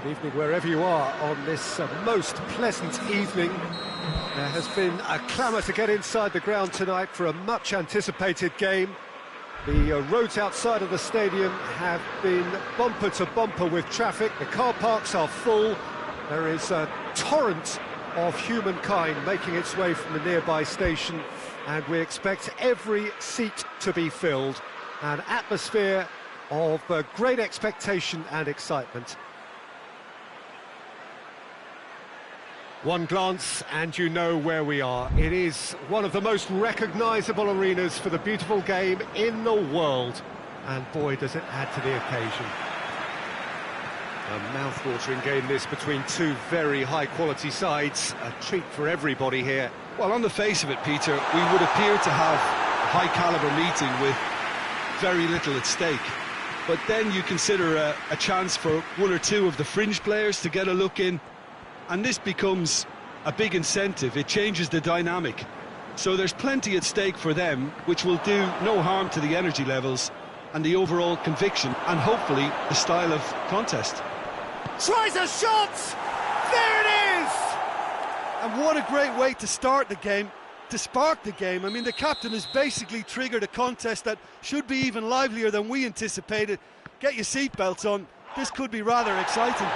Good evening wherever you are on this most pleasant evening. There has been a clamour to get inside the ground tonight for a much anticipated game. The roads outside of the stadium have been bumper to bumper with traffic. The car parks are full. There is a torrent of humankind making its way from the nearby station, and we expect every seat to be filled. An atmosphere of great expectation and excitement. One glance and you know where we are. It is one of the most recognisable arenas for the beautiful game in the world. And boy, does it add to the occasion. A mouth-watering game this between two very high-quality sides. A treat for everybody here. Well, on the face of it, Peter, we would appear to have a high-caliber meeting with very little at stake. But then you consider a chance for one or two of the fringe players to get a look in, and this becomes a big incentive. It changes the dynamic. So there's plenty at stake for them, which will do no harm to the energy levels and the overall conviction, and hopefully the style of contest. Tries a shot! There it is! And what a great way to start the game, to spark the game. I mean, the captain has basically triggered a contest that should be even livelier than we anticipated. Get your seatbelts on. This could be rather exciting.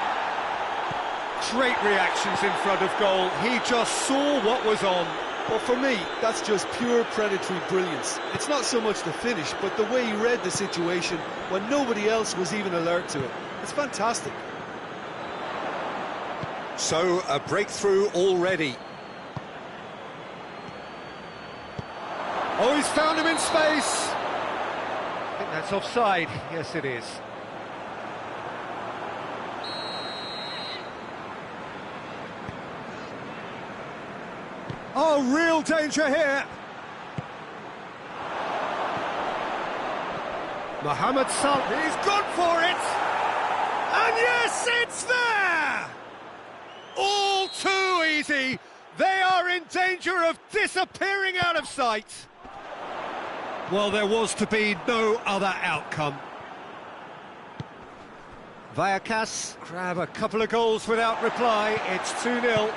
Great reactions in front of goal. He just saw what was on. Well, for me, that's just pure predatory brilliance. It's not so much the finish, but the way he read the situation when nobody else was even alert to it. It's fantastic. So, a breakthrough already. Oh, he's found him in space. I think that's offside. Yes, it is. Oh, real danger here. Mohamed Salah. He's gone for it. And yes, it's there. All too easy. They are in danger of disappearing out of sight. Well, there was to be no other outcome. Vallecas grab a couple of goals without reply. It's 2-0.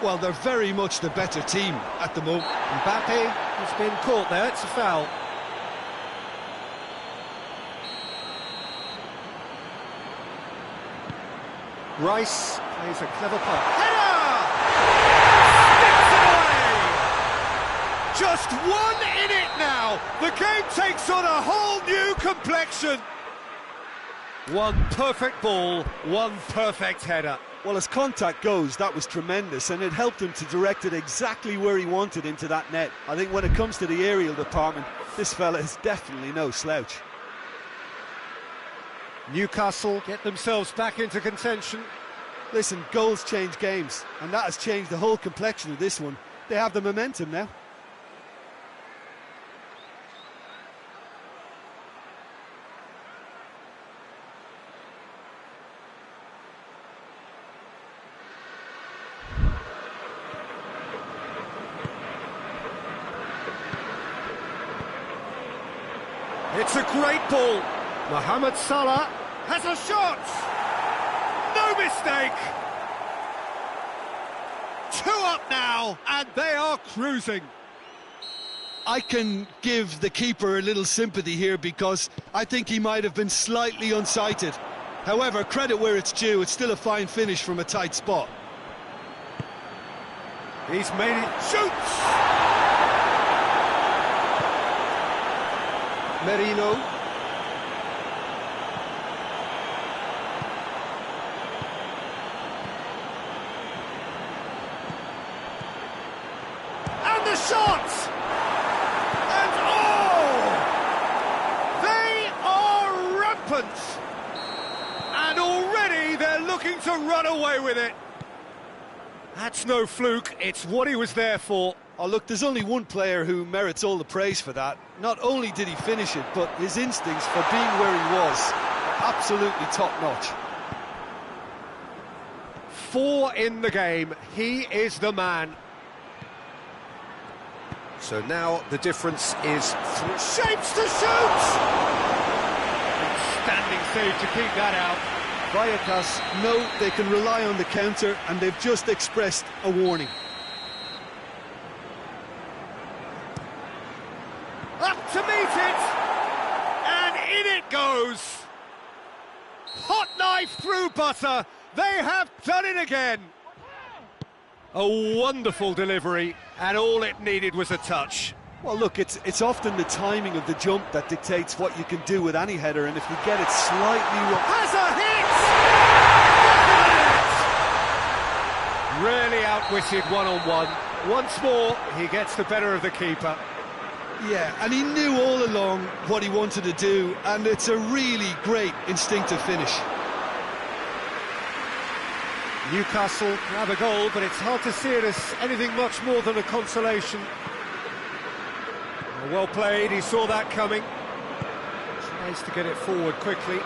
Well, they're very much the better team at the moment. Mbappe has been caught there. It's a foul. Rice plays a clever pass. Header! Sticks it away! Just one in it now. The game takes on a whole new complexion. One perfect ball, one perfect header. Well, as contact goes, that was tremendous, and it helped him to direct it exactly where he wanted into that net. I think when it comes to the aerial department, this fella is definitely no slouch. Newcastle get themselves back into contention. Listen, goals change games, and that has changed the whole complexion of this one. They have the momentum now. It's a great ball. Mohamed Salah has a shot. No mistake. 2 up now, and they are cruising. I can give the keeper a little sympathy here because I think he might have been slightly unsighted. However, credit where it's due, it's still a fine finish from a tight spot. He's made it. Shoots! Merino. And the shot! And they are rampant! And already they're looking to run away with it. That's no fluke, it's what he was there for. Oh, look, there's only one player who merits all the praise for that. Not only did he finish it, but his instincts for being where he was are absolutely top-notch. 4 in the game. He is the man. So now the difference is 3. Shapes to shoot! Standing save to keep that out. Vallecas know they can rely on the counter, and they've just expressed a warning. Up to meet it, and in it goes. Hot knife through butter. They have done it again. A wonderful delivery, and all it needed was a touch. Well, look, it's often the timing of the jump that dictates what you can do with any header, and if you get it slightly wrong... Has a hit! Really outwitted one-on-one. Once more, he gets the better of the keeper. Yeah, and he knew all along what he wanted to do, and it's a really great instinctive finish. Newcastle grab a goal, but it's hard to see it as anything much more than a consolation. Well played, he saw that coming. Tries to get it forward quickly.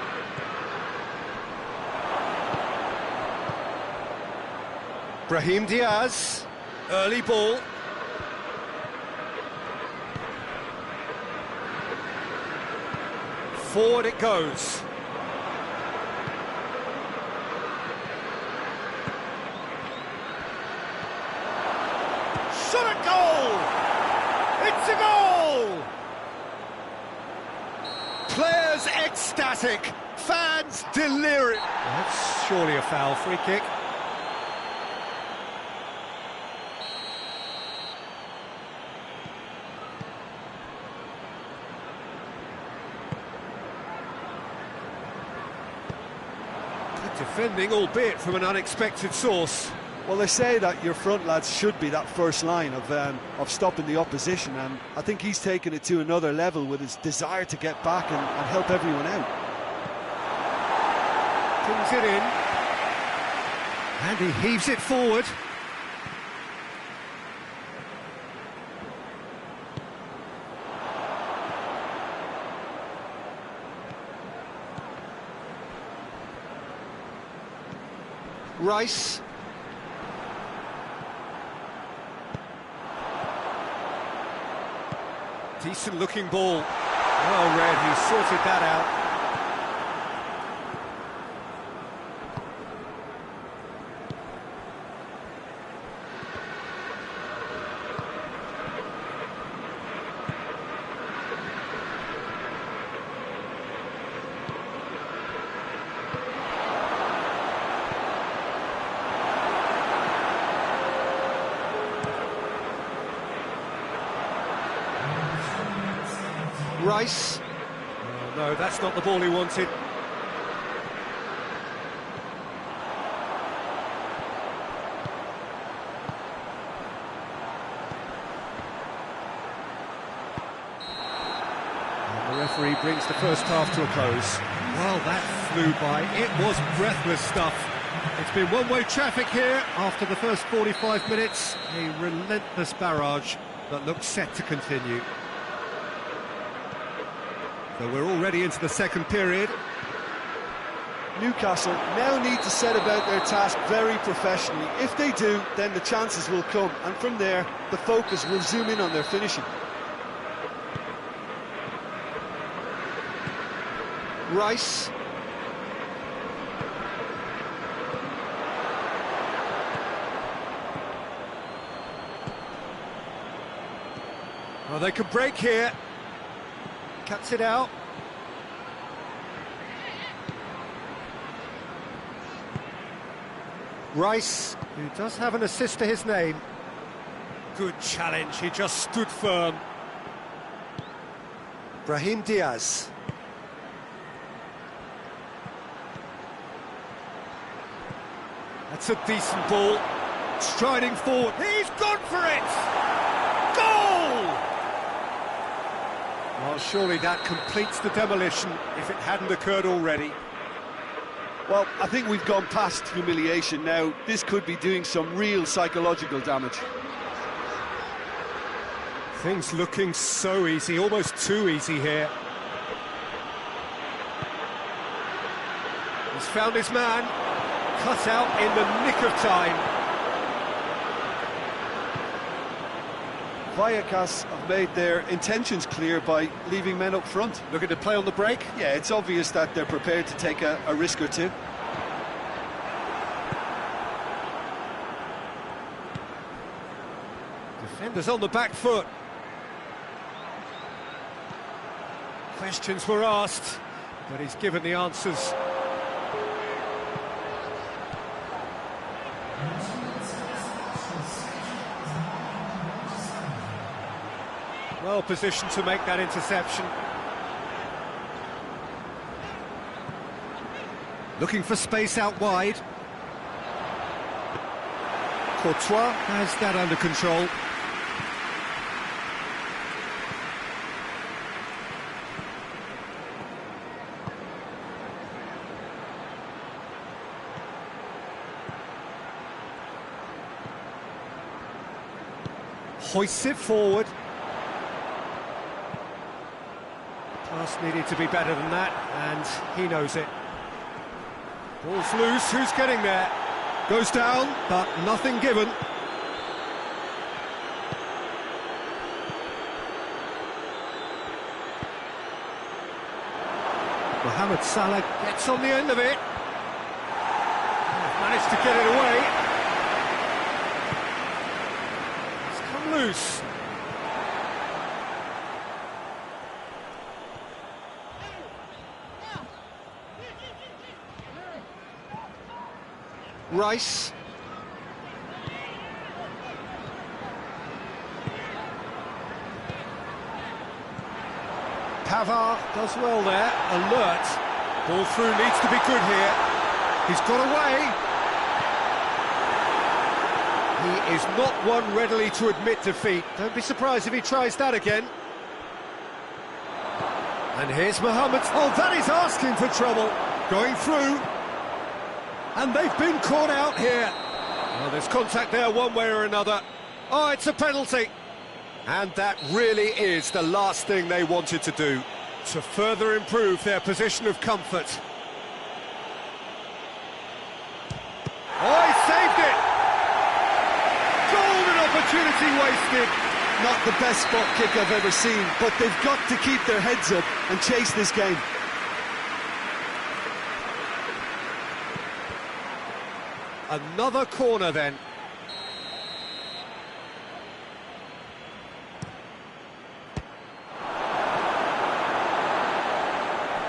Brahim Diaz, Early ball. Forward it goes. Shot at goal! It's a goal! Players ecstatic, fans delirious. that's surely a foul. Free kick. Good defending, albeit from an unexpected source. Well, they say that your front lads should be that first line of stopping the opposition, and I think he's taken it to another level with his desire to get back and help everyone out. Pings it in. And he heaves it forward. Rice. Decent looking ball. Well read, he sorted that out. Rice. Oh, no, that's not the ball he wanted. And the referee brings the first half to a close. Well, that flew by. It was breathless stuff. It's been one-way traffic here after the first 45 minutes. A relentless barrage that looks set to continue. So we're already into the second period. Newcastle now need to set about their task very professionally. If they do, then the chances will come, and from there, the focus will zoom in on their finishing. Rice. Well, they could break here. Cuts it out. Rice, who does have an assist to his name. Good challenge, he just stood firm. Brahim Diaz. That's a decent ball. Striding forward. He's gone for it! Goal! Well, surely that completes the demolition if it hadn't occurred already. Well, I think we've gone past humiliation now. This could be doing some real psychological damage. Things looking so easy, almost too easy here. He's found his man, cut out in the nick of time. Vallecas have made their intentions clear by leaving men up front. Looking to play on the break. Yeah, it's obvious that they're prepared to take a risk or two. Defenders on the back foot. Questions were asked, but he's given the answers. Well positioned to make that interception. Looking for space out wide. Courtois has that under control. Hoists it forward. Pass needed to be better than that, and he knows it. Ball's loose, who's getting there? Goes down, but nothing given. Mohamed Salah gets on the end of it. Managed to get it away. It's come loose. Rice. Pavard does well there, alert. Ball through needs to be good here. He's got away. He is not one readily to admit defeat. Don't be surprised if he tries that again. And here's Mohamed. Oh, that is asking for trouble. Going through. And they've been caught out here. Well, there's contact there one way or another. Oh, it's a penalty. And that really is the last thing they wanted to do, to further improve their position of comfort. Oh, he saved it! Golden opportunity wasted. Not the best spot kick I've ever seen, but they've got to keep their heads up and chase this game. Another corner then.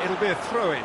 It'll be a throw-in.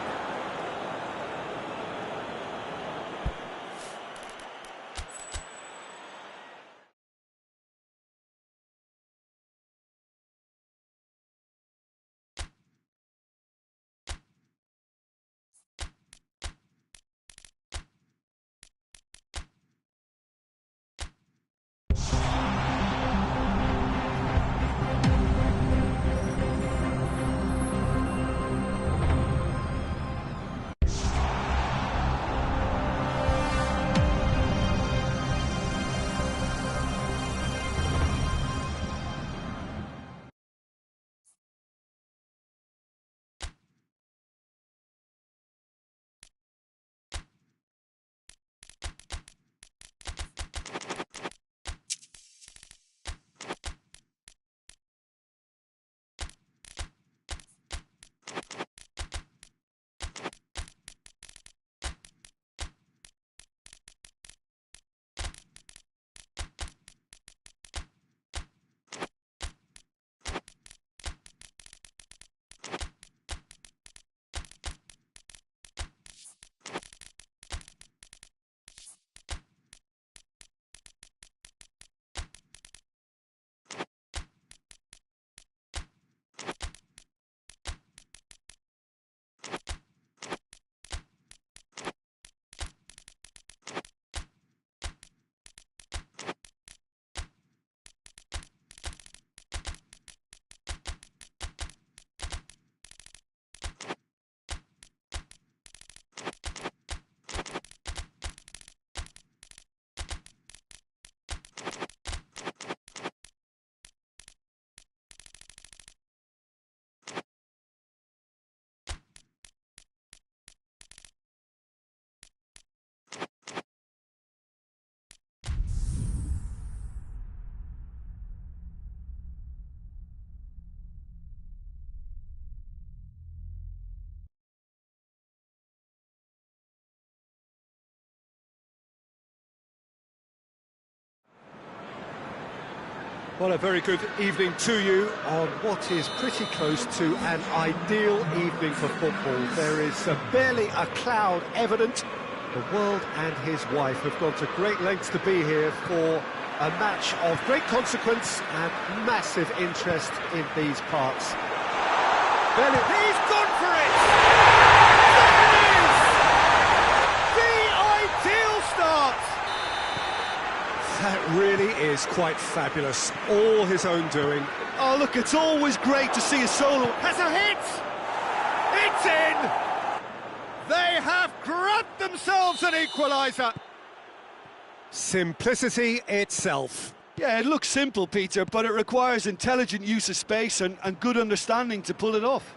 Well, a very good evening to you on what is pretty close to an ideal evening for football. There is barely a cloud evident. The world and his wife have gone to great lengths to be here for a match of great consequence and massive interest in these parts. Barely, he's gone for it! There it is! The ideal start! That really is quite fabulous, all his own doing. Oh, look, it's always great to see a solo. Has a hit! It's in! They have grabbed themselves an equaliser! Simplicity itself. Yeah, it looks simple, Peter, but it requires intelligent use of space and good understanding to pull it off.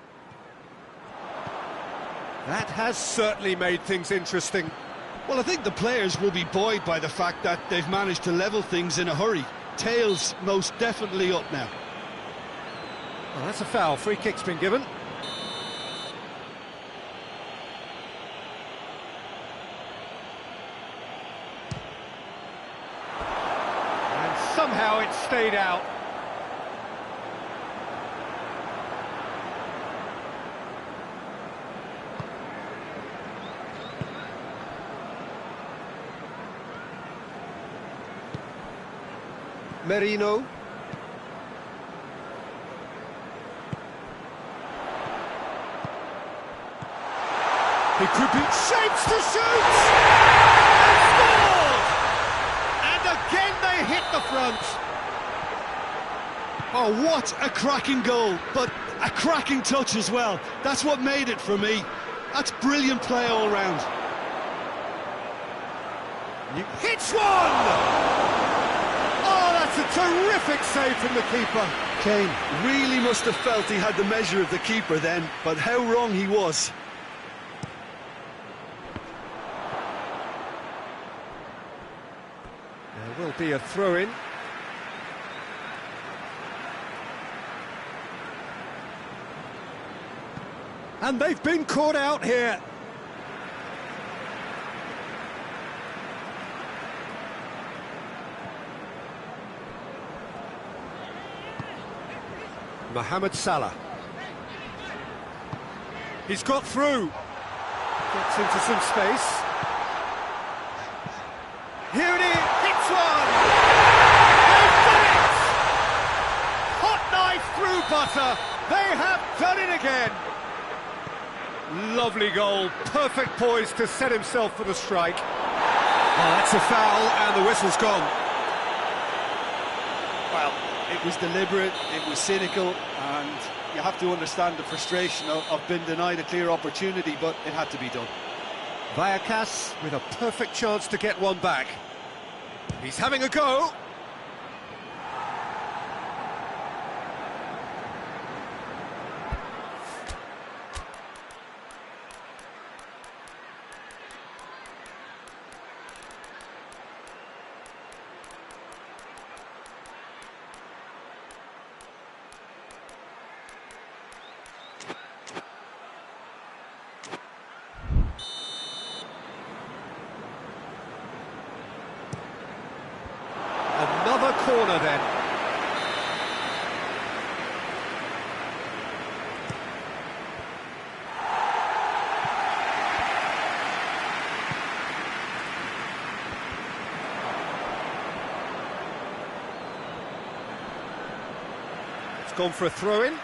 That has certainly made things interesting. Well, I think the players will be buoyed by the fact that they've managed to level things in a hurry. Tails most definitely up now. Well, that's a foul. Free kick's been given. And somehow it stayed out. Merino. He could be... Shapes to shoot! And scored! And again they hit the front. Oh, what a cracking goal, but a cracking touch as well. That's what made it for me. That's brilliant play all round. Hits one! Oh, that's a terrific save from the keeper. Kane really must have felt he had the measure of the keeper then, but how wrong he was. There will be a throw-in. And they've been caught out here. Mohamed Salah. He's got through. Gets into some space. Here it is, hits one! They've done it! Hot knife through butter, they have done it again! Lovely goal, perfect poise to set himself for the strike. Oh, that's a foul and the whistle's gone. Well, it was deliberate, it was cynical, and you have to understand the frustration of being denied a clear opportunity, but it had to be done. Vallecas with a perfect chance to get one back. He's having a go. Another corner then. It's gone for a throw-in.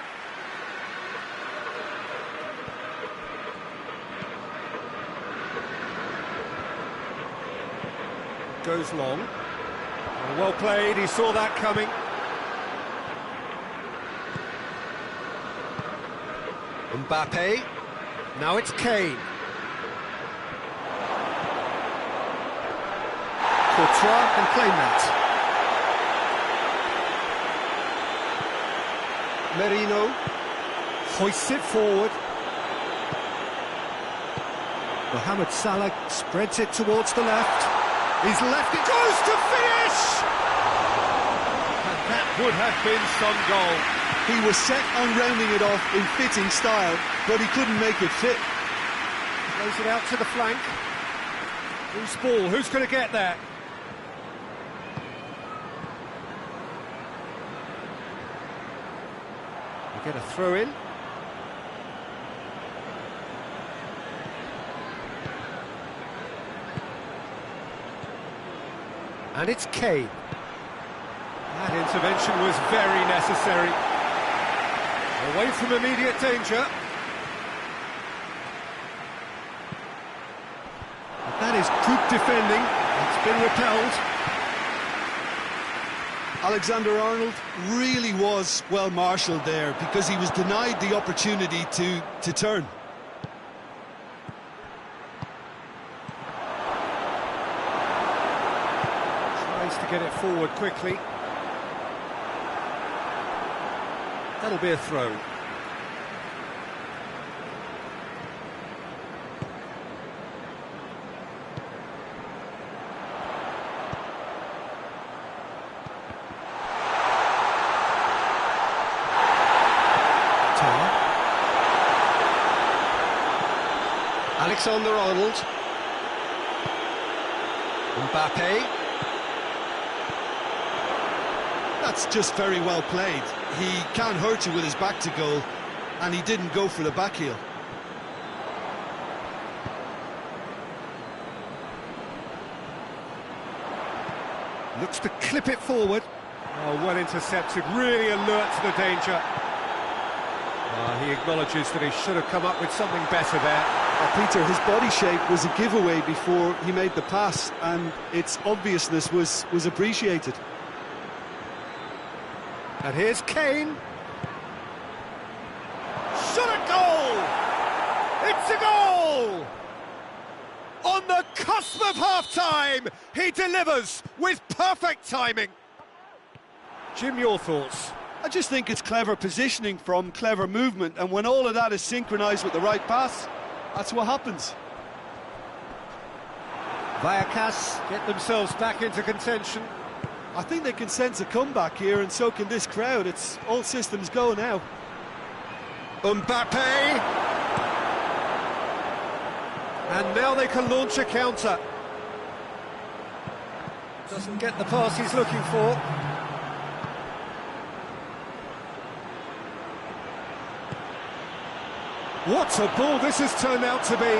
Goes long. Well played, he saw that coming. Mbappe, now it's Kane. Courtois can claim that. Merino hoists it forward. Mohamed Salah spreads it towards the left. He's left it, goes to finish! And that would have been some goal. He was set on rounding it off in fitting style, but he couldn't make it fit. Throws it out to the flank. Who's ball? Who's going to get there? We get a throw in. And it's Kane. That intervention was very necessary. Away from immediate danger. But that is good defending. It's been repelled. Alexander-Arnold really was well marshalled there because he was denied the opportunity to turn. Tries to get it forward quickly. That'll be a throw. Alexander-Arnold. Mbappe. That's just very well played. He can't hurt you with his back to goal, and he didn't go for the back heel. Looks to clip it forward. Oh, well intercepted, really alert to the danger. He acknowledges that he should have come up with something better there. Peter, his body shape was a giveaway before he made the pass, and its obviousness was appreciated. And here's Kane. Shot at goal! It's a goal! On the cusp of half-time, he delivers with perfect timing. Jim, your thoughts? I just think it's clever positioning from clever movement, and when all of that is synchronised with the right pass, that's what happens. Vallecas get themselves back into contention. I think they can sense a comeback here, and so can this crowd. It's all systems go now. Mbappe! And now they can launch a counter. Doesn't get the pass he's looking for. What a ball this has turned out to be.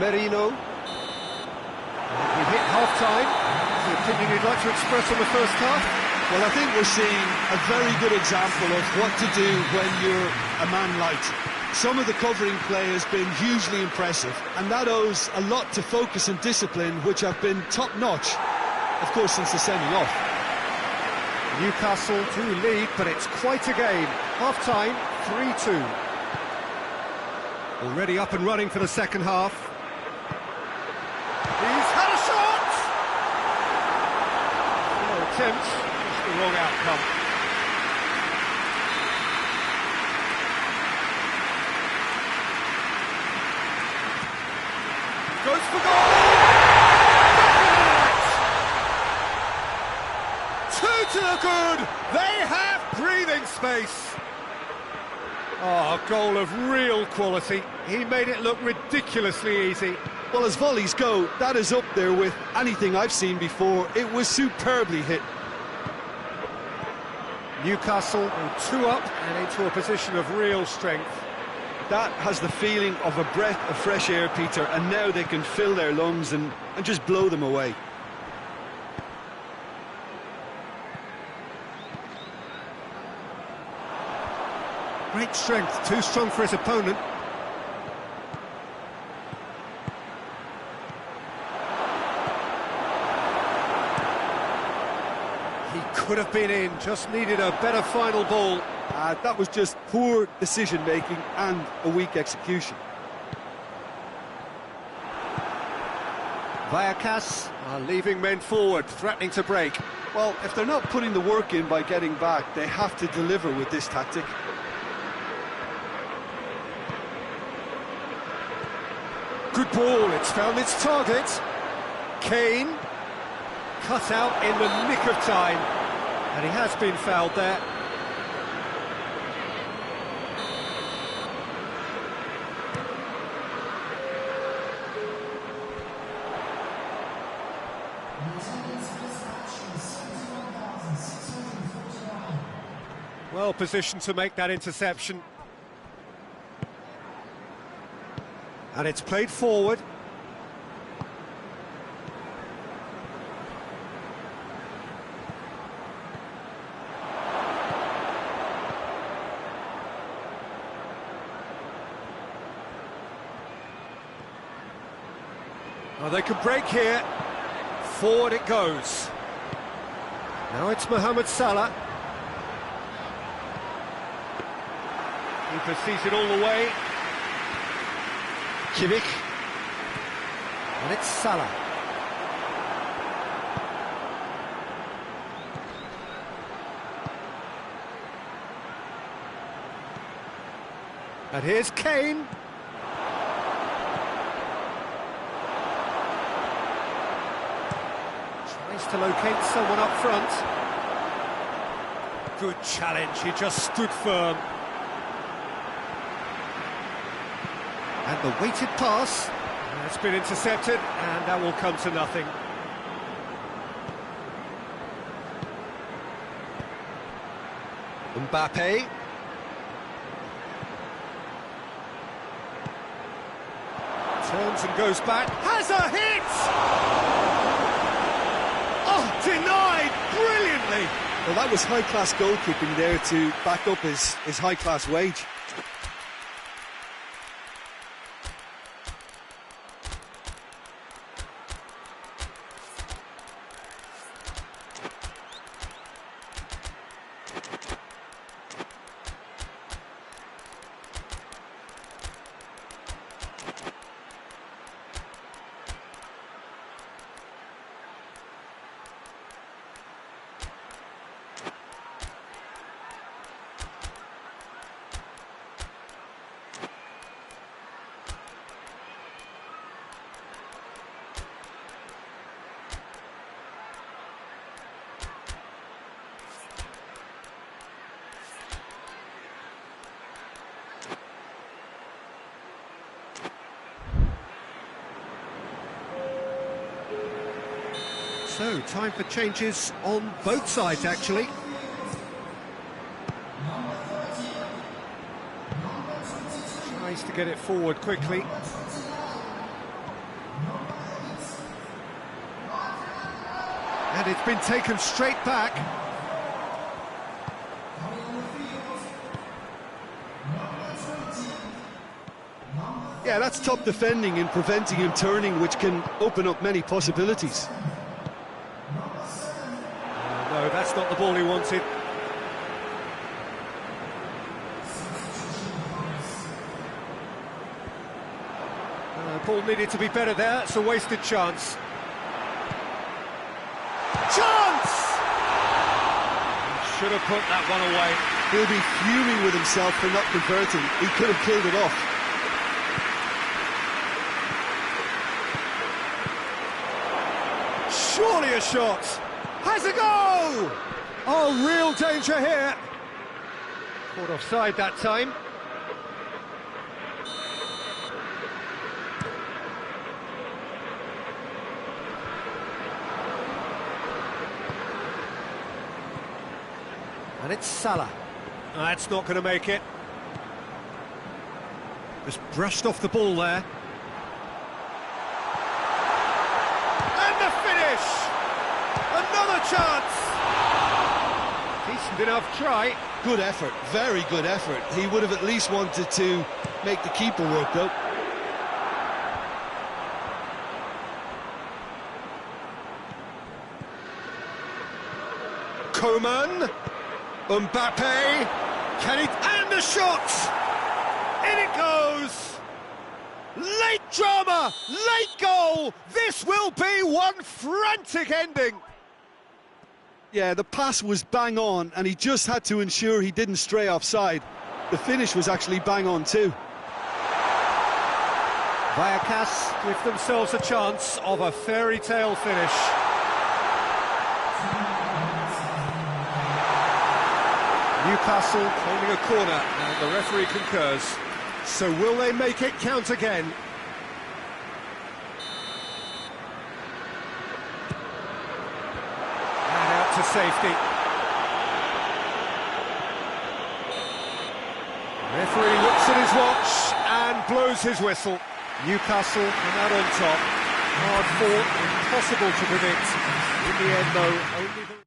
Merino. We hit half-time. The opinion you'd like to express on the first half? Well, I think we're seeing a very good example of what to do when you're a man light. Some of the covering play has been hugely impressive, and that owes a lot to focus and discipline, which have been top-notch, of course, since the sending off. Newcastle do lead, but it's quite a game. Half-time, 3-2. Already up and running for the second half. He's had a shot! No attempt, just the wrong outcome. Goes for goal! Two to the good! They have breathing space! Oh, a goal of real quality. He made it look ridiculously easy. Well, as volleys go, that is up there with anything I've seen before. It was superbly hit. Newcastle go 2 up and into a position of real strength. That has the feeling of a breath of fresh air, Peter, and now they can fill their lungs and just blow them away. Great strength, too strong for his opponent. He could have been in, just needed a better final ball. That was just poor decision-making and a weak execution. Vallecas are leaving men forward, threatening to break. Well, if they're not putting the work in by getting back, they have to deliver with this tactic. Good ball, it's found its target. Kane, cut out in the nick of time, and he has been fouled there. Well positioned to make that interception. And it's played forward. Oh, they can break here. Forward it goes. Now it's Mohamed Salah. Keeper sees it all the way. Kimmich. And it's Salah. And here's Kane. Tries to locate someone up front. Good challenge, he just stood firm. And the weighted pass, that's been intercepted, and that will come to nothing. Mbappe. Turns and goes back, has a hit! Oh, denied brilliantly! Well, that was high-class goalkeeping there to back up his high-class wage. So, time for changes on both sides, actually. Tries to get it forward quickly. And it's been taken straight back. Yeah, that's top defending and preventing him turning, which can open up many possibilities. No, that's not the ball he wanted. Ball needed to be better there, it's a wasted chance. Chance! Should have put that one away. He'll be fuming with himself for not converting. He could have killed it off. Surely a shot! Has a go! Oh, real danger here. Caught offside that time. And it's Salah. That's not going to make it. Just brushed off the ball there. And the finish! Another chance! Decent enough try. Good effort, very good effort. He would have at least wanted to make the keeper work, though. Coman, Mbappe, can it, and the shot! In it goes! Late drama, late goal! This will be one frantic ending! Yeah, the pass was bang on, and he just had to ensure he didn't stray offside. The finish was actually bang on too. Vallecas give themselves a chance of a fairy tale finish. Newcastle holding a corner, and the referee concurs. So will they make it count again? And out to safety. referee looks at his watch and blows his whistle. Newcastle come out on top. Hard fought, impossible to predict. In the end, though, only the...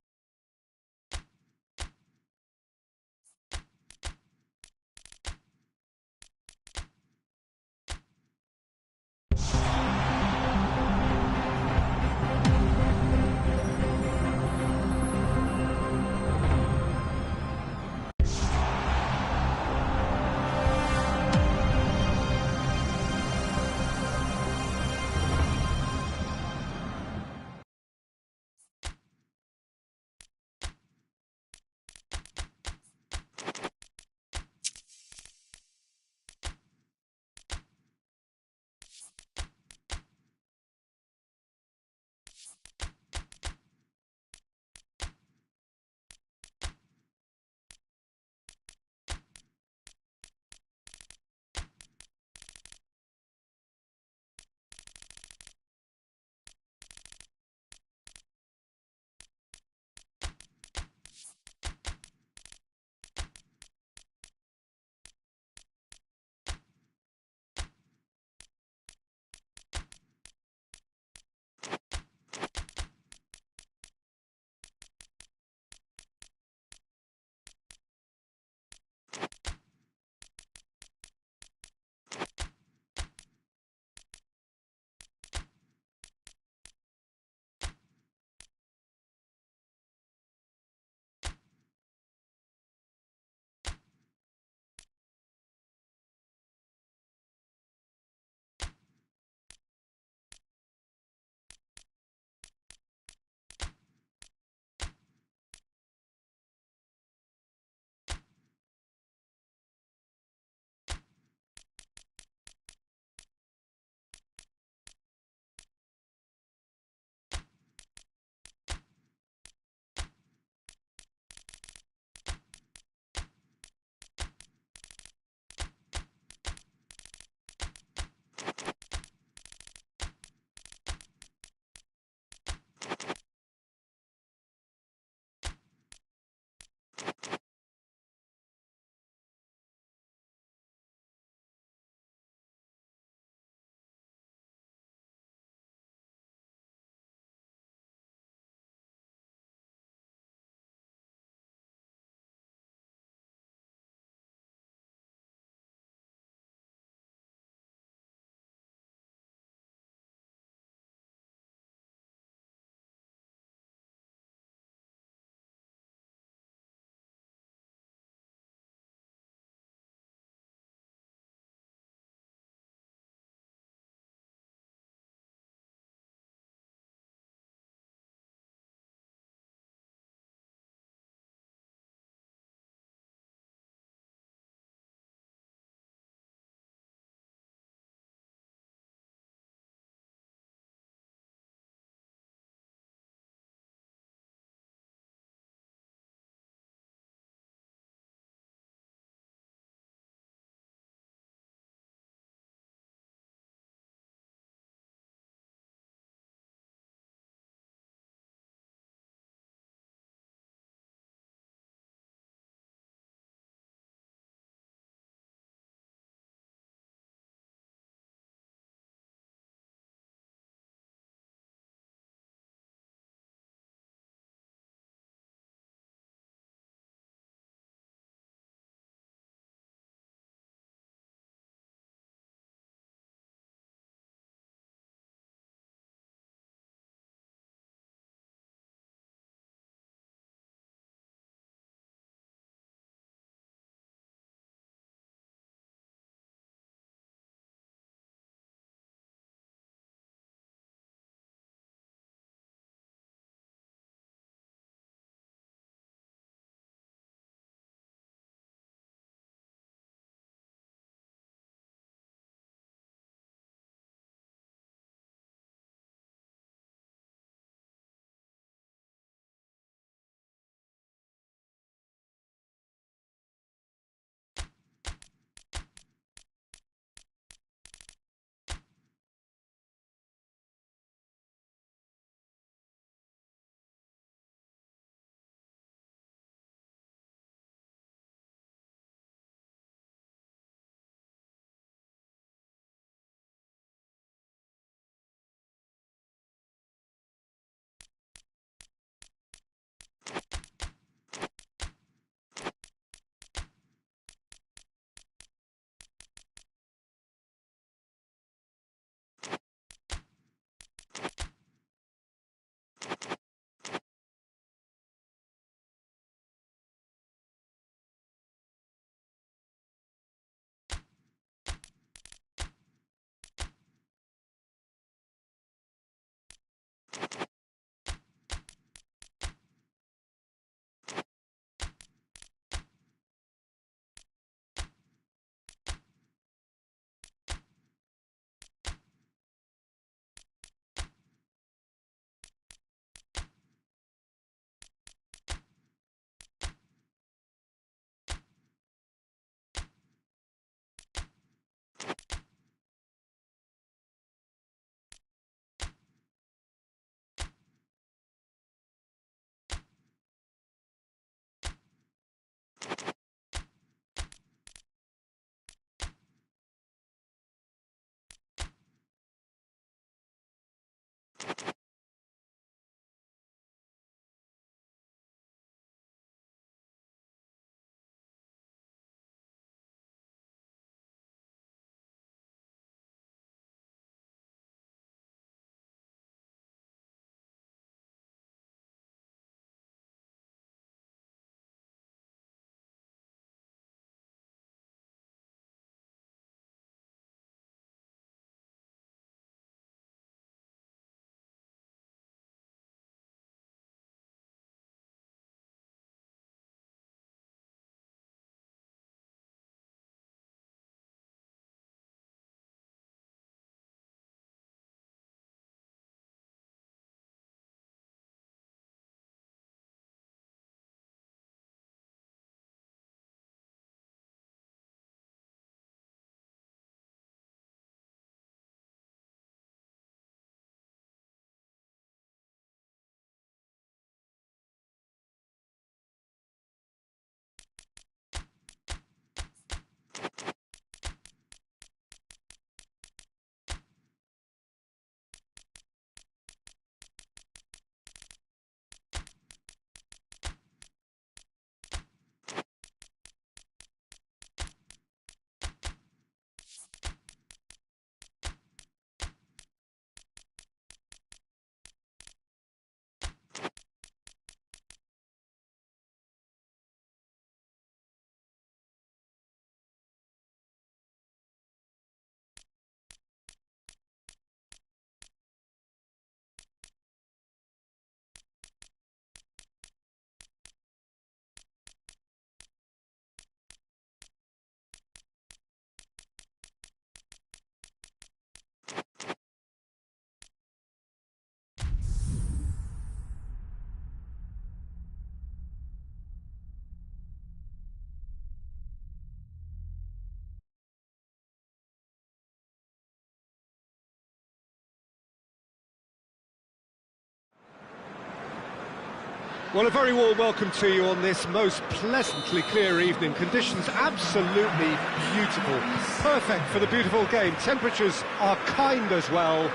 Well, a very warm welcome to you on this most pleasantly clear evening. Conditions absolutely beautiful, perfect for the beautiful game. Temperatures are kind as well,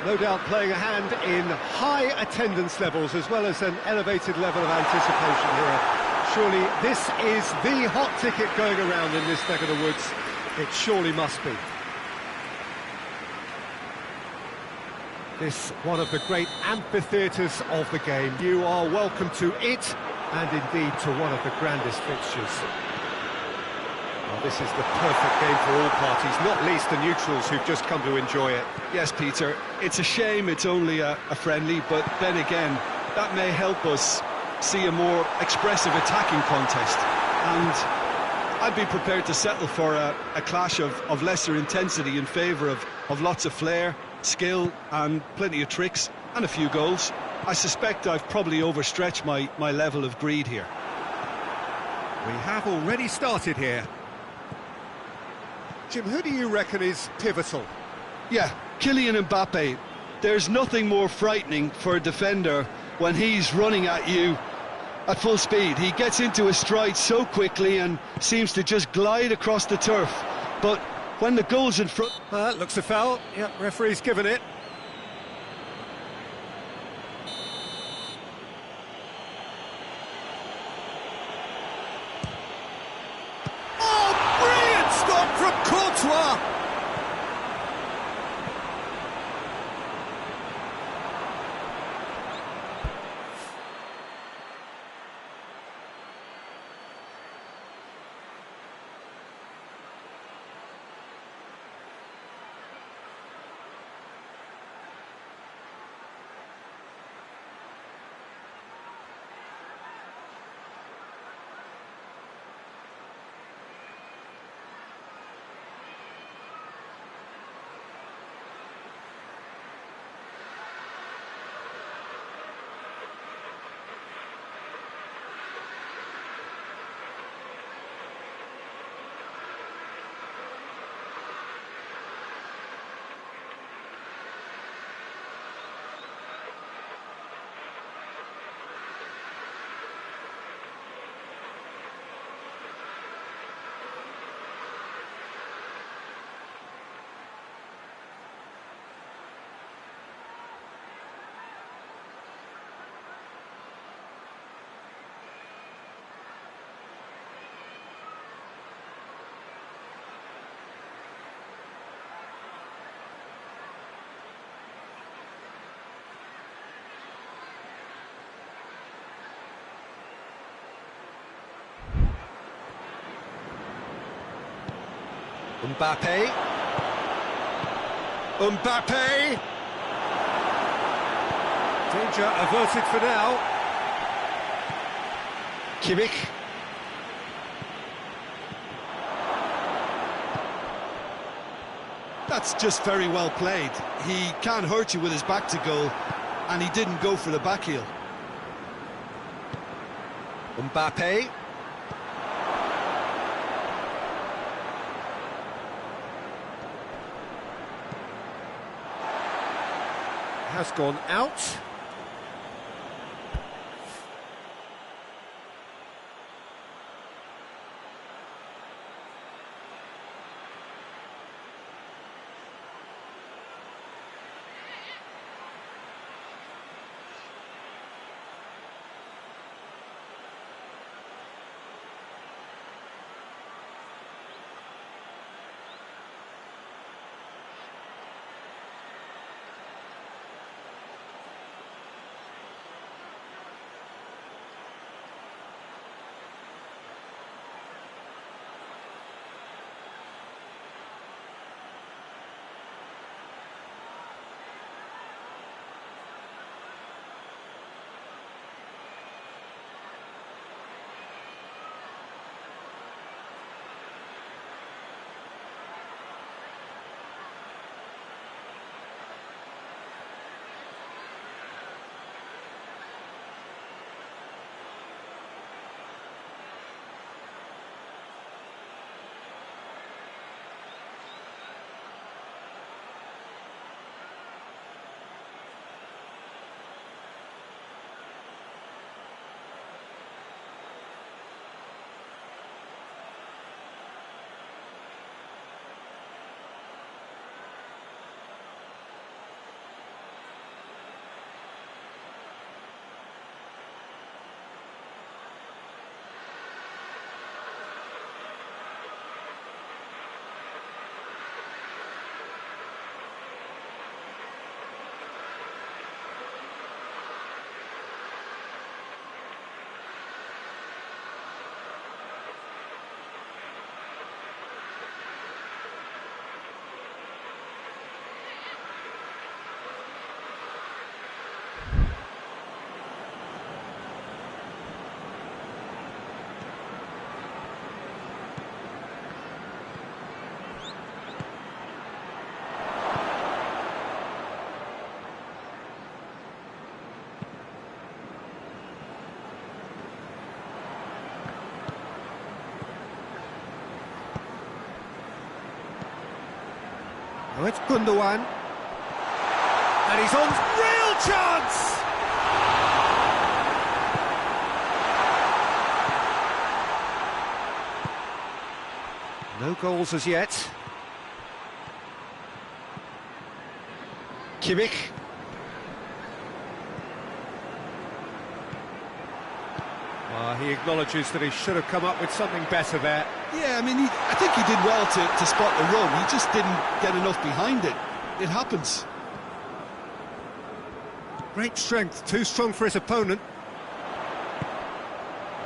no doubt playing a hand in high attendance levels as well as an elevated level of anticipation here. Surely this is the hot ticket going around in this neck of the woods. It surely must be. This one of the great amphitheatres of the game. You are welcome to it, and indeed to one of the grandest fixtures. Well, this is the perfect game for all parties, not least the neutrals who've just come to enjoy it. Yes, Peter, it's a shame it's only a friendly, but then again, that may help us see a more expressive attacking contest. And I'd be prepared to settle for a clash of lesser intensity in favour of lots of flair, skill and plenty of tricks and a few goals. I suspect I've probably overstretched my level of greed here. We have already started here. Jim, who do you reckon is pivotal? Yeah, Kylian Mbappe. There's nothing more frightening for a defender when he's running at you at full speed. He gets into his stride so quickly and seems to just glide across the turf. But when the goal's in front... Looks a foul. Yep, referee's given it. Oh, brilliant stop from Courtois! Mbappe. Mbappe. Danger averted for now. Kimmich. That's just very well played. He can't hurt you with his back to goal, and he didn't go for the back heel. Mbappe. Has gone out. Now it's Gundogan. And he's on real chance! No goals as yet. Kimmich. He acknowledges that he should have come up with something better there. Yeah, I mean, I think he did well to spot the run. He just didn't get enough behind it. It happens. Great strength, too strong for his opponent.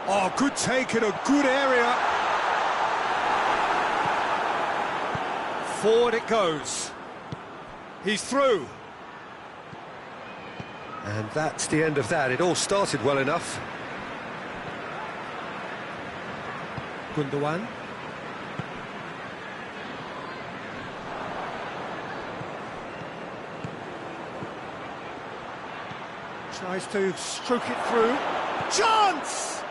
Oh, good take in a good area. Forward it goes. He's through. And that's the end of that. It all started well enough. Gundogan. Tries to stroke it through. Chance!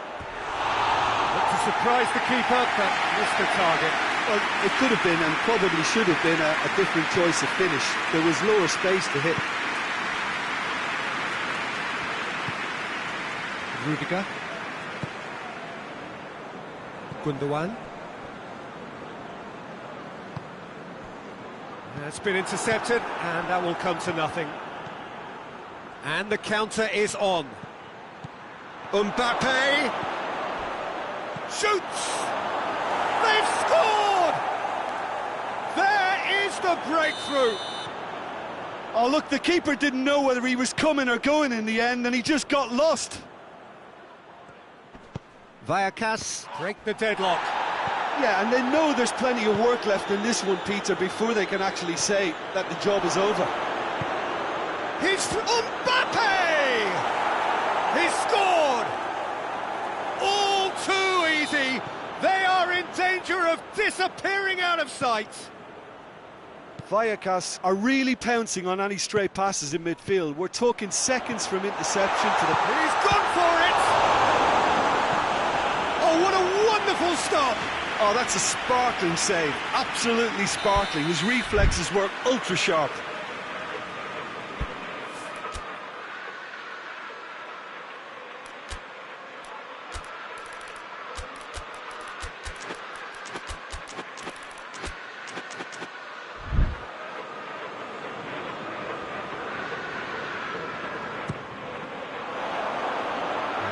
Not to surprise the keeper, but missed the target. Well, it could have been, and probably should have been, a different choice of finish. There was lower space to hit. Rudiger. Gundogan. That's been intercepted, and that will come to nothing. And the counter is on. Mbappe shoots! They've scored! There is the breakthrough! Oh, look, the keeper didn't know whether he was coming or going in the end, and he just got lost. Vallecas break the deadlock. Yeah, and they know there's plenty of work left in this one, Peter, before they can actually say that the job is over. He's Mbappe! He's scored! All too easy. They are in danger of disappearing out of sight. Vallecas are really pouncing on any stray passes in midfield. We're talking seconds from interception to the... He's gone for it! Oh, what a wonderful stop! Oh, that's a sparkling save. Absolutely sparkling. His reflexes were ultra sharp.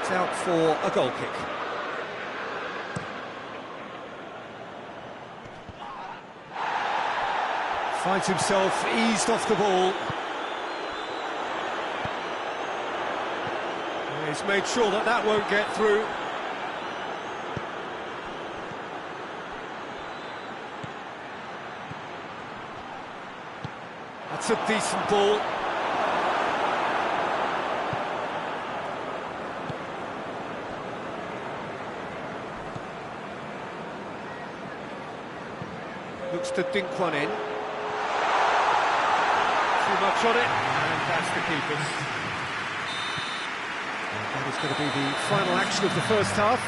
It's out for a goal kick. Finds himself eased off the ball. He's made sure that that won't get through. That's a decent ball. Looks to dink one in. Too much on it, and that's the keeper's. And that is going to be the final action of the first half.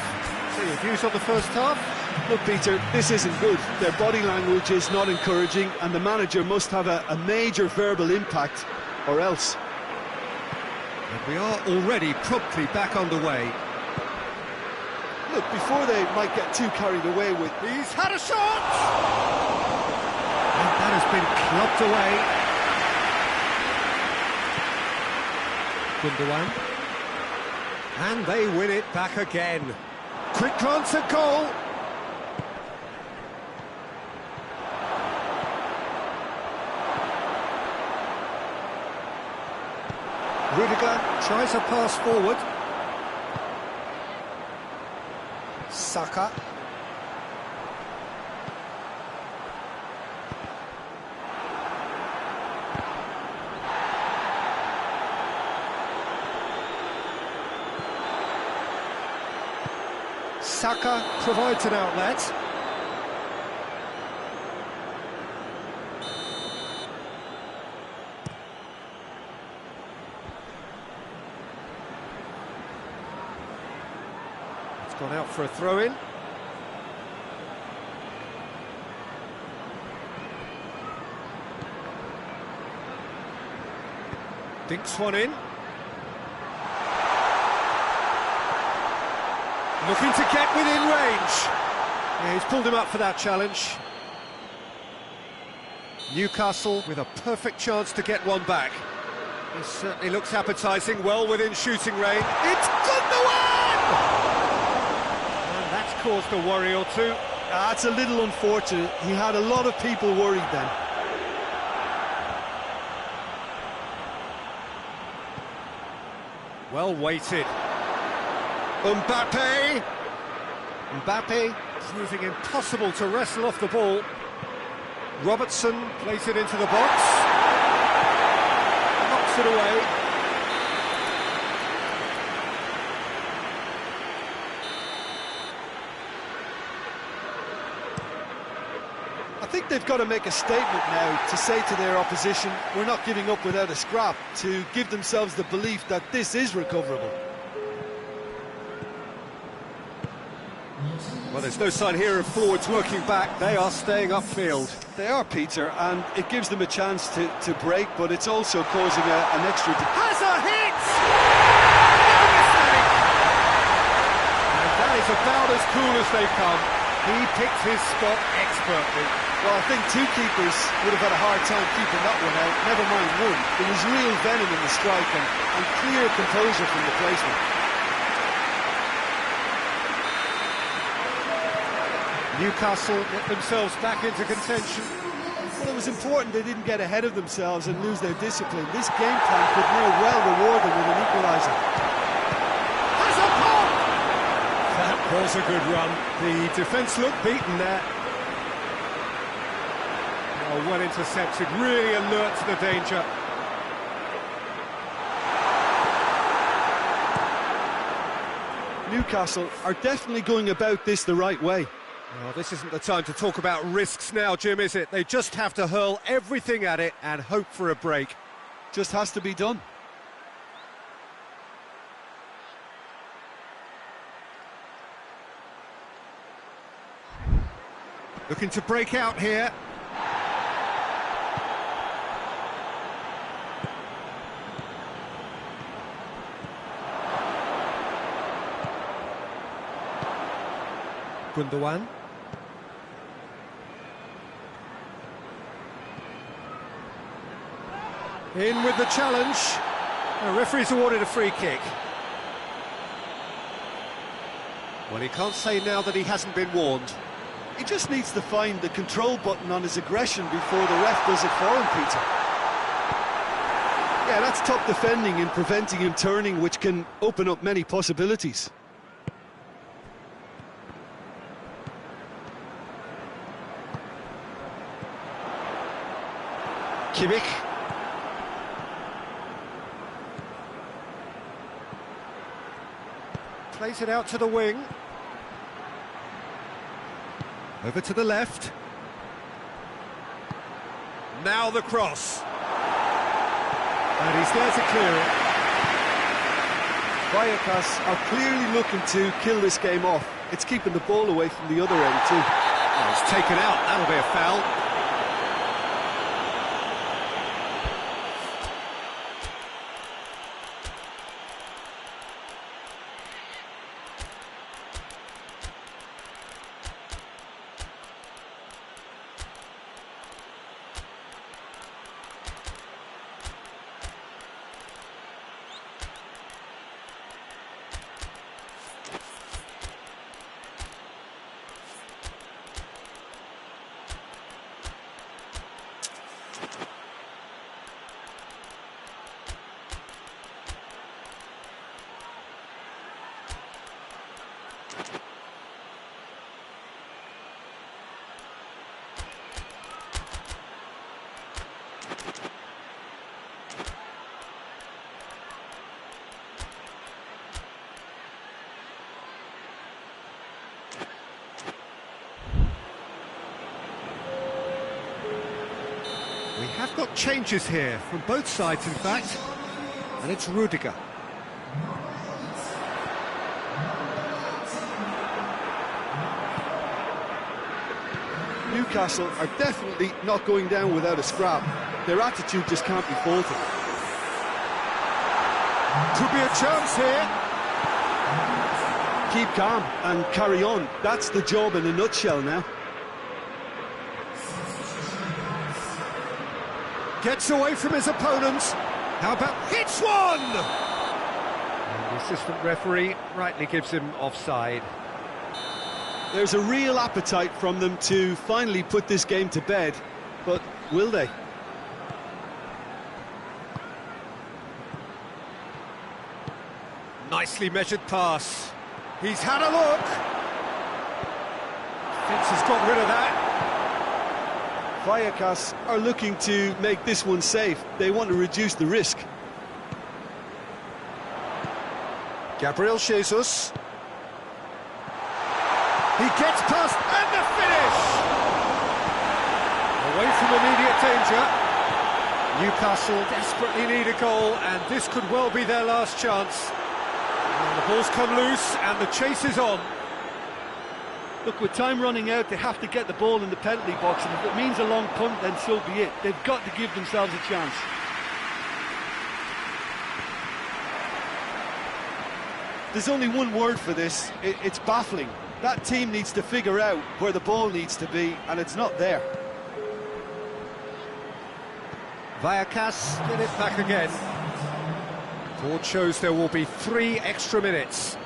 So your views on the first half? Look, Peter, this isn't good. Their body language is not encouraging, and the manager must have a major verbal impact, or else. And we are already promptly back underway. Look, before they might get too carried away with... He's had a shot! And that has been clubbed away. Gundogan. And they win it back again. Quick glance at goal. Rudiger tries a pass forward. Saka. Saka provides an outlet. It's gone out for a throw-in. Dinks one in. Looking to get within range. Yeah, he's pulled him up for that challenge. Newcastle with a perfect chance to get one back. He certainly looks appetising, well within shooting range. It's Gundogan! And that's caused a worry or two. That's a little unfortunate. He had a lot of people worried then. Well weighted. Mbappe! Mbappe proving impossible to wrestle off the ball. Robertson plays it into the box. Knocks it away. I think they've got to make a statement now to say to their opposition, we're not giving up without a scrap, to give themselves the belief that this is recoverable. Well, there's no sign here of forwards working back. They are staying upfield. They are, Peter, and it gives them a chance to break, but it's also causing an extra... Has a hit! No mistake! And that is about as cool as they come. He picked his spot expertly. Well, I think two keepers would have had a hard time keeping that one out, never mind one. There was real venom in the strike and clear composure from the placement. Newcastle get themselves back into contention. Well, it was important they didn't get ahead of themselves and lose their discipline. This game plan could now well reward them with an equaliser. Has a pop! That Was a good run. The defence looked beaten there. Oh, well intercepted, really alert to the danger. Newcastle are definitely going about this the right way. Well, this isn't the time to talk about risks now, Jim, is it? They just have to hurl everything at it and hope for a break. Just has to be done. Looking to break out here. Gundogan. In with the challenge. The referee's awarded a free kick. Well, he can't say now that he hasn't been warned. He just needs to find the control button on his aggression before the ref does it for him, Peter. Yeah, that's top defending and preventing him turning, which can open up many possibilities. Kimmich. Plays it out to the wing. Over to the left. Now the cross. And he's there to clear it. Vallecas are clearly looking to kill this game off. It's keeping the ball away from the other end too. Oh, it's taken out, that'll be a foul. We have got changes here, from both sides in fact, and it's Rudiger. Newcastle are definitely not going down without a scrap. Their attitude just can't be faulted. Could be a chance here. Keep calm and carry on. That's the job in a nutshell now. Gets away from his opponents. How about hits one? And the assistant referee rightly gives him offside. There's a real appetite from them to finally put this game to bed, but will they? Nicely measured pass. He's had a look. Fence has got rid of that. Vallecas are looking to make this one safe. They want to reduce the risk. Gabriel Jesus. He gets past, and the finish! Away from immediate danger. Newcastle desperately need a goal, and this could well be their last chance. And the ball's come loose, and the chase is on. Look, with time running out, they have to get the ball in the penalty box, and if it means a long punt, then so be it. They've got to give themselves a chance. There's only one word for this. It's baffling. That team needs to figure out where the ball needs to be, and it's not there. Vallecas get it back again. Board shows there will be 3 extra minutes.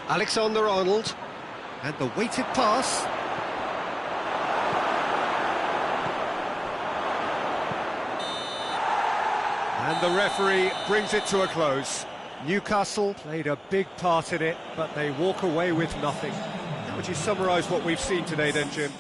Alexander-Arnold, and the weighted pass. And the referee brings it to a close. Newcastle played a big part in it, but they walk away with nothing. How would you summarise what we've seen today then, Jim?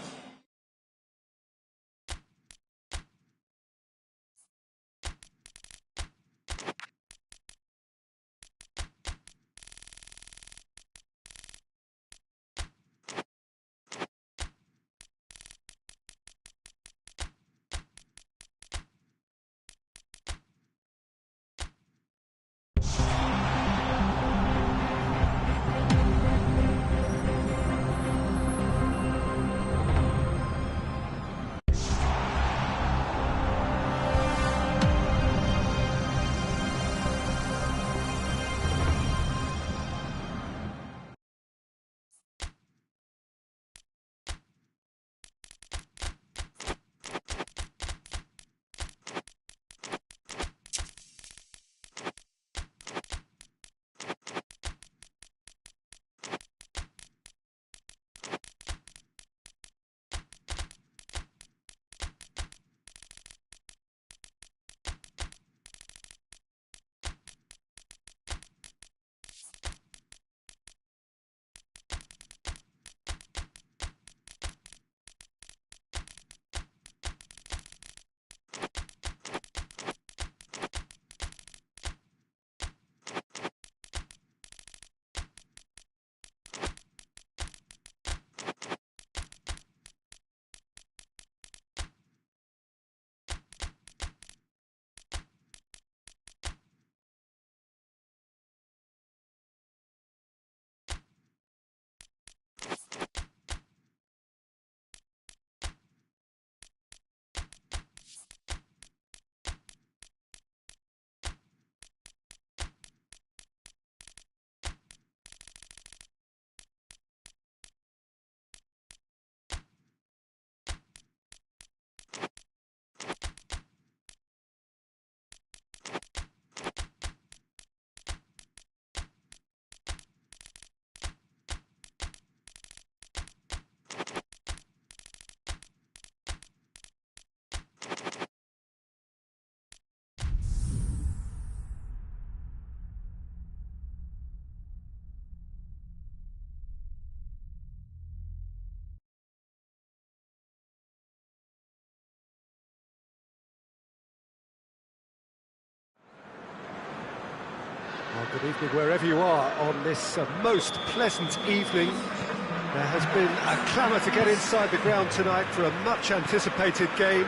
Well, good evening wherever you are on this most pleasant evening. There has been a clamour to get inside the ground tonight for a much anticipated game.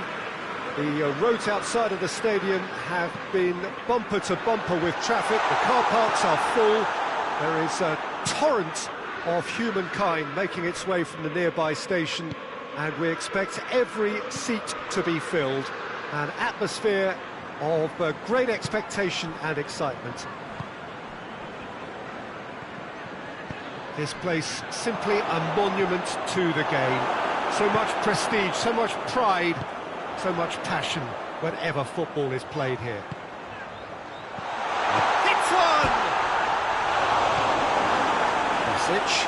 The roads outside of the stadium have been bumper to bumper with traffic. The car parks are full. There is a torrent of humankind making its way from the nearby station, and we expect every seat to be filled. An atmosphere of great expectation and excitement. This place simply a monument to the game. So much prestige, so much pride, so much passion whenever football is played here. Hits one! Message.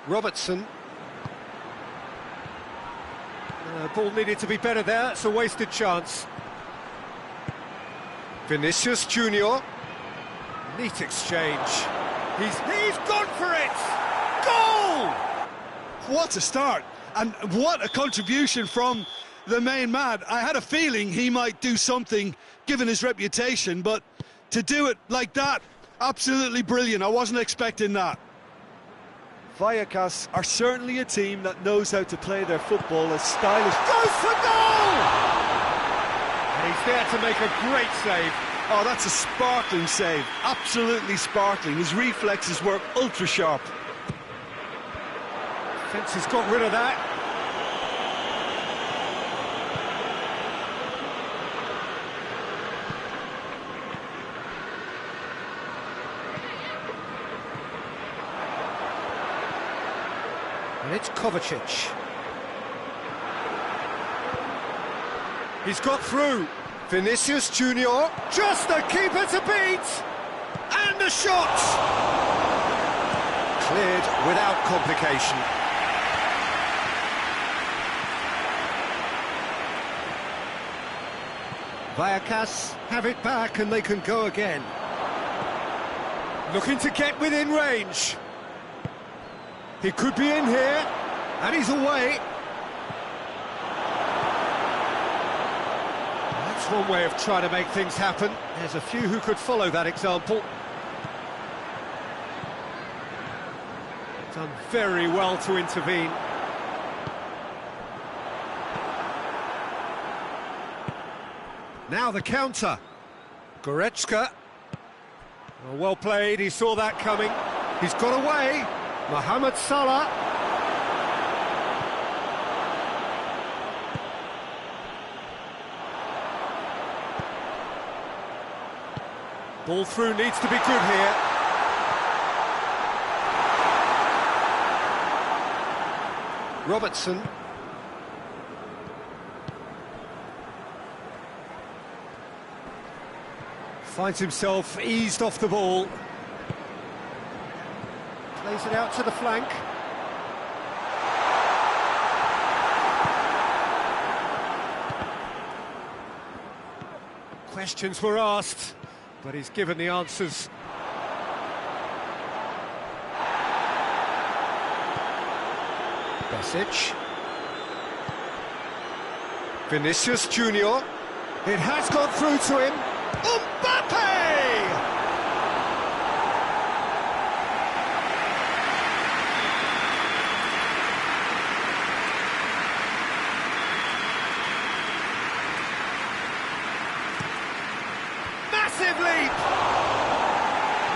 Robertson. Ball needed to be better there, it's a wasted chance. Vinicius Junior. Neat exchange. He's gone for it! Goal! What a start! And what a contribution from the main man. I had a feeling he might do something, given his reputation, but to do it like that, absolutely brilliant. I wasn't expecting that. Vallecas are certainly a team that knows how to play their football as stylish. Goes for goal! And he's there to make a great save. Oh, that's a sparkling save. Absolutely sparkling. His reflexes were ultra sharp. Fence has got rid of that. And it's Kovacic. He's got through. Vinicius Junior, just the keeper to beat. And the shot! Cleared without complication. Vallecas have it back and they can go again. Looking to get within range. He could be in here, and he's away. That's one way of trying to make things happen. There's a few who could follow that example. Done very well to intervene. Now the counter. Goretzka. Oh, well played, he saw that coming. He's got away. Mohamed Salah. Ball through needs to be good here. Robertson. Finds himself eased off the ball. Plays it out to the flank. Questions were asked, but he's given the answers. Besic. Vinicius Junior. It has gone through to him. Mbappe! Massive leap!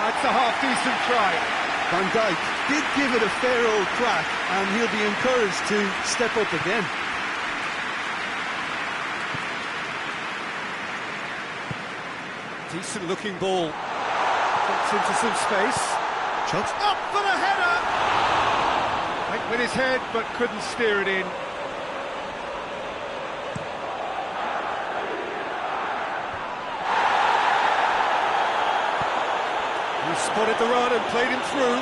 That's a half-decent try. Van Dijk did give it a fair old crack, and he'll be encouraged to step up again. Decent looking ball. Gets into some space. Shot. Up for the header! Went with his head, but couldn't steer it in. He spotted the run and played him through.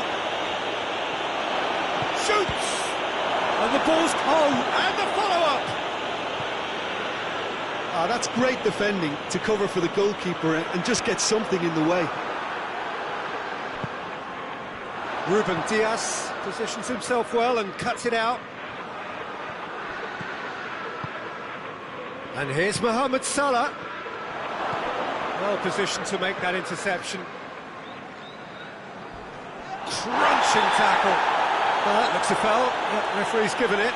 Shoots! And the ball's home, and the follow-up! Ah, that's great defending to cover for the goalkeeper and just get something in the way. Ruben Diaz positions himself well and cuts it out. And here's Mohamed Salah. Well positioned to make that interception. Crunching tackle. Well, that looks a foul. Yeah, referee's given it.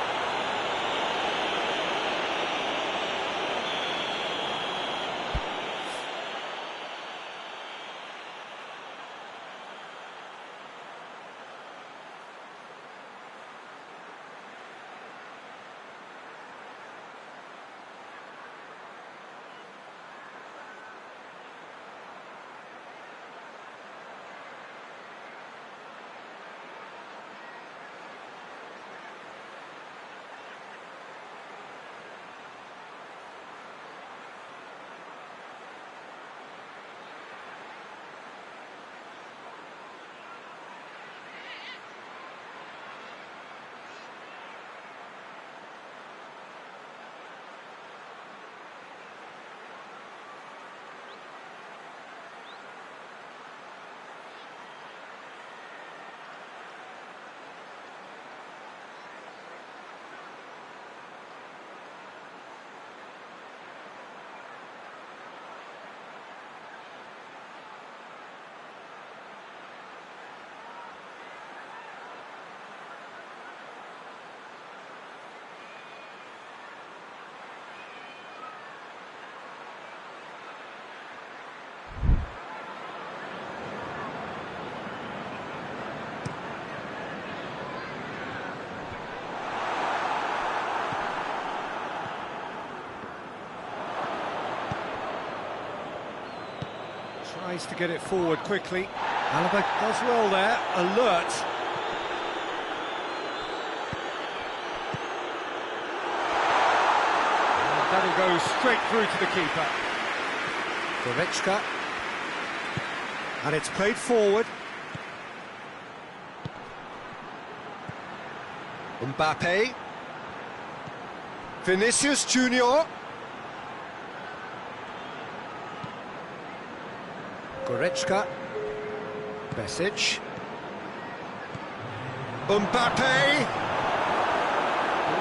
Tries to get it forward quickly. Alaba does well there, alert. And that'll go straight through to the keeper. Goretzka. And it's played forward. Mbappe. Vinicius Junior. Goretzka. Besic. Mbappe.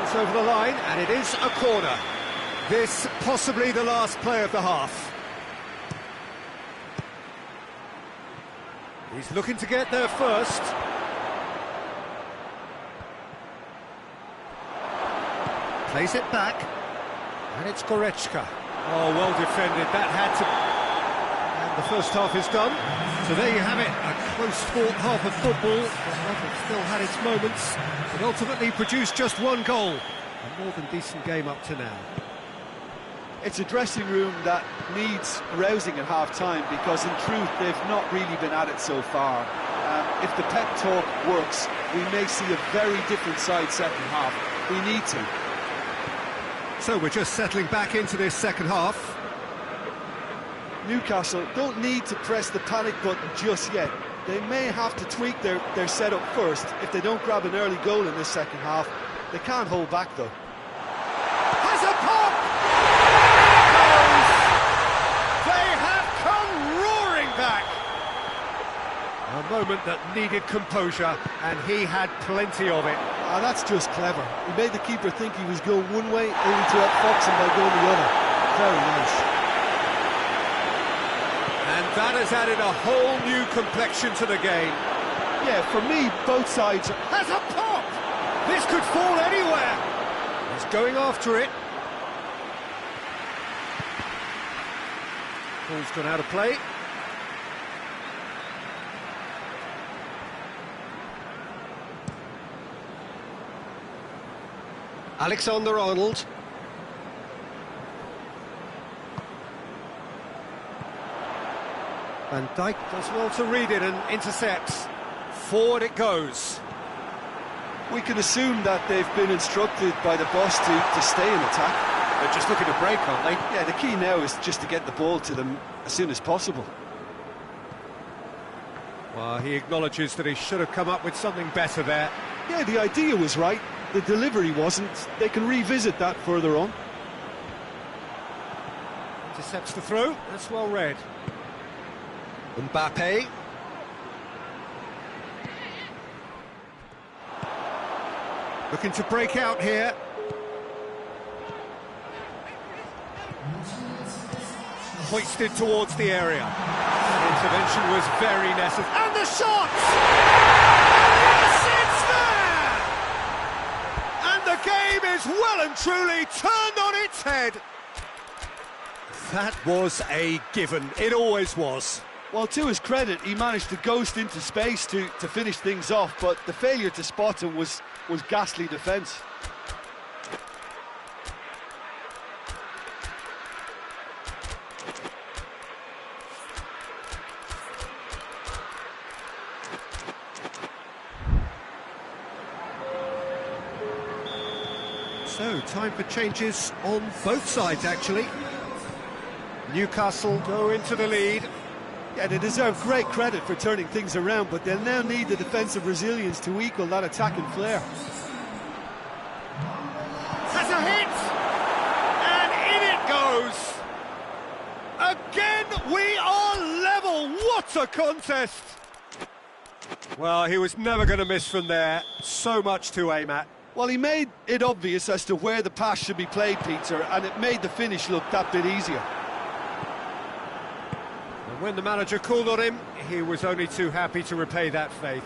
It's over the line, and it is a corner. This possibly the last play of the half. He's looking to get there first. Plays it back, and it's Goretzka. Oh, well defended, that had to... And the first half is done. So there you have it, a close-fought half of football. It still had its moments, but ultimately produced just one goal. A more than decent game up to now. It's a dressing room that needs rousing at half-time, because in truth they've not really been at it so far. If the pep talk works, we may see a very different side second half. We need to. So we're just settling back into this second half. Newcastle don't need to press the panic button just yet. They may have to tweak their setup first. If they don't grab an early goal in this second half, they can't hold back though. Has a pop! They have come roaring back! A moment that needed composure, and he had plenty of it. That's just clever. He made the keeper think he was going one way, only to outfox him by going the other. Very nice. And that has added a whole new complexion to the game. Yeah, for me, both sides Has a pop! This could fall anywhere! He's going after it. Ball's gone out of play. Alexander-Arnold. Van Dijk does well to read it and intercepts. Forward it goes. we can assume that they've been instructed by the boss to stay in attack. They're just looking to break, aren't they? Yeah, the key now is just to get the ball to them as soon as possible. Well, he acknowledges that he should have come up with something better there. Yeah, the idea was right, the delivery wasn't. They can revisit that further on. Intercepts the throw, that's well read. Mbappe. Looking to break out here. Hoisted towards the area. The intervention was very necessary. And the shot! Yes, it's there! And the game is well and truly turned on its head. That was a given. It always was. Well, to his credit, he managed to ghost into space to finish things off, but the failure to spot him was ghastly defence. So, time for changes on both sides, actually. Newcastle go into the lead. Yeah, they deserve great credit for turning things around, but they'll now need the defensive resilience to equal that attacking flair. Has a hit! And in it goes! Again, we are level! What a contest! Well, he was never going to miss from there. So much to aim at. Well, he made it obvious as to where the pass should be played, Peter, and it made the finish look that bit easier. And when the manager called on him, he was only too happy to repay that faith.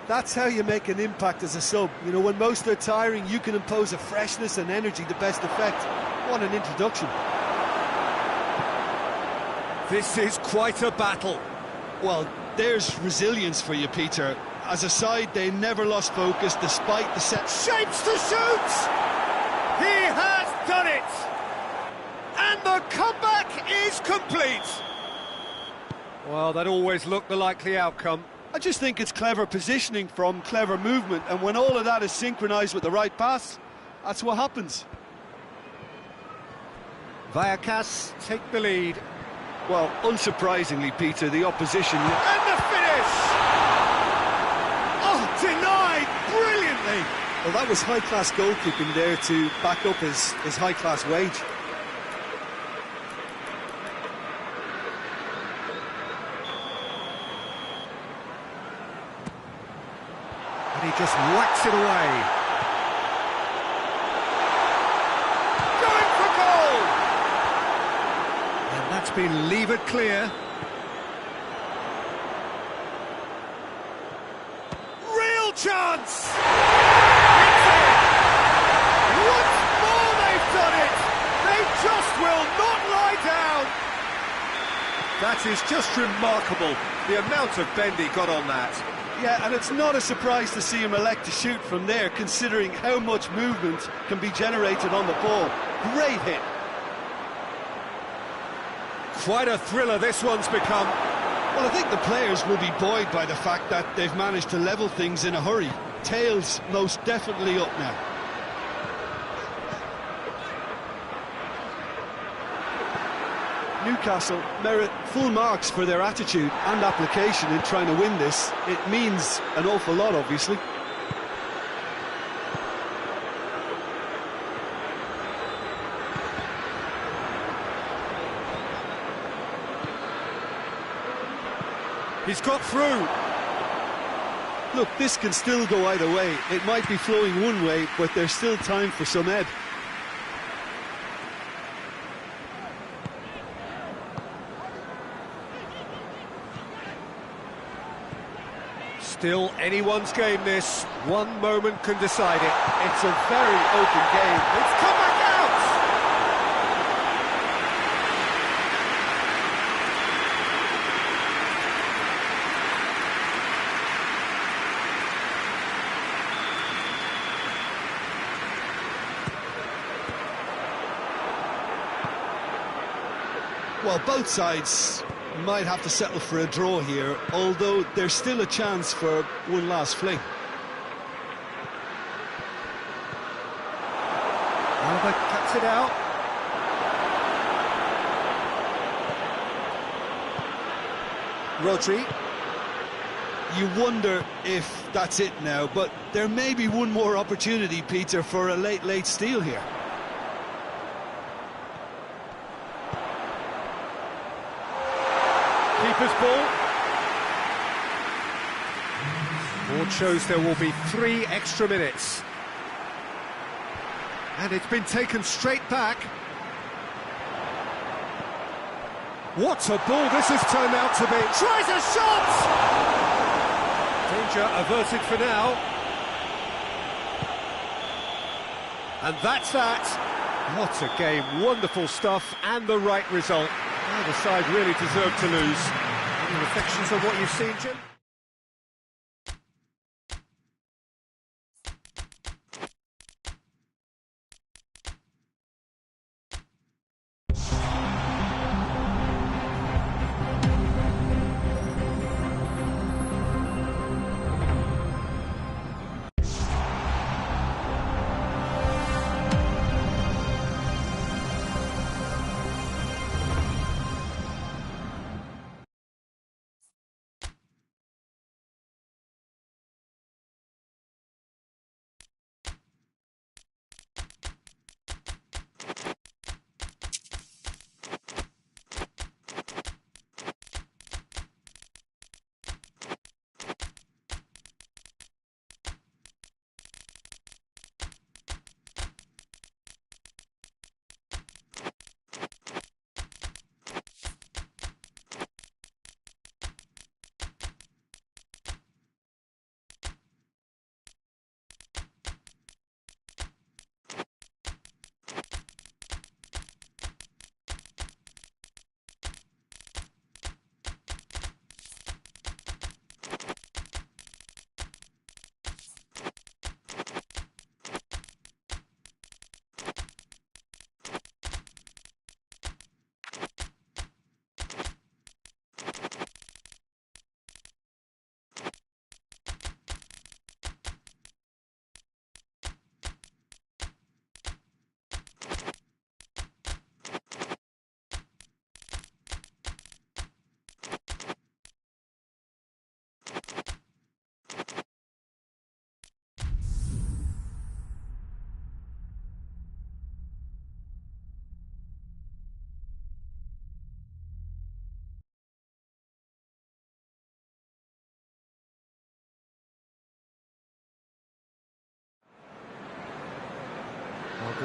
That's how you make an impact as a sub. You know, when most are tiring, you can impose a freshness and energy to best effect. What an introduction. This is quite a battle. Well, there's resilience for you, Peter. As a side, they never lost focus despite the set. Shapes to shoot! He has done it! And the comeback is complete! Well, that always looked the likely outcome. I just think it's clever positioning from clever movement, and when all of that is synchronised with the right pass, that's what happens. Vallecas take the lead. Well, unsurprisingly, Peter, the opposition... And the finish! Oh, denied brilliantly! Well, that was high-class goalkeeping there to back up his high-class wage. And he just whacks it away. Going for goal! And that's been levered clear. Real chance! It's in! Once more they've done it! They just will not lie down! That is just remarkable, the amount of bend he got on that. Yeah, and it's not a surprise to see him elect to shoot from there, considering how much movement can be generated on the ball. Great hit. Quite a thriller this one's become. Well, I think the players will be buoyed by the fact that they've managed to level things in a hurry. Tails most definitely up now. Newcastle merit full marks for their attitude and application in trying to win this. It means an awful lot, obviously. He's got through. Look, this can still go either way. It might be flowing one way, but there's still time for some ebb. Still anyone's game this. One moment can decide it. It's a very open game. It's come back out! Well, both sides might have to settle for a draw here, although there's still a chance for one last fling. Alba cuts it out. Rodri. You wonder if that's it now, but there may be one more opportunity, Peter, for a late steal here. Keeper's ball. Board shows there will be 3 extra minutes. And it's been taken straight back. What a ball this has turned out to be. Tries a shot! Danger averted for now. And that's that. What a game, wonderful stuff, and the right result. Neither side really deserved to lose. Any reflections on what you've seen, Jim?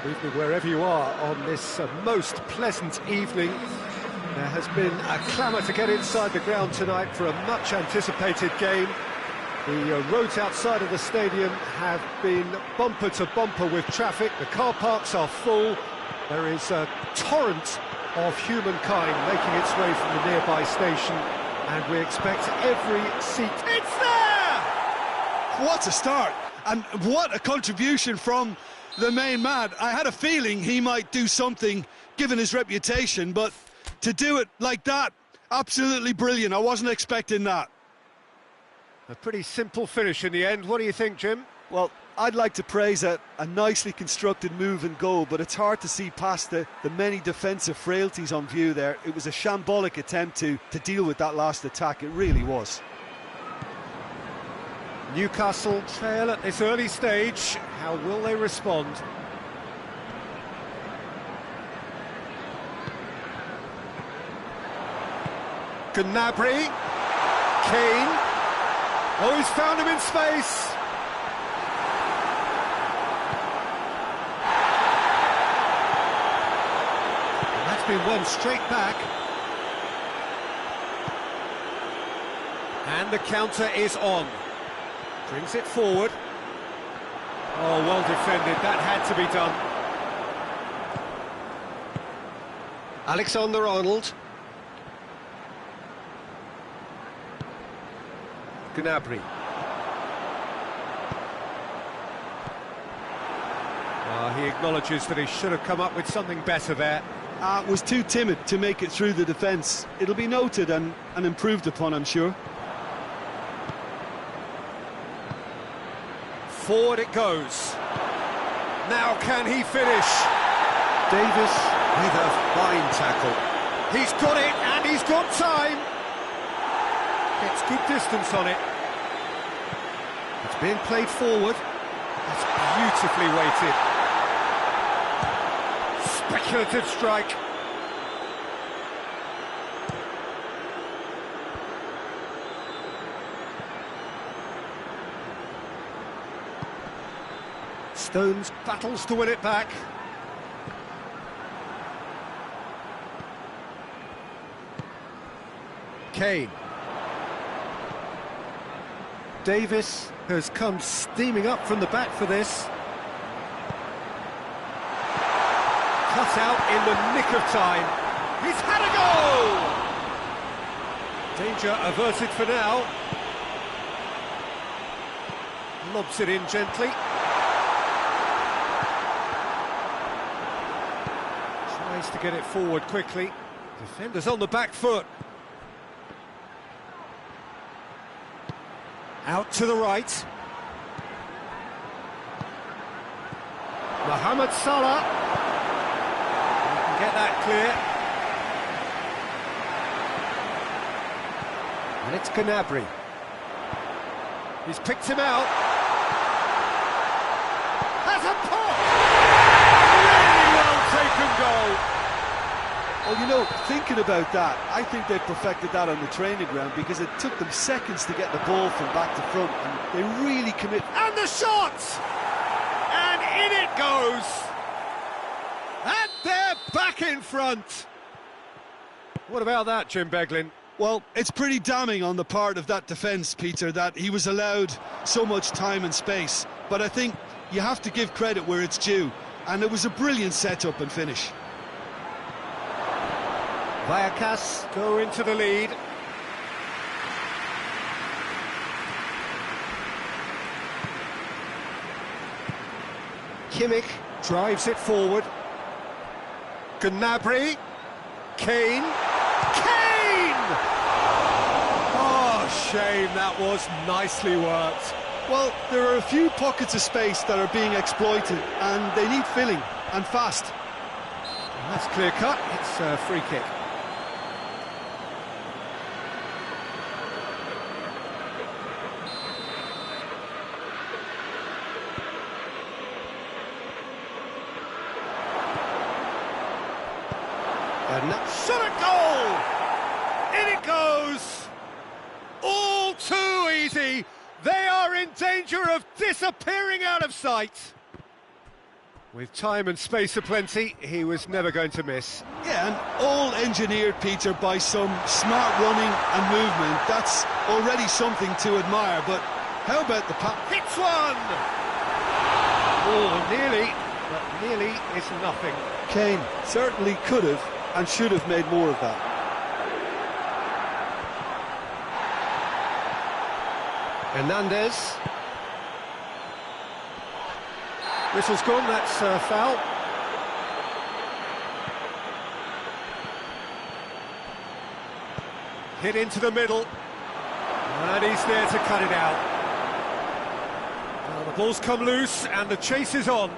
evening wherever you are on this most pleasant evening. There has been a clamour to get inside the ground tonight for a much anticipated game. The roads outside of the stadium have been bumper to bumper with traffic. The car parks are full. There is a torrent of humankind making its way from the nearby station, and we expect every seat. It's there! What a start, and what a contribution from the main man. I had a feeling he might do something given his reputation, but to do it like that, absolutely brilliant. I wasn't expecting that. A pretty simple finish in the end. What do you think, Jim? Well, I'd like to praise a nicely constructed move and goal, but it's hard to see past the many defensive frailties on view there. It was a shambolic attempt to deal with that last attack. It really was. Newcastle trail at this early stage. How will they respond? Gnabry, Kane. Oh, he's found him in space. And that's been won straight back. And the counter is on. Brings it forward. Oh, well defended. That had to be done. Alexander-Arnold. Gnabry. He acknowledges that he should have come up with something better there. Was too timid to make it through the defence. It'll be noted and improved upon, I'm sure. Forward it goes. Now can he finish? Davis with a fine tackle. He's got it, and he's got time. Gets good distance on it. It's being played forward. That's beautifully weighted. Speculative strike. Stones battles to win it back. Kane. Davis has come steaming up from the back for this. Cut out in the nick of time. He's had a goal! Danger averted for now. Lobs it in gently. Tries to get it forward quickly. Defenders on the back foot. Out to the right. Mohamed Salah. He can get that clear. And it's Gnabry. He's picked him out. Has a pop! Really well taken goal. Well, you know, thinking about that, I think they perfected that on the training ground because it took them seconds to get the ball from back to front, and they really commit. And the shot! And in it goes! And they're back in front! What about that, Jim Beglin? Well, it's pretty damning on the part of that defence, Peter, that he was allowed so much time and space. But I think you have to give credit where it's due, and it was a brilliant setup and finish. Vallecas go into the lead. Kimmich drives it forward. Gnabry. Kane. Kane! Oh, shame, that was nicely worked. Well, there are a few pockets of space that are being exploited, and they need filling, and fast. And that's clear cut. It's a free kick. And shot at goal! In it goes! All too easy! They are in danger of disappearing out of sight! With time and space aplenty, he was never going to miss. Yeah, and all engineered, Peter, by some smart running and movement. That's already something to admire, but how about the pass? Hits one! Oh, nearly, but nearly is nothing. Kane certainly could have and should have made more of that. Hernandez. Whistle's gone, that's foul. Hit into the middle. And he's there to cut it out. Well, the ball's come loose and the chase is on.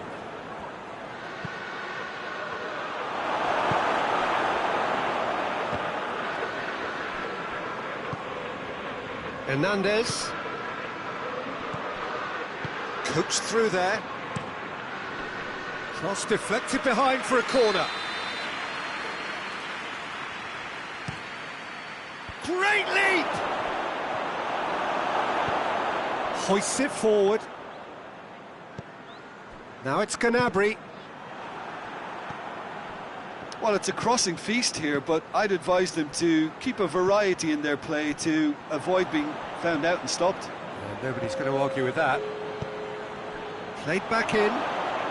Hernandez. Coached through there. Cross deflected behind for a corner. Great leap! Hoists it forward. Now it's Gnabry. Well, it's a crossing feast here, but I'd advise them to keep a variety in their play to avoid being found out and stopped. Nobody's going to argue with that. Played back in.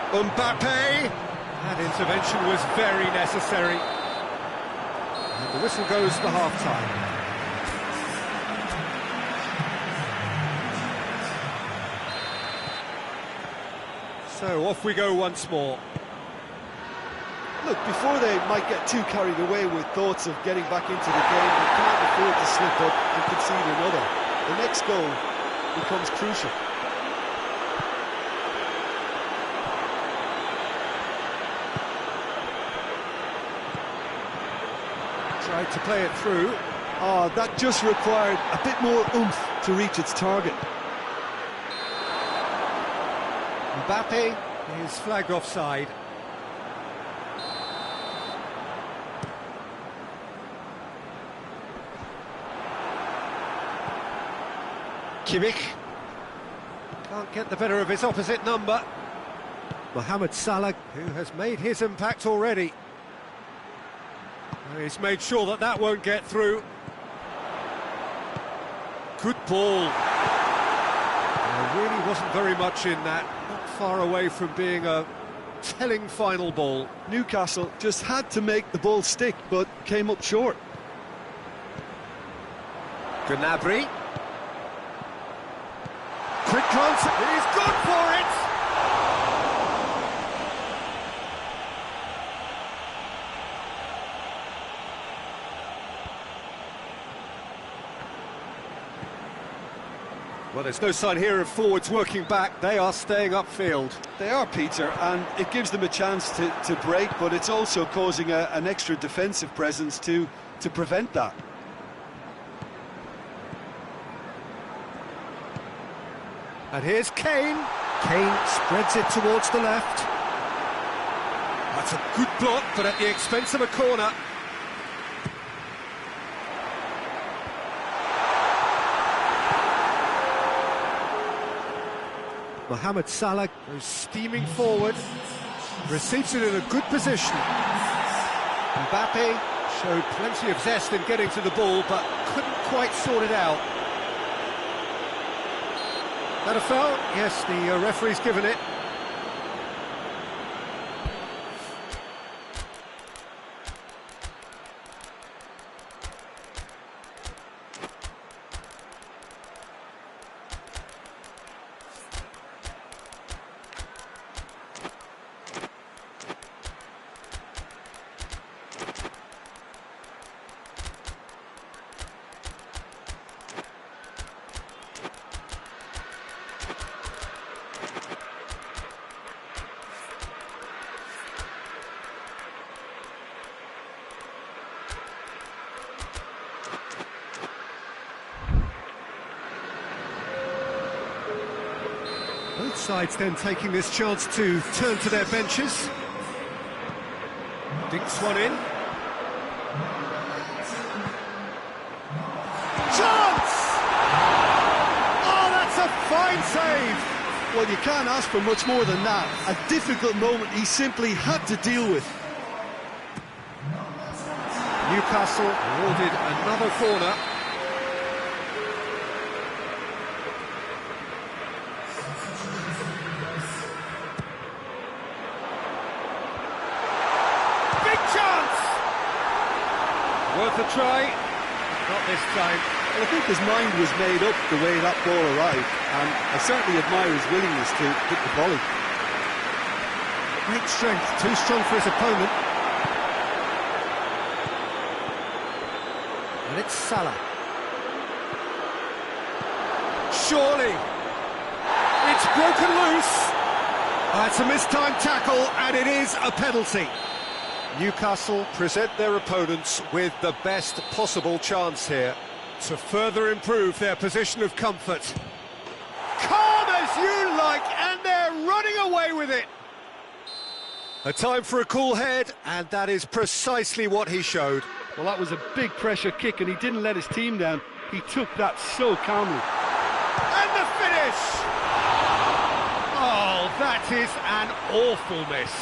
Mbappe! That intervention was very necessary. And the whistle goes for half-time. So off we go once more. Look, before they might get too carried away with thoughts of getting back into the game, they can't afford to slip up and concede another. The next goal becomes crucial. Tried to play it through. Oh, that just required a bit more oomph to reach its target. Mbappe is flagged offside. Kimmich can't get the better of his opposite number. Mohamed Salah, who has made his impact already. He's made sure that that won't get through. Good ball. There really wasn't very much in that. Not far away from being a telling final ball. Newcastle just had to make the ball stick, but came up short. Gnabry. Quick glance, he's gone for it! Well, there's no sign here of forwards working back. They are staying upfield. They are, Peter, and it gives them a chance to break, but it's also causing an extra defensive presence to prevent that. And here's Kane. Kane spreads it towards the left. That's a good block, but at the expense of a corner. Mohamed Salah goes steaming forward, receives it in a good position. Mbappe showed plenty of zest in getting to the ball, but couldn't quite sort it out. That a foul? Yes, the referee's given it. Both sides then taking this chance to turn to their benches. Dinks one in. Chance! Oh, that's a fine save! Well, you can't ask for much more than that. A difficult moment he simply had to deal with. Newcastle awarded another corner. Big chance! Worth a try. Not this time. Well, I think his mind was made up the way that ball arrived, and I certainly admire his willingness to hit the volley. Great strength, too strong for his opponent. And it's Salah. Surely. It's broken loose. It's a mistimed tackle, and it is a penalty. Newcastle present their opponents with the best possible chance here To further improve their position of comfort. Calm as you like, and they're running away with it. A time for a cool head, and that is precisely what he showed. Well, that was a big pressure kick, and he didn't let his team down. He took that so calmly. And the finish! Oh, that is an awful miss.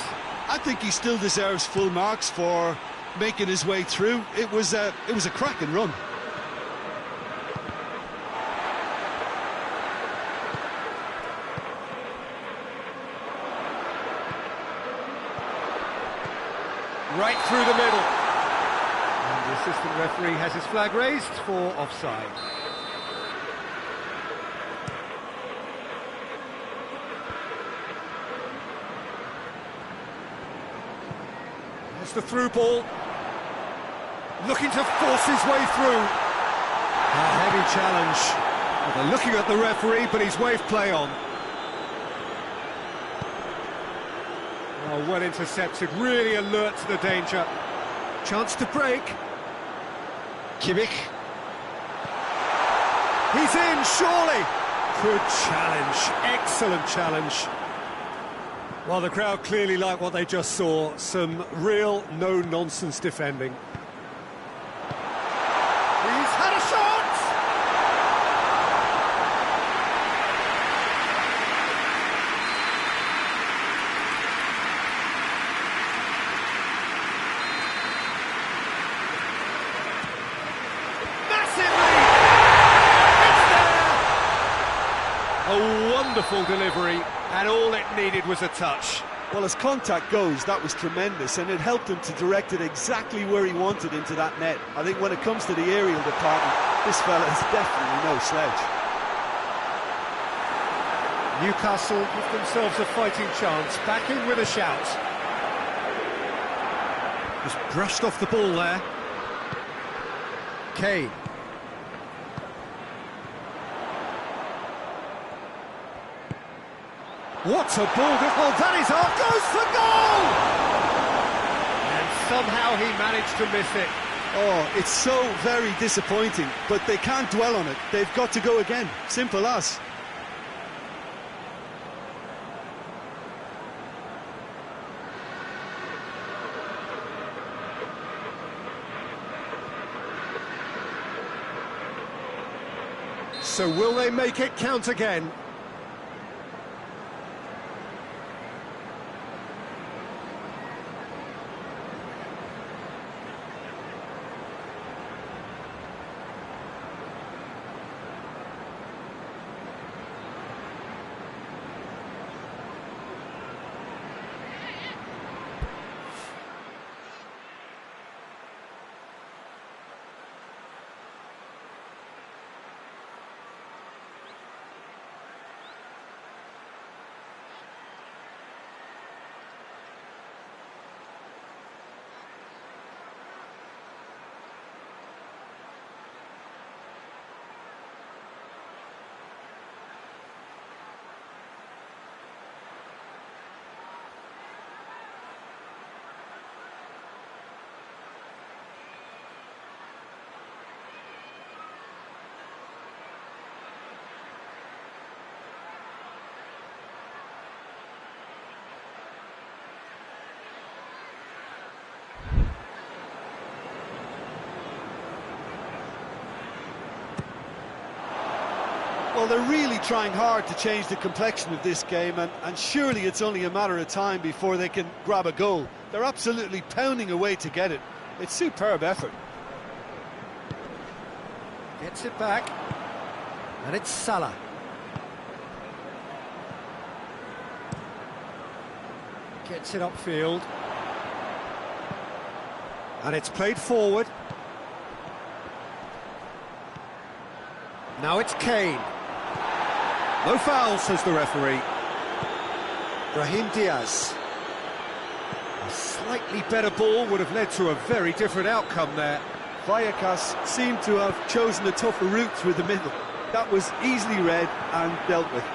I think he still deserves full marks for making his way through. It was a cracking run. Right through the middle. And the assistant referee has his flag raised for offside. There's the through ball. Looking to force his way through. A heavy challenge. Well, they're looking at the referee, but he's waved play on. Oh, well intercepted, really alert to the danger. Chance to break. Kimmich. He's in, surely. Good challenge, excellent challenge. Well, the crowd clearly like what they just saw. Some real no-nonsense defending. He's had a shot! A wonderful delivery, and all it needed was a touch. Well, as contact goes, that was tremendous, and it helped him to direct it exactly where he wanted into that net. I think when it comes to the aerial department, this fella is definitely no sledge. Newcastle give themselves a fighting chance, back in with a shout. Just brushed off the ball there. Kane. What a ball! Oh, that is off! Goes for goal! And somehow he managed to miss it. Oh, it's so very disappointing, but they can't dwell on it. They've got to go again. Simple as. So will they make it count again? Well, they're really trying hard to change the complexion of this game, and surely it's only a matter of time before they can grab a goal. They're absolutely pounding away to get it. It's superb effort. Gets it back, and it's Salah. Gets it upfield, and it's played forward. Now it's Kane. No foul, says the referee. Brahim Diaz. A slightly better ball would have led to a very different outcome there. Vallecas seemed to have chosen a tougher route through the middle. That was easily read and dealt with.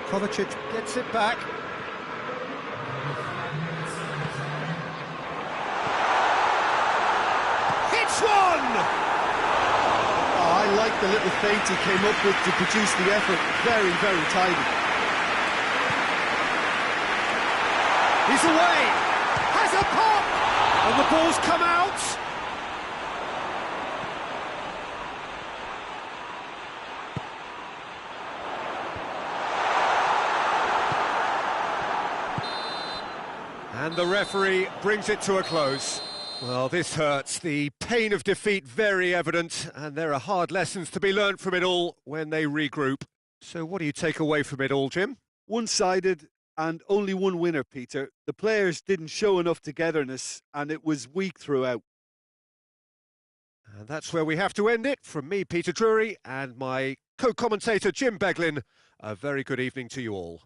Kovacic gets it back. Hits one! Oh, I like the little feint he came up with to produce the effort. Very, very tidy. He's away! Has a pop! And the ball's come out! And the referee brings it to a close. Well, this hurts. The pain of defeat very evident, and there are hard lessons to be learnt from it all when they regroup. So what do you take away from it all, Jim? One-sided and only one winner, Peter. The players didn't show enough togetherness, and it was weak throughout. And that's where we have to end it. From me, Peter Drury, and my co-commentator, Jim Beglin, a very good evening to you all.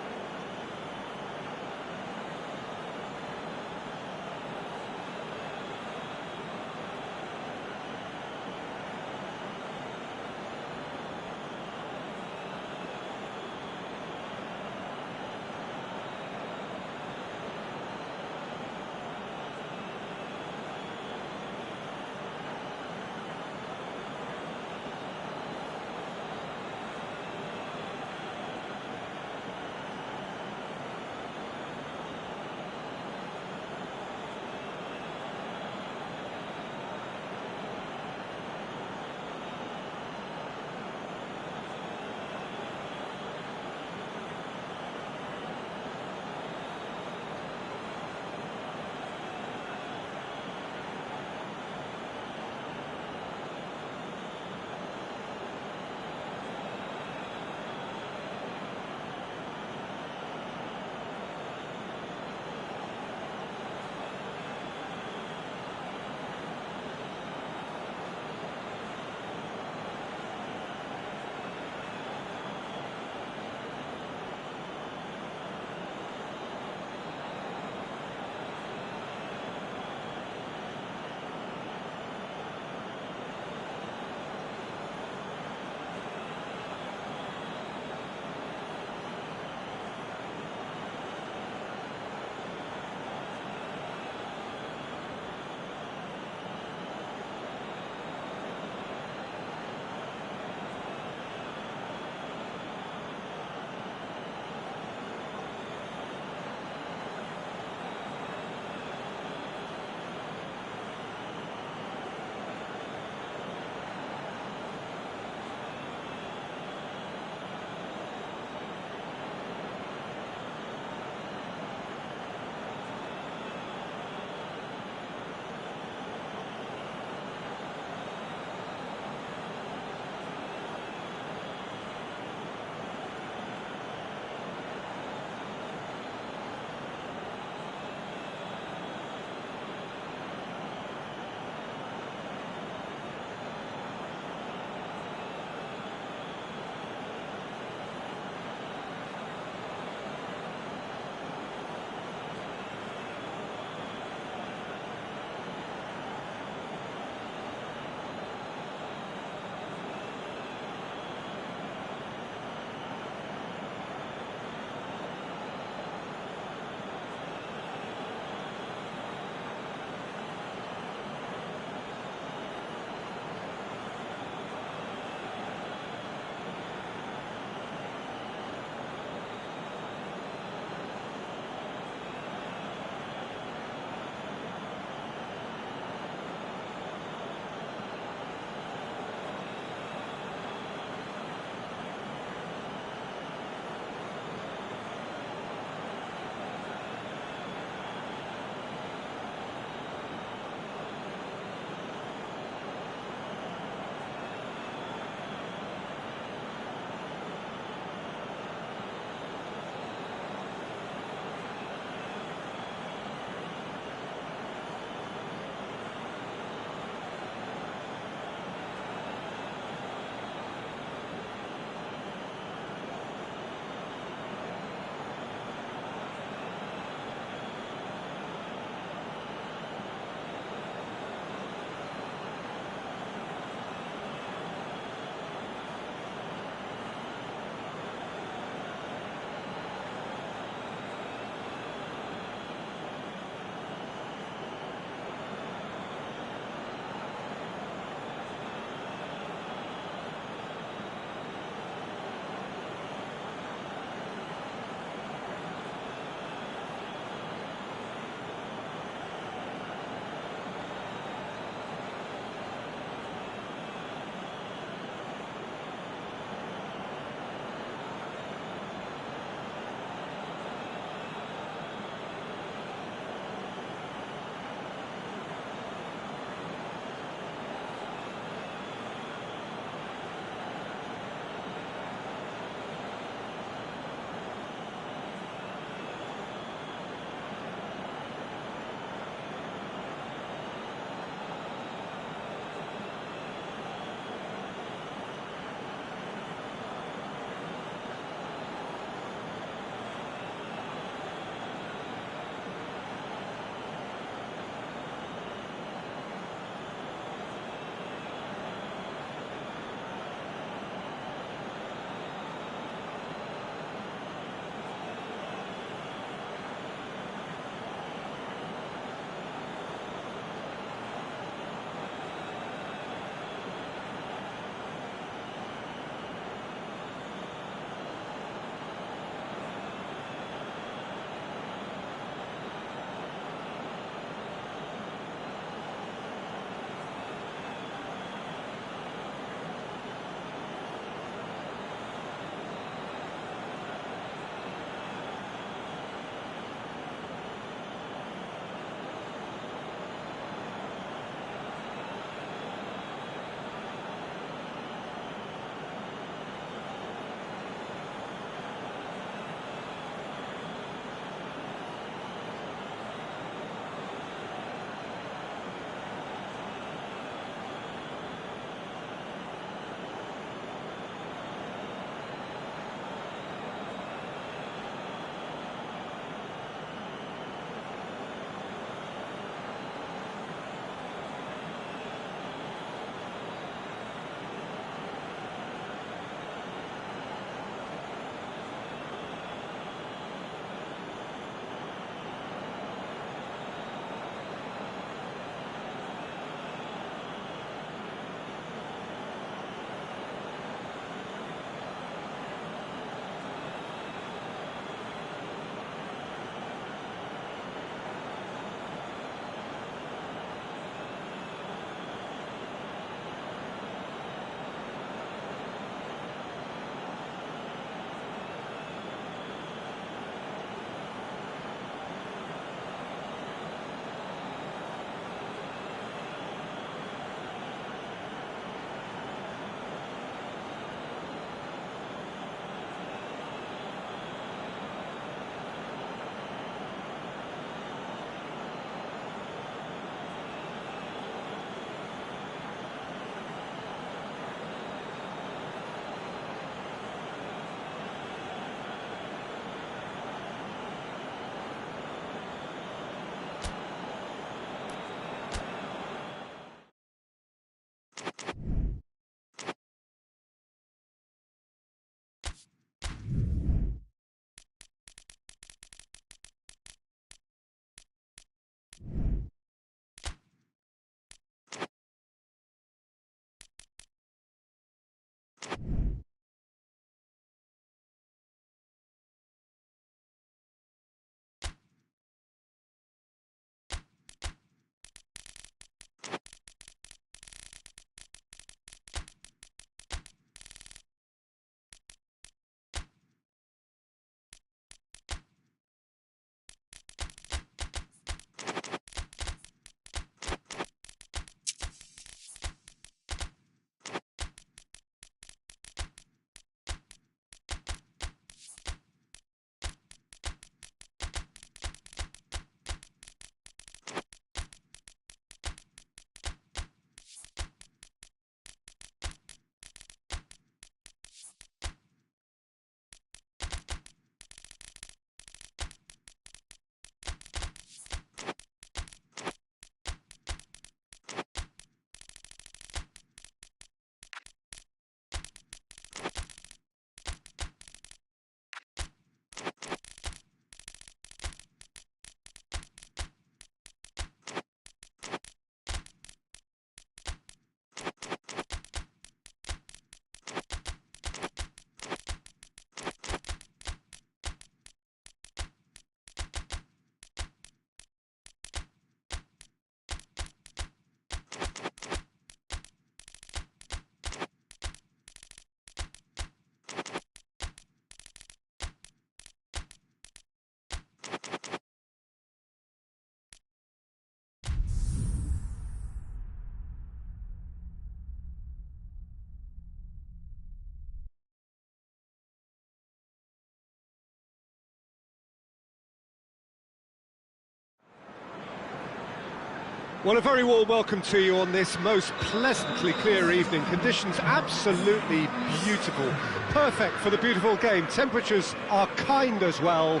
Well, a very warm welcome to you on this most pleasantly clear evening. Conditions absolutely beautiful. Perfect for the beautiful game. Temperatures are kind as well.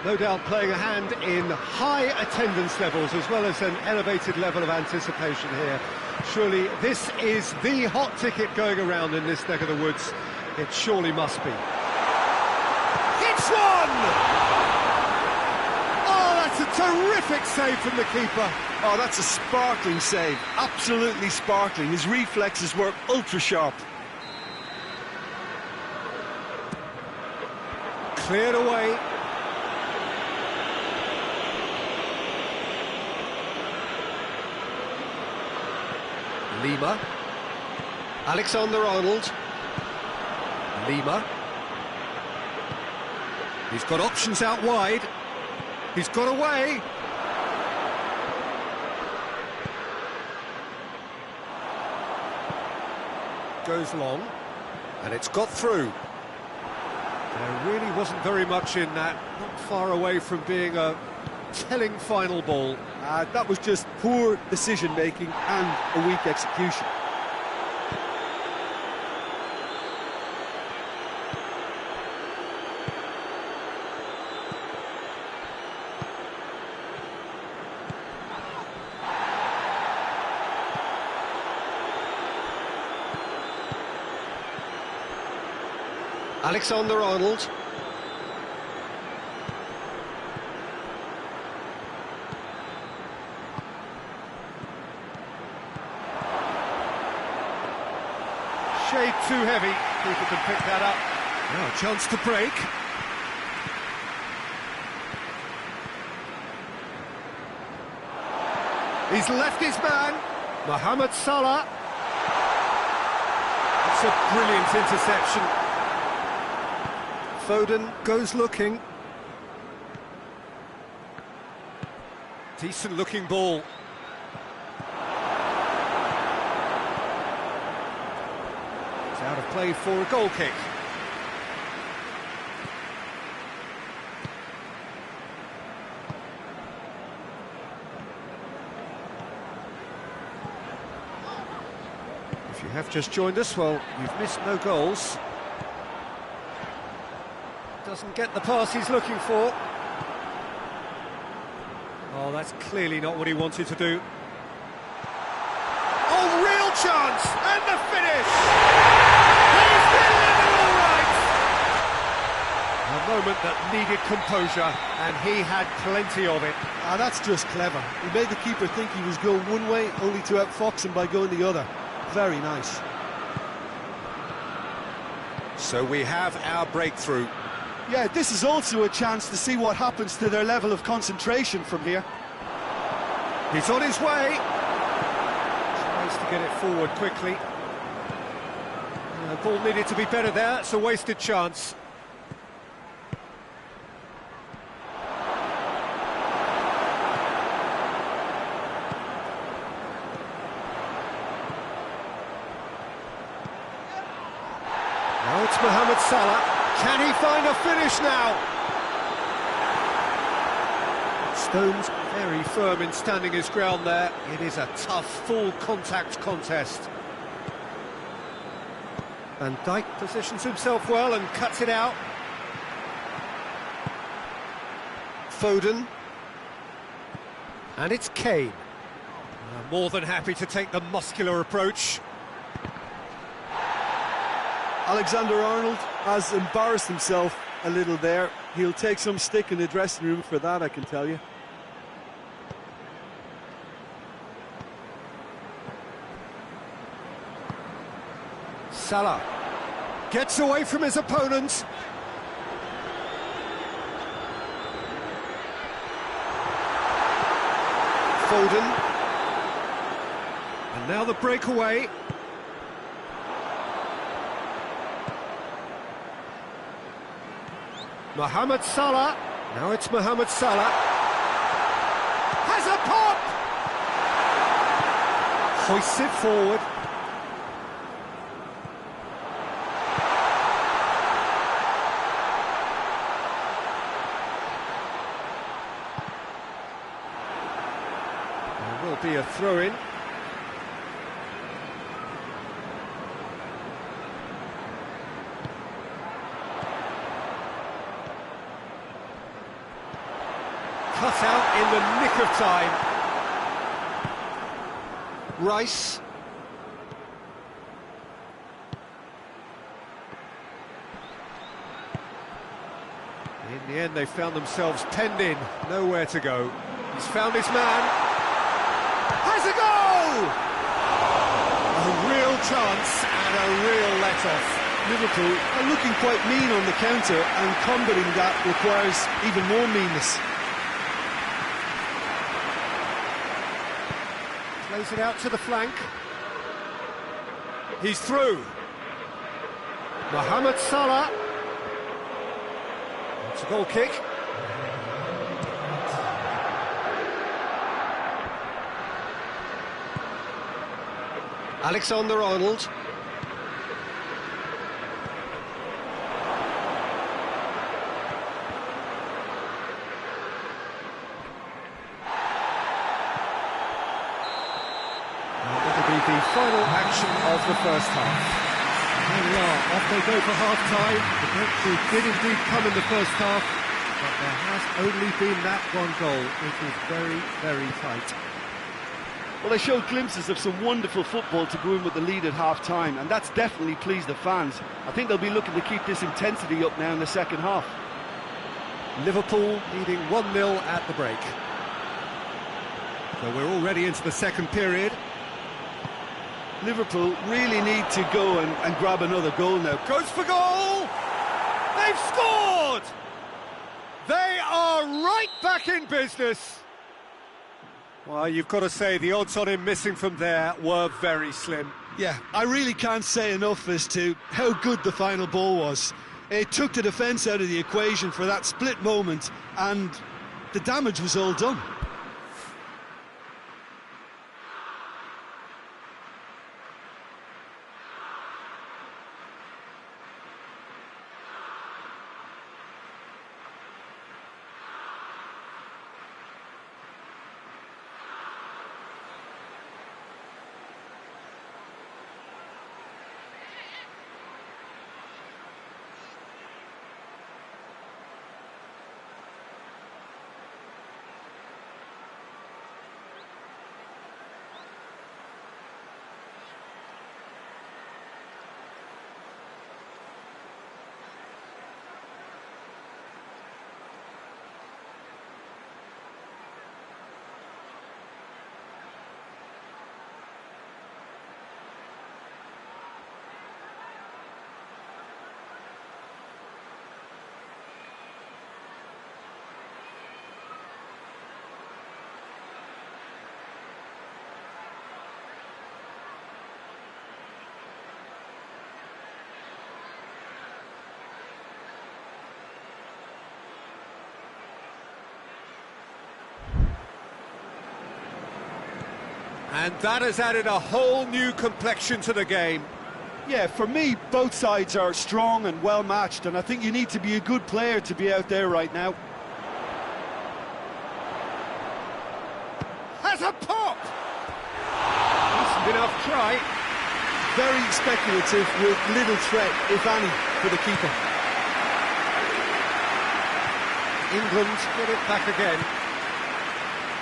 No doubt playing a hand in high attendance levels as well as an elevated level of anticipation here. Surely this is the hot ticket going around in this neck of the woods. It surely must be. It's one! Oh, that's a terrific save from the keeper. Oh, that's a sparkling save. Absolutely sparkling. His reflexes were ultra sharp. Cleared away. Lima. Alexander-Arnold. Lima. He's got options out wide. He's got away. Goes long. And it's got through. There really wasn't very much in that. Not far away from being a telling final ball. That was just poor decision-making and a weak execution. Alexander-Arnold. Shade too heavy. People can pick that up. Now a chance to break. He's left his man. Mohamed Salah. It's a brilliant interception. Foden goes looking. Decent looking ball. It's out of play for a goal kick. If you have just joined us, well, you've missed no goals. Doesn't get the pass he's looking for. Oh, that's clearly not what he wanted to do. Oh, real chance! And the finish! He's delivered all right! A moment that needed composure, and he had plenty of it. That's just clever. He made the keeper think he was going one way, only to outfox him by going the other. Very nice. So we have our breakthrough. Yeah, this is also a chance to see what happens to their level of concentration from here. He's on his way. Tries to get it forward quickly. The ball needed to be better there. It's a wasted chance. Now it's Mohamed Salah. Can he find a finish now? Stones very firm in standing his ground there. It is a tough, full contact contest. Van Dijk positions himself well and cuts it out. Foden. And it's Kane. More than happy to take the muscular approach. Alexander-Arnold has embarrassed himself a little there. He'll take some stick in the dressing room for that, I can tell you. Salah gets away from his opponent. Foden. And now the breakaway. Mohamed Salah. Now it's Mohamed Salah. Has a pop! Hoists it forward. Could be a throw-in. Cut out in the nick of time. Rice. In the end, they found themselves penned in, nowhere to go. He's found his man. Has a goal! A real chance and a real let-off. Liverpool are looking quite mean on the counter, and combating that requires even more meanness. Plays it out to the flank. He's through. Mohamed Salah. It's a goal kick. Alexander-Arnold. The final action of the first half. There we are, off they go for half-time. The breakthrough did indeed come in the first half, but there has only been that one goal. It was very, very tight. Well, they showed glimpses of some wonderful football to go in with the lead at half-time, and that's definitely pleased the fans. I think they'll be looking to keep this intensity up now in the second half. Liverpool leading 1-0 at the break. So we're already into the second period. Liverpool really need to go and grab another goal now. Goes for goal! They've scored! They are right back in business. Well, you've got to say the odds on him missing from there were very slim. Yeah, I really can't say enough as to how good the final ball was. It took the defence out of the equation for that split moment, and the damage was all done. And that has added a whole new complexion to the game. Yeah, for me, both sides are strong and well matched, and I think you need to be a good player to be out there right now. Has a pop! Decent enough try. Very speculative with little threat, if any, for the keeper. England get it back again.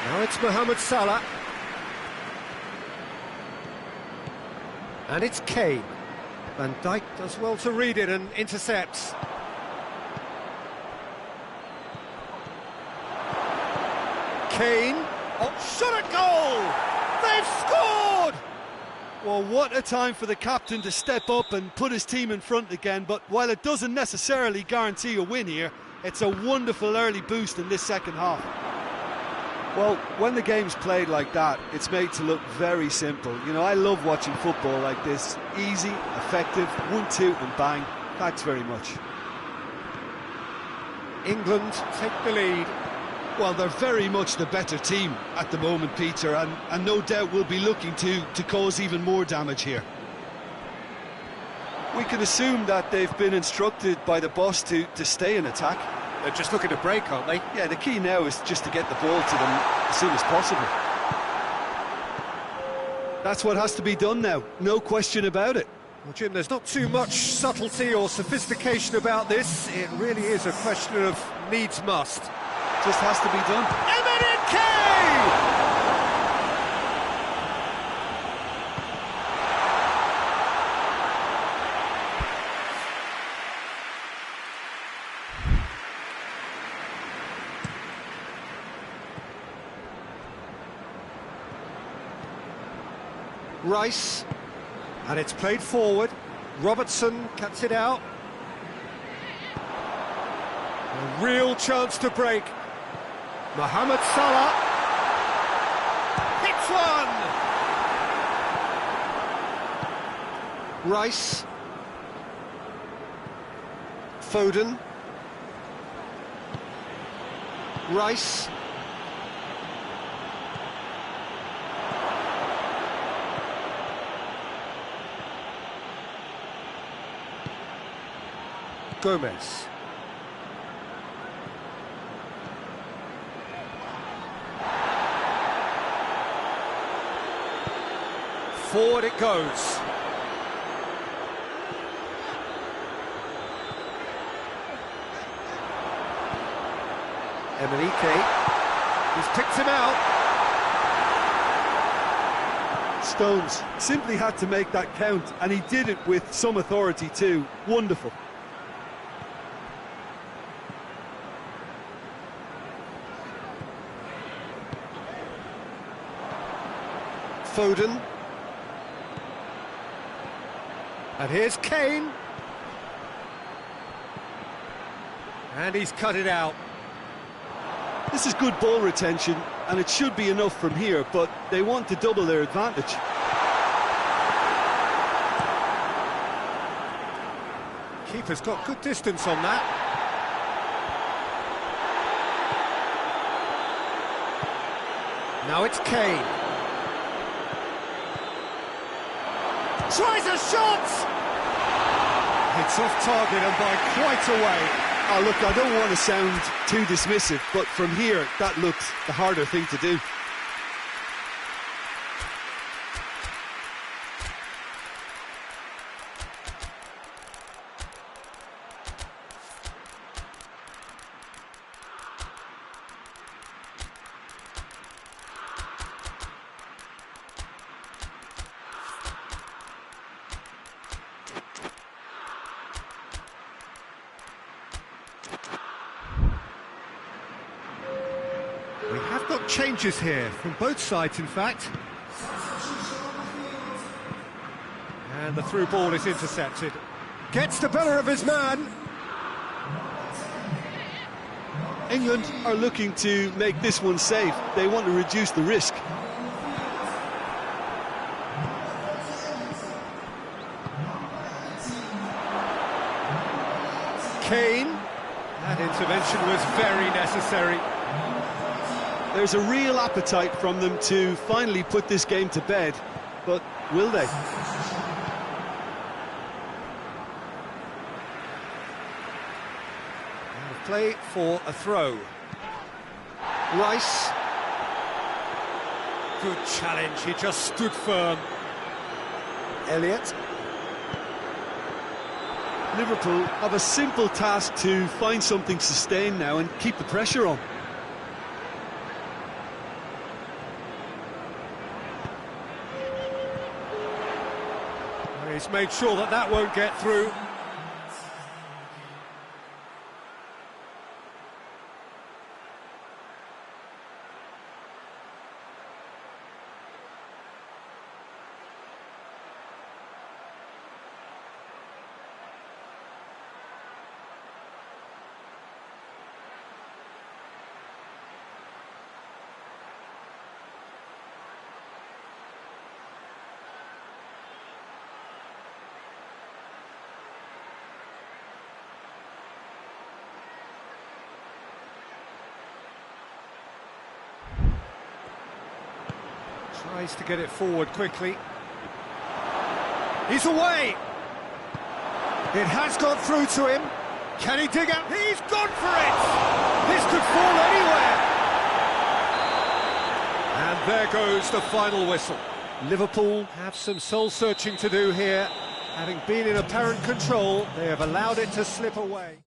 Now it's Mohamed Salah. And it's Kane. Van Dijk does well to read it and intercepts. Kane. Oh, shot at goal! They've scored! Well, what a time for the captain to step up and put his team in front again, but while it doesn't necessarily guarantee a win here, it's a wonderful early boost in this second half. Well, when the game's played like that, it's made to look very simple. You know, I love watching football like this. Easy, effective, 1-2 and bang. Thanks very much. England take the lead. Well, they're very much the better team at the moment, Peter, and no doubt will be looking to cause even more damage here. We can assume that they've been instructed by the boss to stay in attack. They're just looking to break, aren't they? Yeah, the key now is just to get the ball to them as soon as possible. That's what has to be done now, no question about it. Well, Jim, there's not too much subtlety or sophistication about this. It really is a question of needs must. Just has to be done. Rice, and it's played forward. Robertson cuts it out. A real chance to break. Mohamed Salah hits one. Rice, Foden, Rice. Gomez. Forward it goes. Emenike. He's picked him out. Stones simply had to make that count, and he did it with some authority too. Wonderful. Foden. And here's Kane. And he's cut it out. This is good ball retention, and it should be enough from here, but they want to double their advantage. Keeper's got good distance on that. Now it's Kane. Tries a shot! It's off target and by quite a way. Oh, look, I don't want to sound too dismissive, but from here, that looks the harder thing to do. We have got changes here, from both sides in fact. And the through ball is intercepted. Gets the better of his man. England are looking to make this one safe. They want to reduce the risk. Kane. That intervention was very necessary. There's a real appetite from them to finally put this game to bed, but will they? Play for a throw. Rice. Good challenge, he just stood firm. Elliott. Liverpool have a simple task to find something sustained now and keep the pressure on. He's made sure that that won't get through. Tries to get it forward quickly. He's away! It has gone through to him. Can he dig out? He's gone for it! This could fall anywhere! And there goes the final whistle. Liverpool have some soul-searching to do here. Having been in apparent control, they have allowed it to slip away.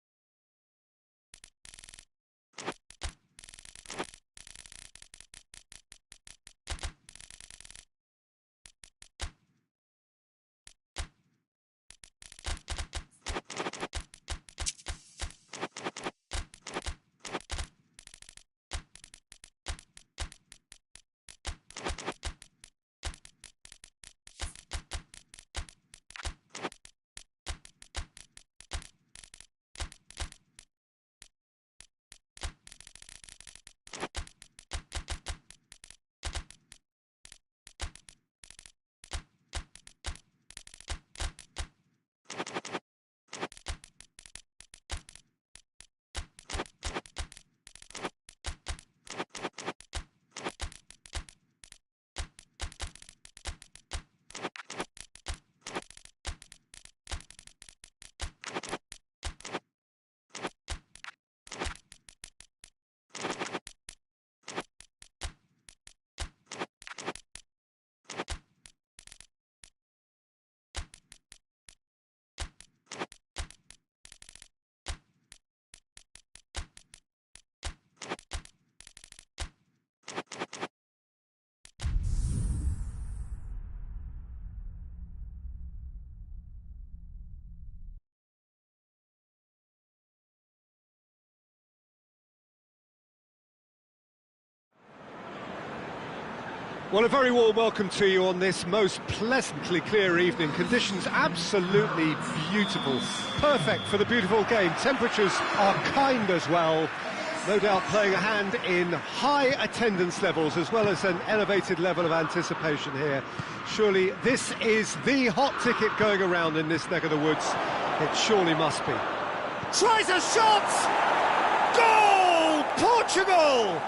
Well, a very warm welcome to you on this most pleasantly clear evening. Conditions absolutely beautiful. Perfect for the beautiful game. Temperatures are kind as well. No doubt playing a hand in high attendance levels as well as an elevated level of anticipation here. Surely this is the hot ticket going around in this neck of the woods. It surely must be. Tries a shot! Goal! Portugal!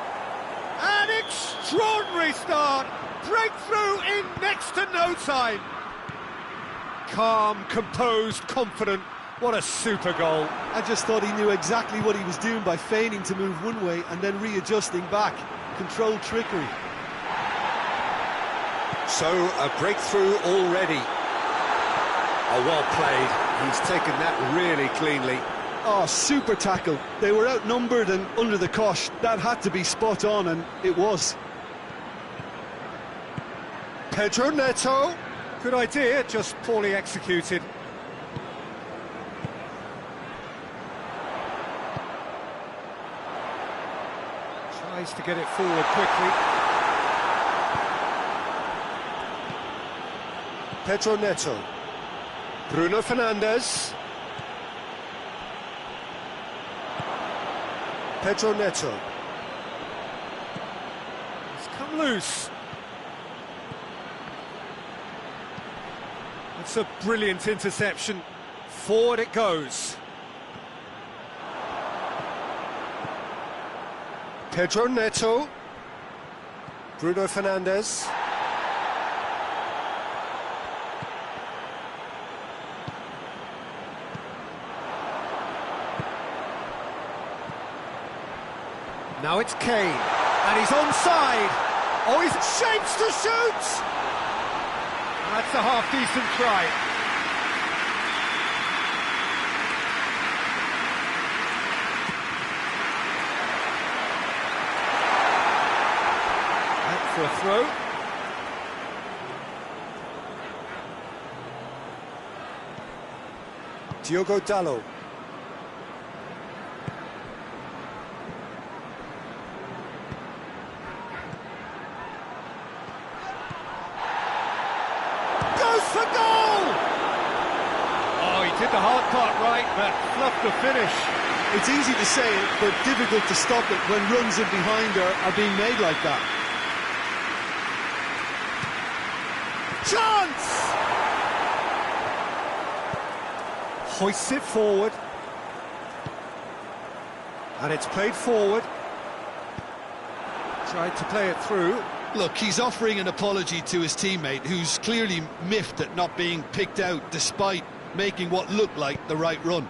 An extraordinary start! Breakthrough in next to no time! Calm, composed, confident. What a super goal. I just thought he knew exactly what he was doing by feigning to move one way and then readjusting back. Controlled trickery. So, a breakthrough already. Oh, well played. He's taken that really cleanly. Oh, super tackle. They were outnumbered and under the cosh. That had to be spot on, and it was. Pedro Neto. Good idea, just poorly executed. Tries to get it forward quickly. Pedro Neto. Bruno Fernandes. Pedro Neto. It's come loose. It's a brilliant interception. Forward it goes. Pedro Neto. Bruno Fernandes. Now it's Kane, and he's onside. Oh, he's shapes to shoot! That's a half-decent try. That's for a throw. Diogo Dalot. For goal! Oh, he did the hard part right, but fluffed the finish. It's easy to say it, but difficult to stop it when runs in behind are being made like that. Chance! Hoists it forward. And it's played forward. Tried to play it through. Look, he's offering an apology to his teammate, who's clearly miffed at not being picked out despite making what looked like the right run.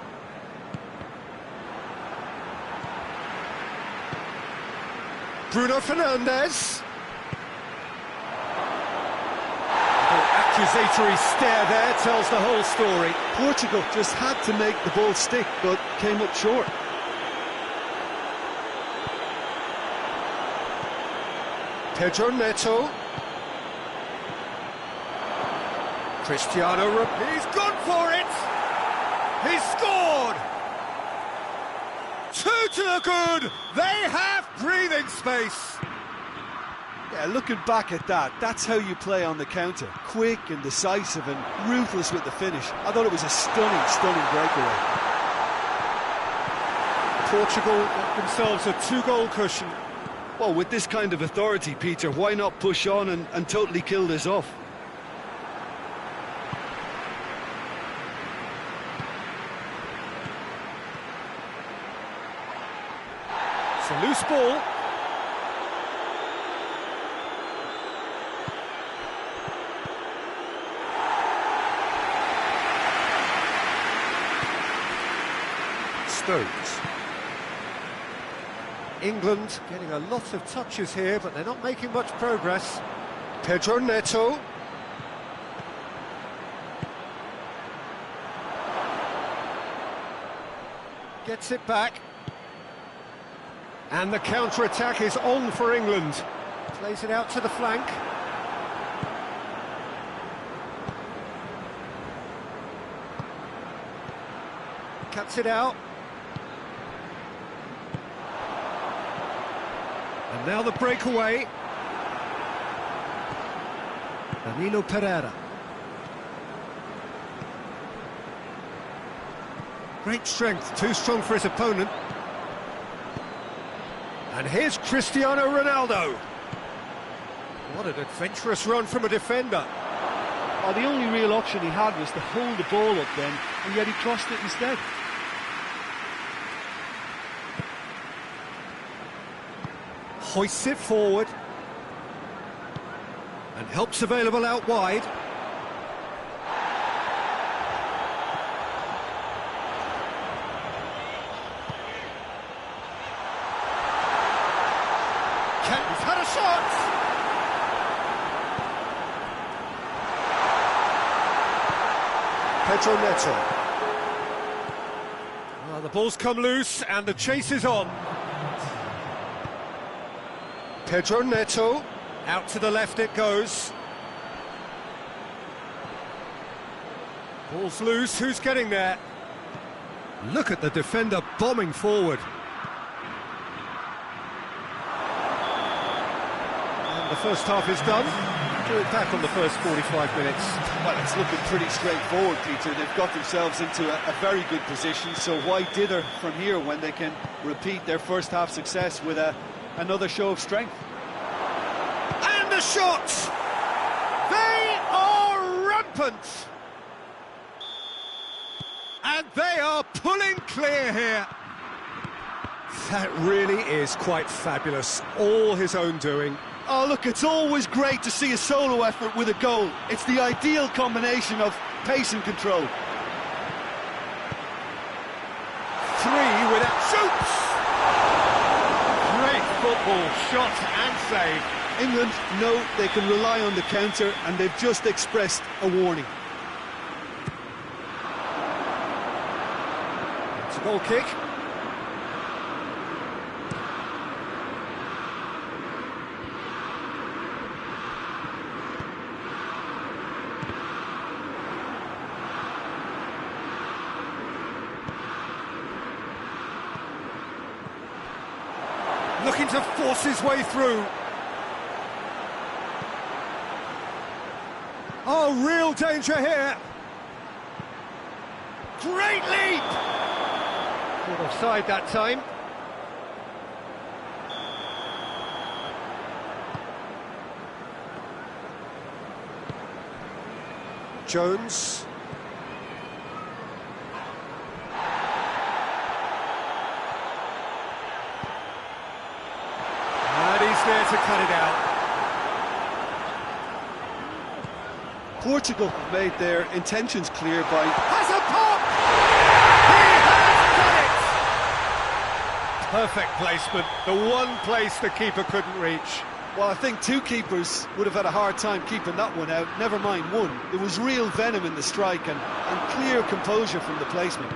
Bruno Fernandes. accusatory stare there tells the whole story. Portugal just had to make the ball stick, but came up short. Pedro Neto. Cristiano, He's gone for it! He's scored! 2 to the good! They have breathing space! Yeah, looking back at that, that's how you play on the counter. Quick and decisive and ruthless with the finish. I thought it was a stunning, stunning breakaway. Portugal got themselves a 2-goal cushion. Well, with this kind of authority, Peter, why not push on and totally kill this off? It's a loose ball. Stones. England getting a lot of touches here, but they're not making much progress. Pedro Neto. Gets it back. And the counter-attack is on for England. Plays it out to the flank. Cuts it out. And now the breakaway. Danilo Pereira. Great strength, too strong for his opponent. And here's Cristiano Ronaldo. What an adventurous run from a defender. Oh, the only real option he had was to hold the ball up then, and yet he crossed it instead. Hoists it forward. And help's available out wide. He's had a shot! Pedro Neto. Well, the ball's come loose and the chase is on. Pedro Neto. Out to the left it goes. Ball's loose, who's getting there? Look at the defender bombing forward. And the first half is done. Do it back on the first 45 minutes. Well, it's looking pretty straightforward, Peter. They've got themselves into a very good position, so why dither from here when they can repeat their first half success with another show of strength? And the shots! They are rampant! And they are pulling clear here. That really is quite fabulous. All his own doing. Oh, look, it's always great to see a solo effort with a goal. It's the ideal combination of pace and control. 3 without shoots! Great football, shot and save. England know they can rely on the counter, and they've just expressed a warning. It's a goal kick. Looking to force his way through. Oh, real danger here. Great leap! Caught offside that time. Jones. And he's there to cut it out. Portugal made their intentions clear by... Has a pop! He has done it! Perfect placement, the one place the keeper couldn't reach. Well, I think two keepers would have had a hard time keeping that one out, never mind one. There was real venom in the strike and clear composure from the placement.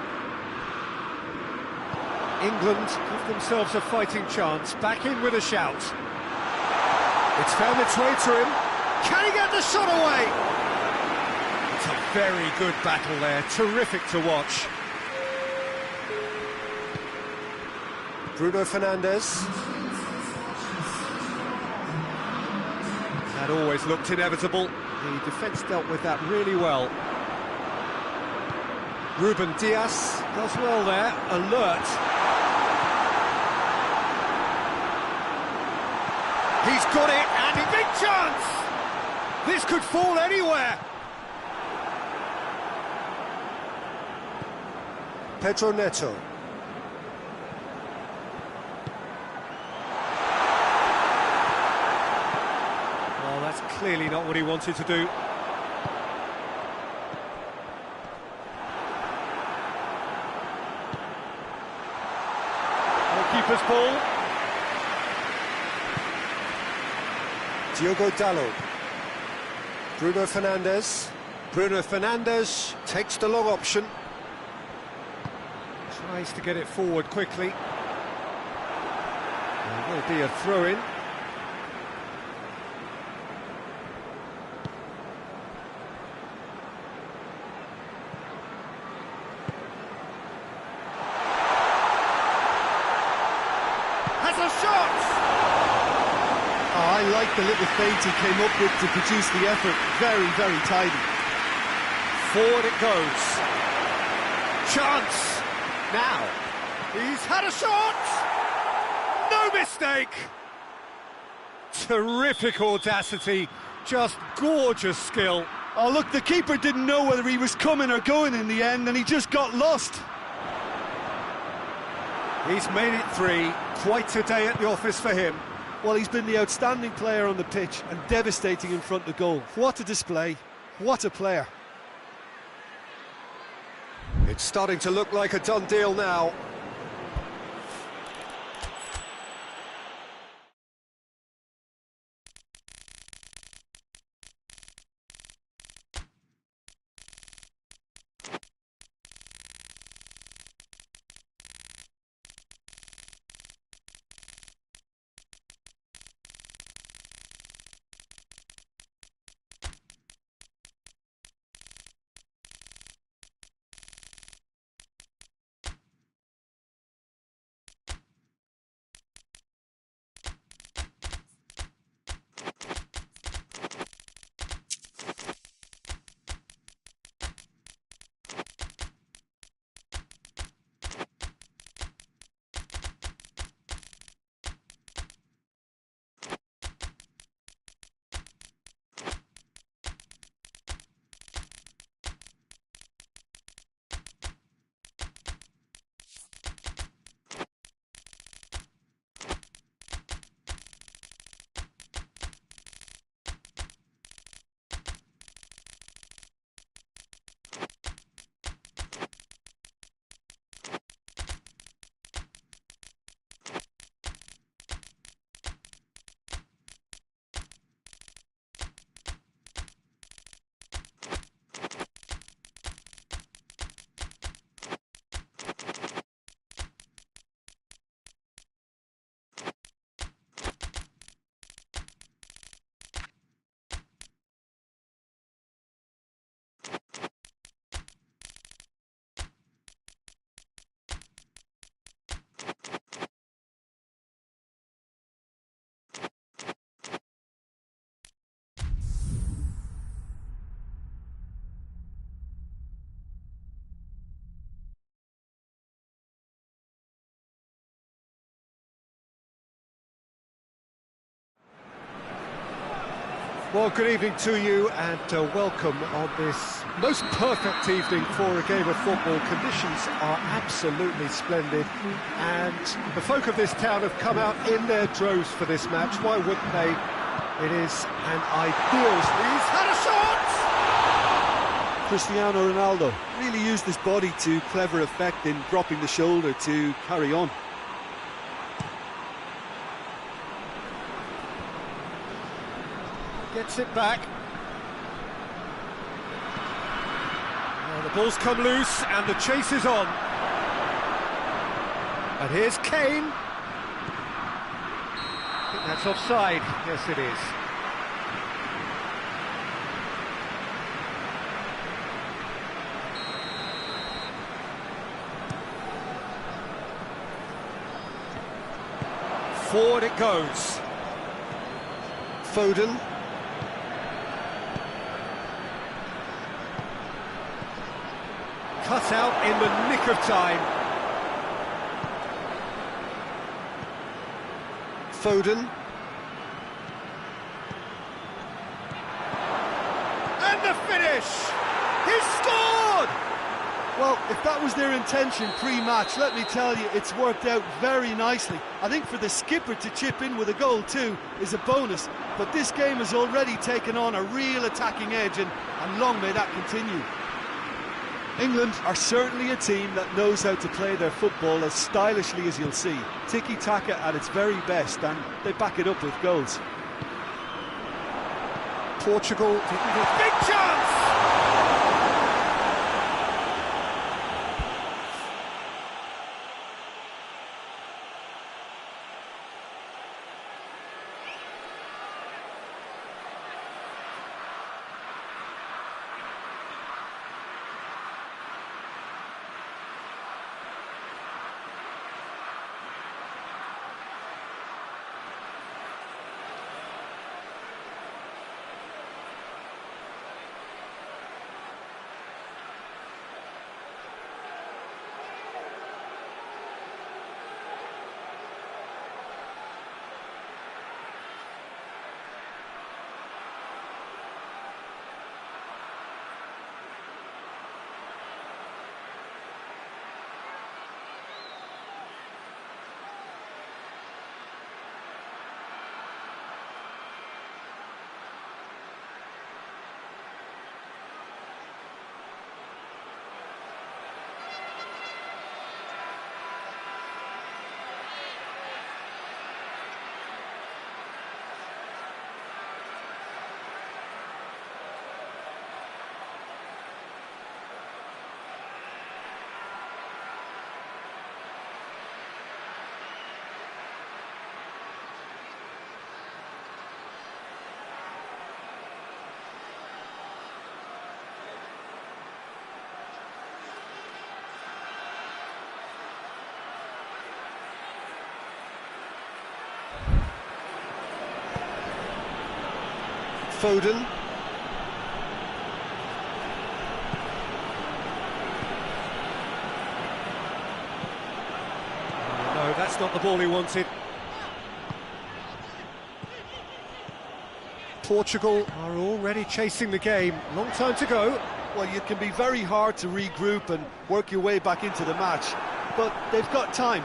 England give themselves a fighting chance, back in with a shout. It's found its way to him. Can he get the shot away? It's a very good battle there, terrific to watch. Bruno Fernandes. That always looked inevitable. The defence dealt with that really well. Ruben Dias does well there, alert. He's got it, and a big chance! This could fall anywhere. Pedro Neto. Well, that's clearly not what he wanted to do. Keeper's ball. Diogo Dalot. Bruno Fernandes. Bruno Fernandes takes the long option. Tries to get it forward quickly. There will be a throw-in. I like the little feint he came up with to produce the effort. Very, very tidy. Forward it goes. Chance. Now. He's had a shot. No mistake. Terrific audacity. Just gorgeous skill. Oh, look, the keeper didn't know whether he was coming or going in the end, and he just got lost. He's made it three. Quite a day at the office for him. Well, he's been the outstanding player on the pitch and devastating in front of goal. What a display, what a player. It's starting to look like a done deal now. Well, good evening to you and welcome on this most perfect evening for a game of football. Conditions are absolutely splendid and the folk of this town have come out in their droves for this match. Why wouldn't they? It is an ideal... He's had a shot! Cristiano Ronaldo really used his body to clever effect in dropping the shoulder to carry on. Gets it back. Well, the ball's come loose and the chase is on. And here's Kane. I think that's offside. Yes, it is. Forward it goes. Foden. Cut out in the nick of time. Foden. And the finish! He's scored! Well, if that was their intention pre-match, let me tell you, it's worked out very nicely. I think for the skipper to chip in with a goal too is a bonus, but this game has already taken on a real attacking edge, and long may that continue. England are certainly a team that knows how to play their football as stylishly as you'll see. Tiki-taka at its very best, and they back it up with goals. Portugal. Big chance! Foden. No, that's not the ball he wanted. Portugal Are already chasing the game. Long time to go. Well, it can be very hard to regroup and work your way back into the match, but they've got time.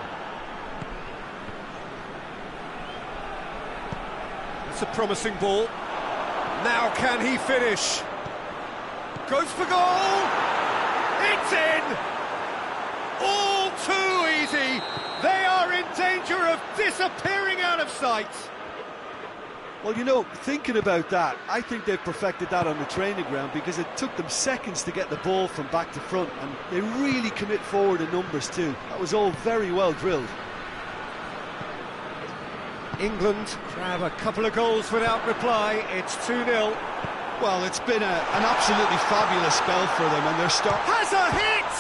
That's a promising ball. Now can he finish? Goes for goal! It's in! All too easy! They are in danger of disappearing out of sight! Well, you know, thinking about that, I think they've perfected that on the training ground, because it took them seconds to get the ball from back to front, and they really commit forward in numbers too. That was all very well drilled. England grab a couple of goals without reply. It's 2-0. Well, it's been an absolutely fabulous spell for them, and they're Has a hit!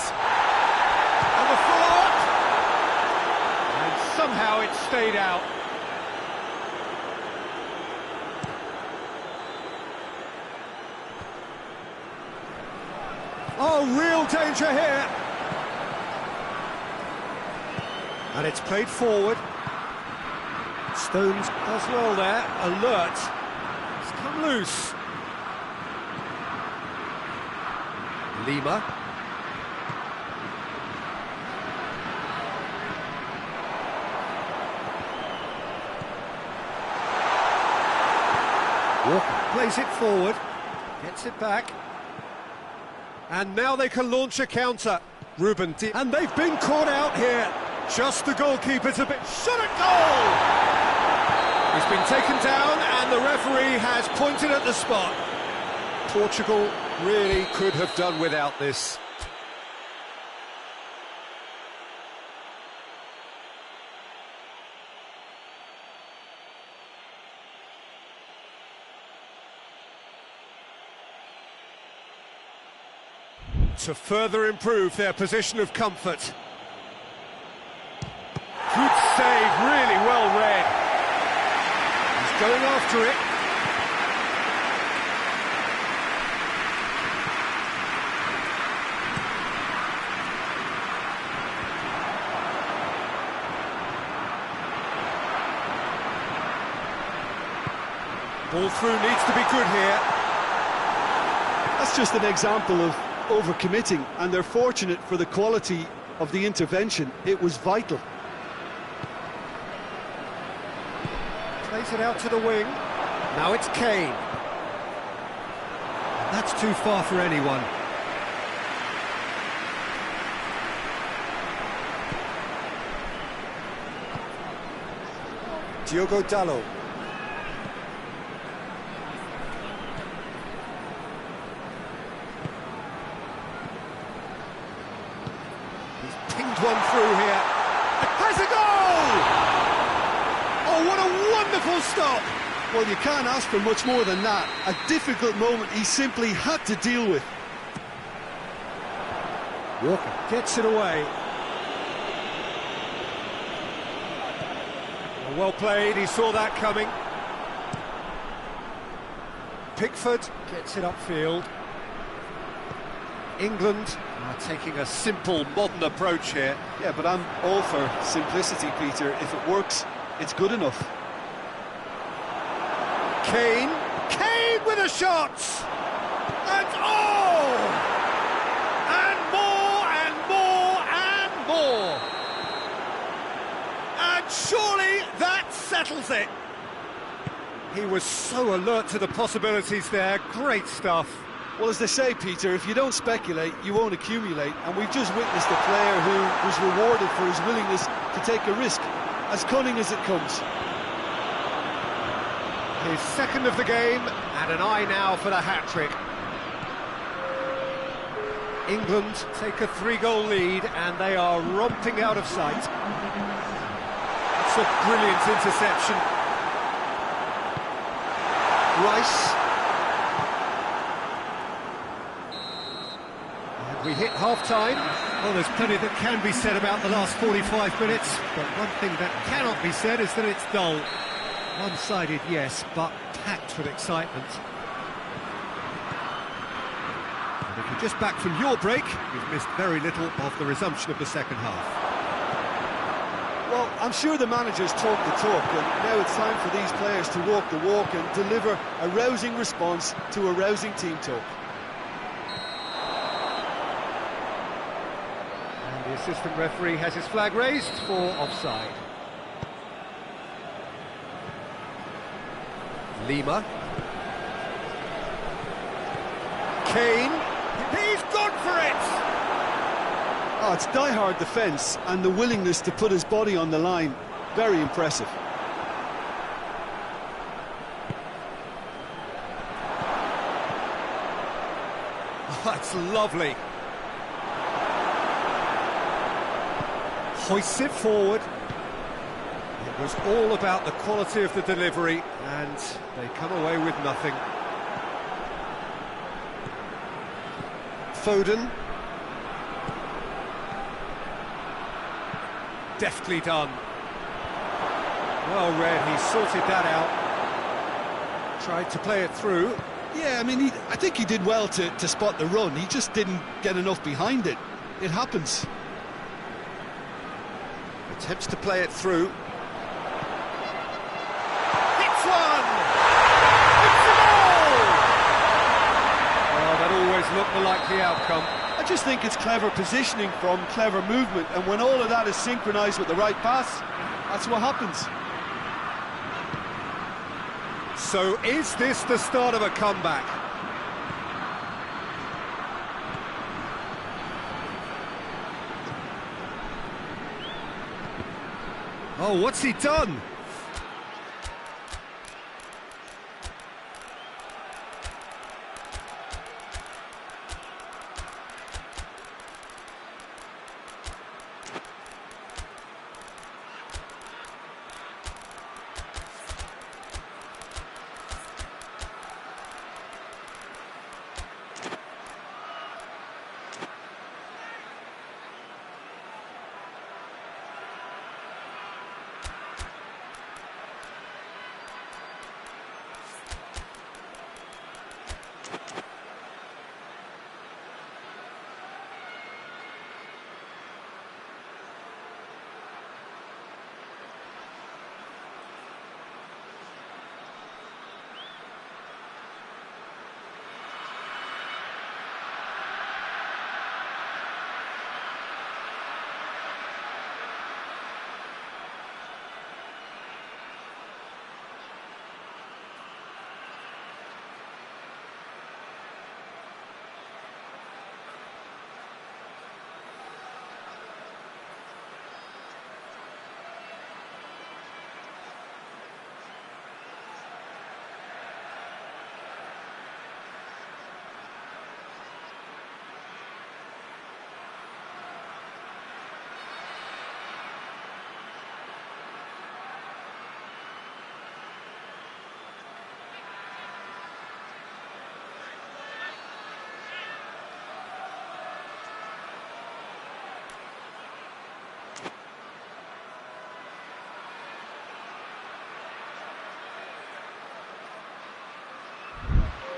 On the follow-up! And somehow it stayed out. Oh, real danger here! And it's played forward. Stones does well there, alert. It's come loose. Lima. Walker plays it forward, gets it back. And now they can launch a counter. Ruben, and they've been caught out here. Just the goalkeeper's a bit... Shot at goal! He's been taken down and the referee has pointed at the spot. Portugal really could have done without this. To further improve their position of comfort. Good save, really well read. He's going after it. Ball through needs to be good here. That's just an example of overcommitting, and they're fortunate for the quality of the intervention. It was vital. Plays it out to the wing. Now it's Kane. That's too far for anyone. Diogo Dalot. One through here. Has a goal! Oh, what a wonderful stop! Well, you can't ask for much more than that. A difficult moment he simply had to deal with. Walker gets it away. Well played, he saw that coming. Pickford gets it upfield. England are taking a simple, modern approach here. Yeah, but I'm all for simplicity, Peter. If it works, it's good enough. Kane with a shot! And oh! And more, and more, and more! And surely that settles it! He was so alert to the possibilities there, great stuff. Well, as they say, Peter, if you don't speculate, you won't accumulate. And we've just witnessed a player who was rewarded for his willingness to take a risk, as cunning as it comes. His second of the game, and an eye now for the hat-trick. England take a 3-goal lead, and they are romping out of sight. That's a brilliant interception. Rice. We hit half-time. Well, there's plenty that can be said about the last 45 minutes, but one thing that cannot be said is that it's dull. One-sided, yes, but packed with excitement. And if you're just back from your break, you've missed very little of the resumption of the second half. Well, I'm sure the managers talk the talk, and now it's time for these players to walk the walk and deliver a rousing response to a rousing team talk. The assistant referee has his flag raised for offside. Lima. Kane. He's gone for it! Oh, it's die-hard defence and the willingness to put his body on the line. Very impressive. Oh, that's lovely. Hoists it forward. It was all about the quality of the delivery, and they come away with nothing. Foden. Deftly done. Well read, he sorted that out. Tried to play it through. Yeah, I mean, I think he did well to spot the run. He just didn't get enough behind it. It happens. Attempts to play it through. Hits one! It's a goal! Well, that always looked the likely outcome. I just think it's clever positioning from clever movement, and when all of that is synchronised with the right pass, that's what happens. So is this the start of a comeback? Oh, what's he done?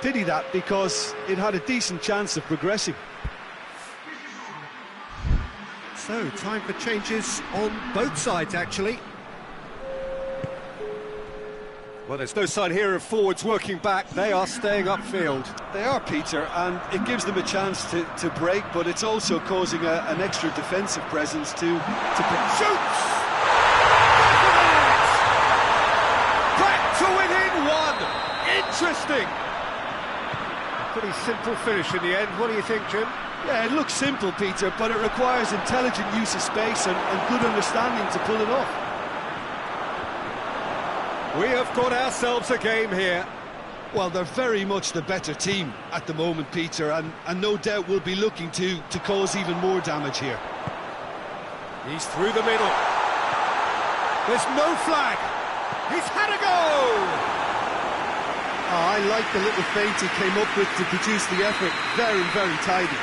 Pity that, because it had a decent chance of progressing. So, time for changes on both sides, actually. Well, there's no sign here of forwards working back. They are staying upfield. They are, Peter, and it gives them a chance to break, but it's also causing an extra defensive presence to Shoots! Back to within one! Interesting! A pretty simple finish in the end. What do you think, Jim? Yeah, it looks simple, Peter, but it requires intelligent use of space and good understanding to pull it off. We have got ourselves a game here. Well, they're very much the better team at the moment, Peter, and no doubt will be looking to cause even more damage here. He's through the middle. There's no flag. He's had a go! I like the little feint he came up with to produce the effort. Very, very tidy.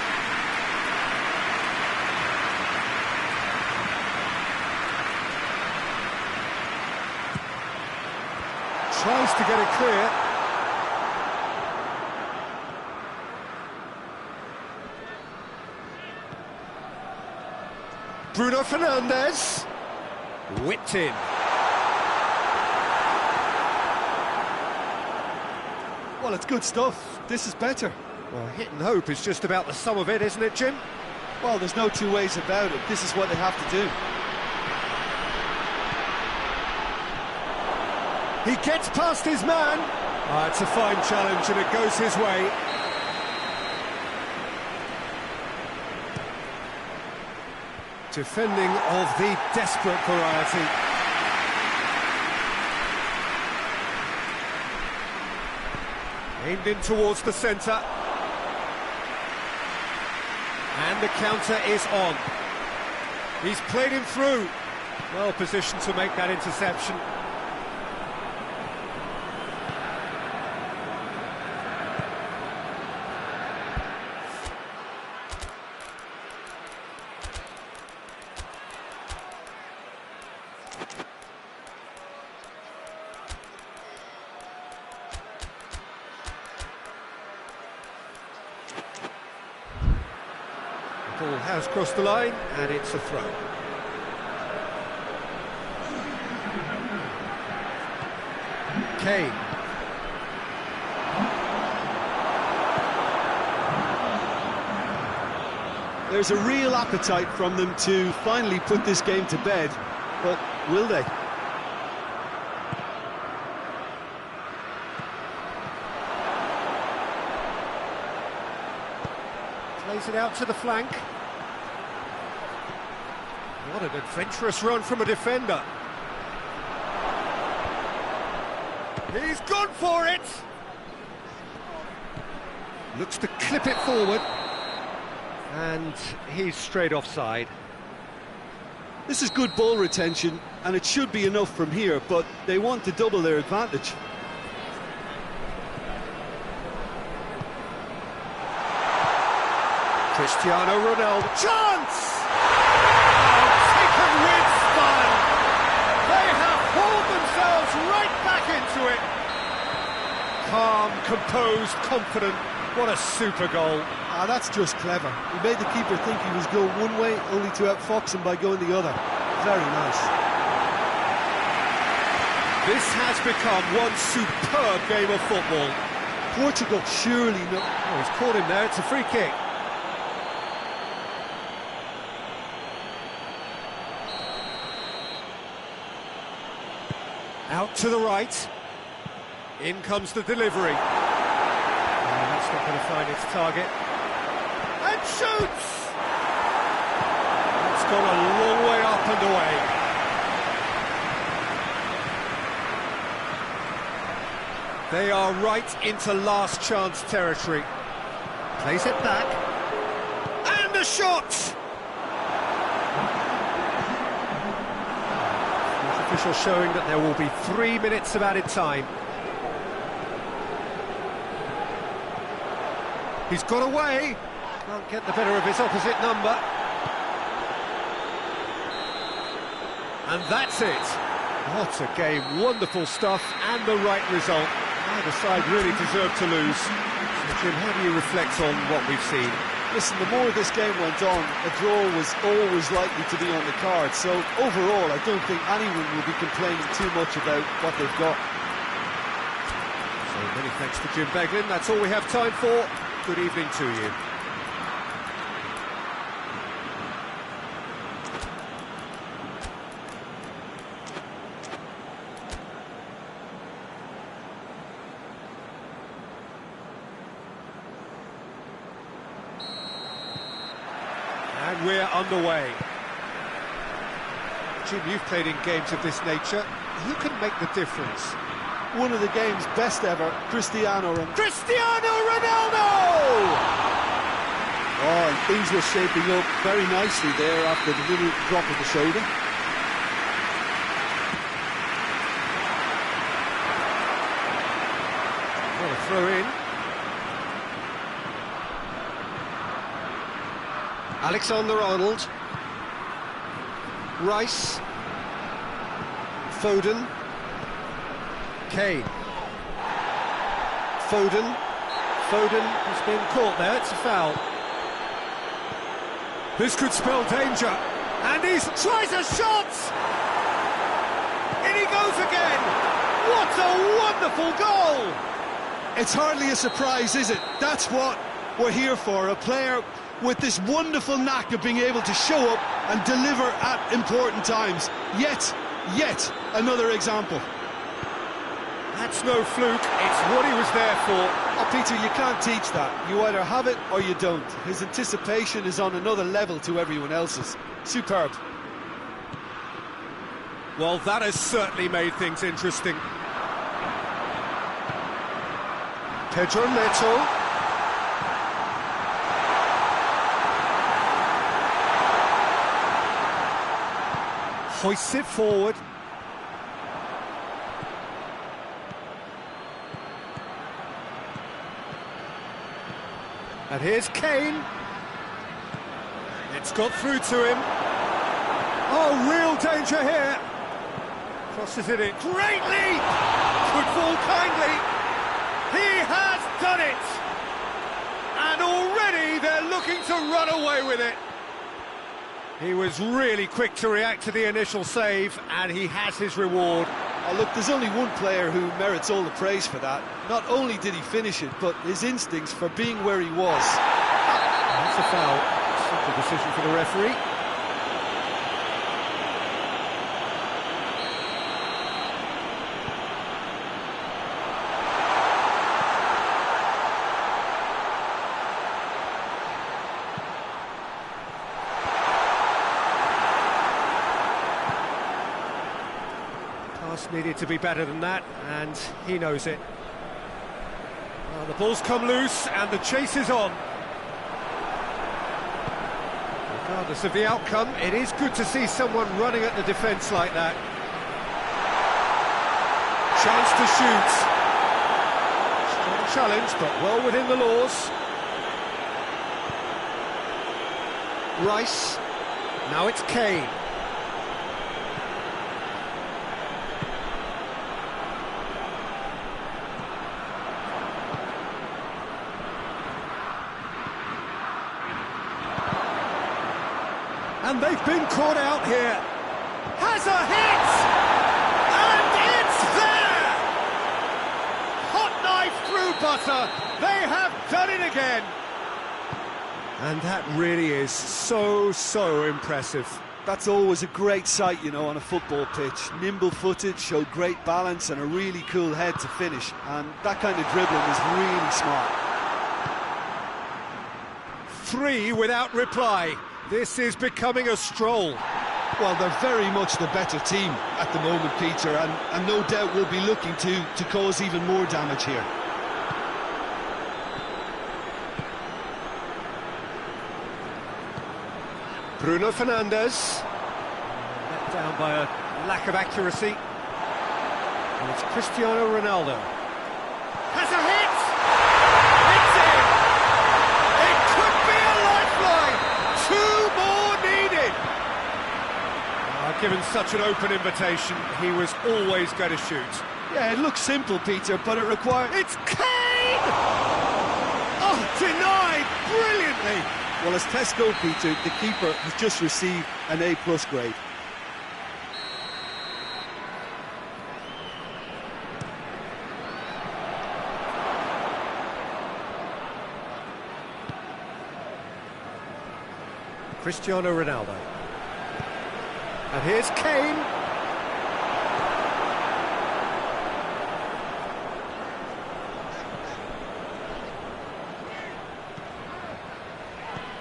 Tries to get it clear. Bruno Fernandes. Whipped in. Well, it's good stuff. This is better. Well, hit and hope is just about the sum of it, isn't it, Jim? Well, there's no two ways about it. This is what they have to do. He gets past his man. It's a fine challenge and it goes his way. Defending of the desperate variety. Aimed in towards the centre. And the counter is on. He's played him through. Well positioned to make that interception. Ball has crossed the line, and it's a throw. Kane. There's a real appetite from them to finally put this game to bed, but will they? Plays it out to the flank. What an adventurous run from a defender. He's gone for it! Looks to clip it forward. And he's straight offside. This is good ball retention, and it should be enough from here, but they want to double their advantage. Cristiano Ronaldo. Chance! Oh, taken with style. They have hauled themselves right back into it. Calm, composed, confident. What a super goal. That's just clever. He made the keeper think he was going one way, only to outfox him by going the other. Very nice. This has become one superb game of football. Portugal surely no. Oh, he's caught him there. It's a free kick. Out to the right. In comes the delivery. That's not going to find its target. And shoots! It's gone a long way up and away. They are right into last chance territory. Plays it back. And a shot! The official showing that there will be 3 minutes of added time. He's got away. Can't get the better of his opposite number. And that's it. What a game. Wonderful stuff and the right result. Neither side really deserved to lose. So, Jim, how do you reflect on what we've seen? Listen, the more this game went on, a draw was always likely to be on the card. So overall, I don't think anyone will be complaining too much about what they've got. So many thanks to Jim Beglin. That's all we have time for. Good evening to you. And we're underway. Jim, you've played in games of this nature. Who can make the difference? One of the game's best ever, Cristiano Ronaldo. Oh, and things were shaping up very nicely there after the little drop of the shoulder. What a throw in. Alexander-Arnold, Rice, Foden, Kane, Foden has been caught there, it's a foul. This could spell danger, and he tries a shot! In he goes again! What a wonderful goal! It's hardly a surprise, is it? That's what we're here for, a player with this wonderful knack of being able to show up and deliver at important times. Yet another example. That's no fluke, it's what he was there for. Oh, Peter, you can't teach that. You either have it or you don't. His anticipation is on another level to everyone else's. Superb. Well, that has certainly made things interesting. Pedro Neto. Hoists it forward. And here's Kane. It's got through to him. Oh, real danger here. Crosses it in. Great leap! Could fall kindly. He has done it! And already they're looking to run away with it. He was really quick to react to the initial save, and he has his reward. Oh, look, there's only one player who merits all the praise for that. Not only did he finish it, but his instincts for being where he was. That's a foul. Simple decision for the referee. Needed to be better than that, and he knows it. Well, the ball's come loose, and the chase is on. Regardless of the outcome, it is good to see someone running at the defence like that. Chance to shoot. Strong challenge, but well within the laws. Rice. Now it's Kane. And they've been caught out here. Has a hit! And it's there! Hot knife through butter. They have done it again. And that really is so impressive. That's always a great sight, you know, on a football pitch. Nimble-footed, showed great balance and a really cool head to finish. And that kind of dribbling is really smart. 3 without reply. This is becoming a stroll. Well, they're very much the better team at the moment, Peter, and no doubt will be looking to cause even more damage here. Bruno Fernandes. Let down by a lack of accuracy. And it's Cristiano Ronaldo. Has a hit! It's in! It could be a lifeline! 2 more needed! Given such an open invitation, he was always going to shoot. Yeah, it looks simple, Peter, but it requires... It's Kane! Oh, denied brilliantly! Well, as tests go, Peter, the keeper has just received an A+ grade. Cristiano Ronaldo. And here's Kane.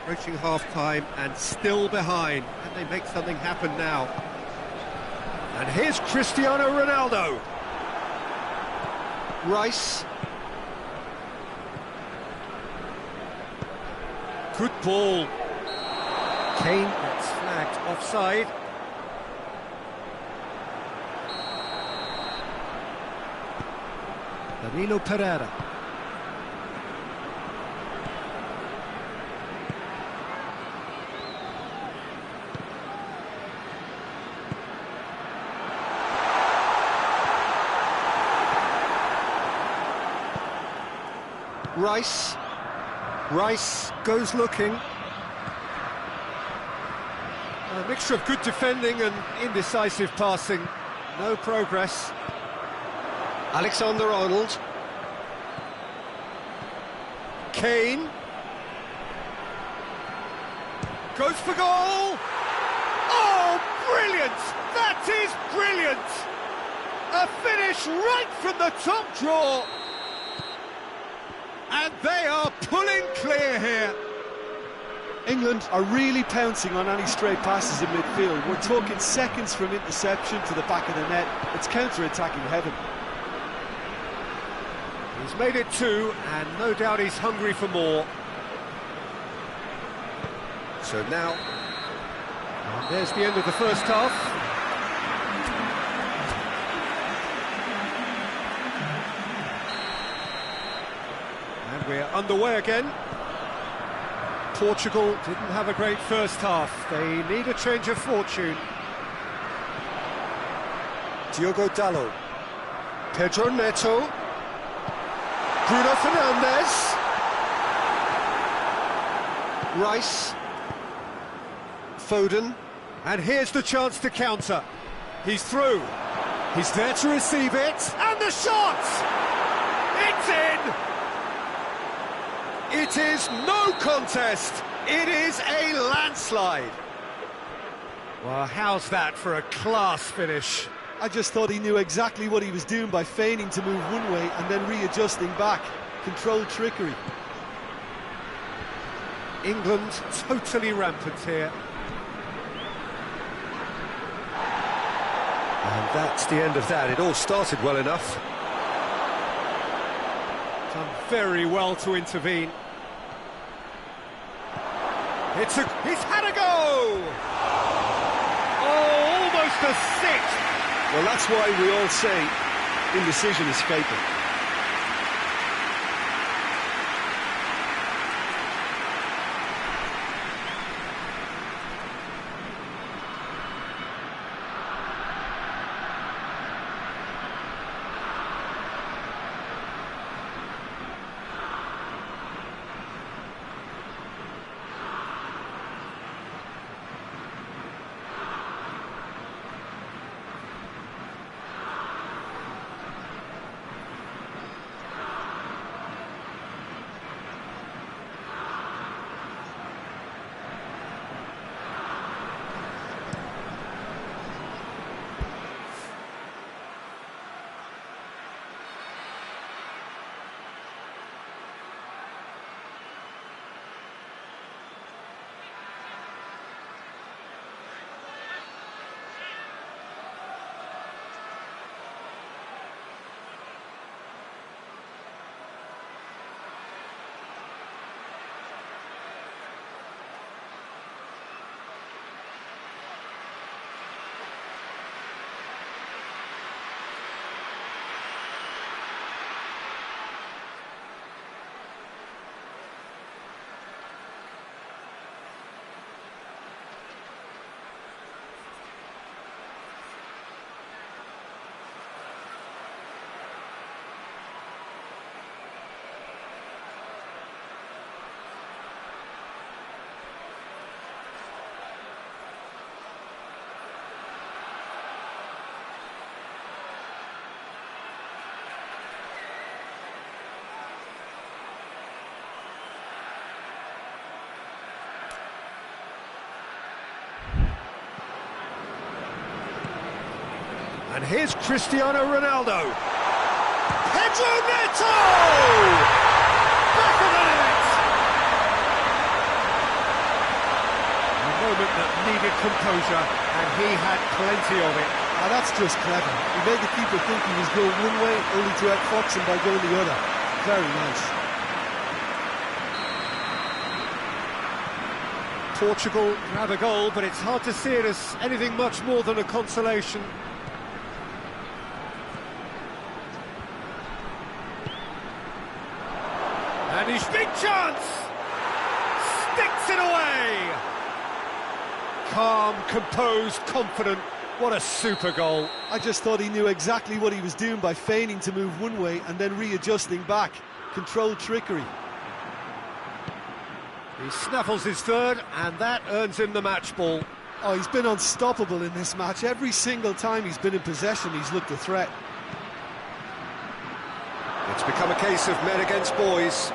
Approaching half-time and still behind. And they make something happen now. And here's Cristiano Ronaldo. Rice. Good ball. Kane gets flagged offside. Danilo Pereira. Rice. Rice goes looking. A mixture of good defending and indecisive passing. No progress. Alexander-Arnold. Kane. Goes for goal! Oh, brilliant! That is brilliant! A finish right from the top draw! And they are pulling clear here. England are really pouncing on any stray passes in midfield. We're talking seconds from interception to the back of the net. It's counter-attacking heaven. He's made it 2, and no doubt he's hungry for more. So now, and there's the end of the first half. And we're underway again. Portugal didn't have a great first half. They need a change of fortune. Diogo Dalot. Pedro Neto. Bruno Fernandes. Rice. Foden. And here's the chance to counter. He's through. He's there to receive it. And the shot! It's in! It is no contest. It is a landslide. Well, how's that for a class finish? I just thought he knew exactly what he was doing by feigning to move one way and then readjusting back. Controlled trickery. England totally rampant here. And that's the end of that. It all started well enough. Done very well to intervene. He's had a go! Oh, almost a six! Well, that's why we all say indecision is fatal. here's Cristiano Ronaldo. Pedro Neto! Back of the net! A moment that needed composure, and he had plenty of it. Ah, that's just clever. He made the keeper think he was going one way, only to outfox him by going the other. Very nice. Portugal have a goal, but it's hard to see it as anything much more than a consolation. And his big chance! Sticks it away! Calm, composed, confident. What a super goal. I just thought he knew exactly what he was doing by feigning to move one way and then readjusting back. Controlled trickery. He snaffles his third, and that earns him the match ball. Oh, he's been unstoppable in this match. Every single time he's been in possession, he's looked a threat. It's become a case of men against boys.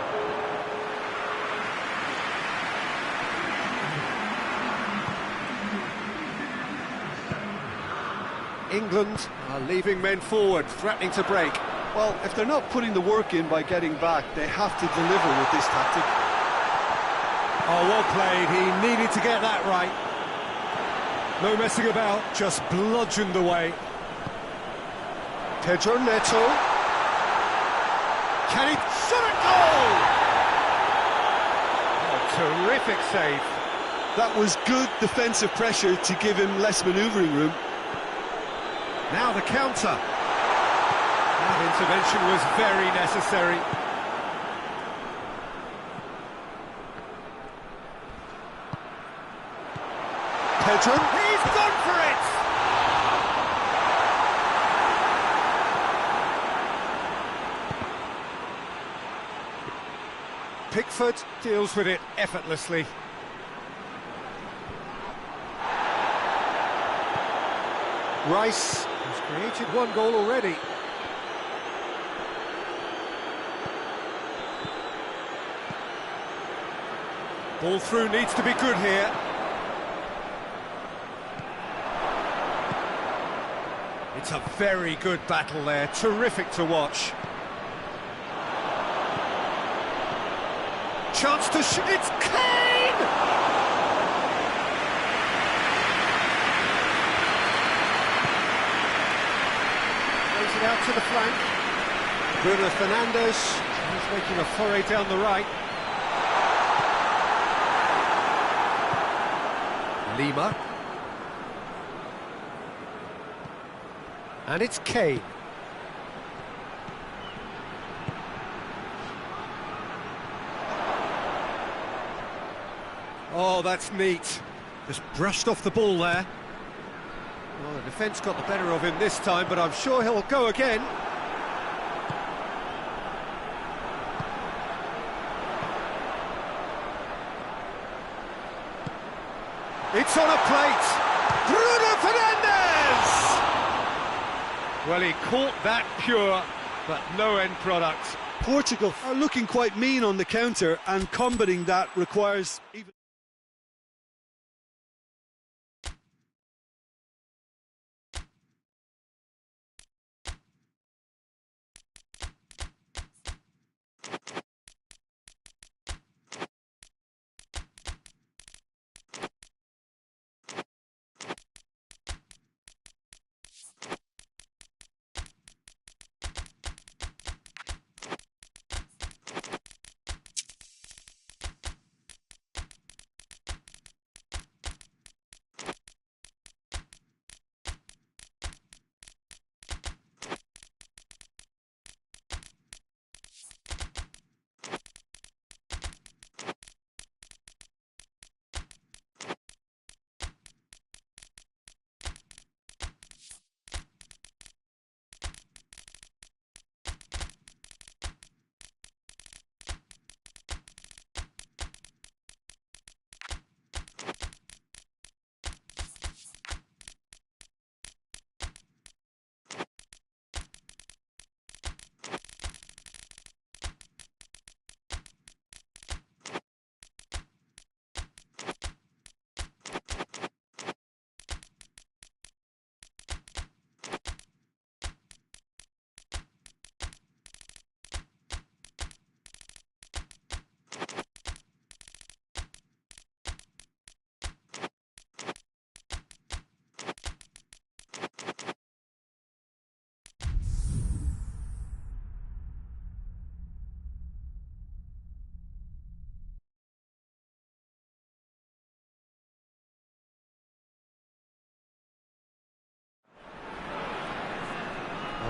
England are leaving men forward, threatening to break. Well, if they're not putting the work in by getting back, they have to deliver with this tactic. Oh, well played. He needed to get that right. No messing about, just bludgeoned away. Pedro Neto. Can he shot a goal? Oh, terrific save. That was good defensive pressure to give him less manoeuvring room. Now the counter. That intervention was very necessary. Pedro. He's gone for it! Pickford deals with it effortlessly. Rice has created one goal already. Ball through needs to be good here. It's a very good battle there, terrific to watch. Chance to shoot, it's Kane! Plays it out to the flank. Bruno Fernandes, he's making a foray down the right. Lima. And it's Kane. Oh, that's neat. Just brushed off the ball there. Well, the defence got the better of him this time, but I'm sure he'll go again. It's on a plate. Bruno Fernandes! Well, he caught that pure, but no end product. Portugal are looking quite mean on the counter, and combating that requires even...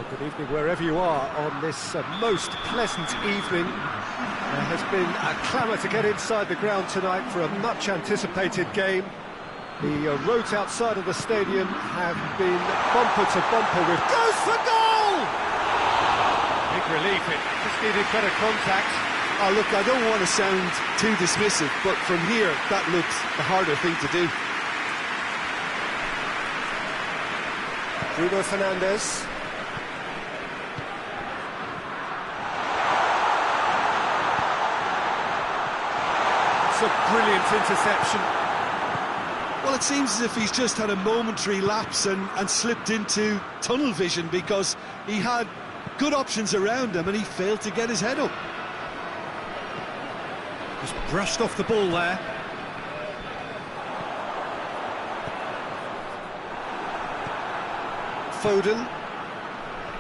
Good evening wherever you are on this most pleasant evening. There has been a clamour to get inside the ground tonight for a much anticipated game. The roads outside of the stadium have been bumper to bumper with goes for goal! Big relief, it just needed better contact. Oh, look, I don't want to sound too dismissive, but from here, that looks the harder thing to do. Bruno Fernandes. It's a brilliant interception. Well, it seems as if he's just had a momentary lapse and slipped into tunnel vision, because he had good options around him and he failed to get his head up. Just brushed off the ball there. Foden.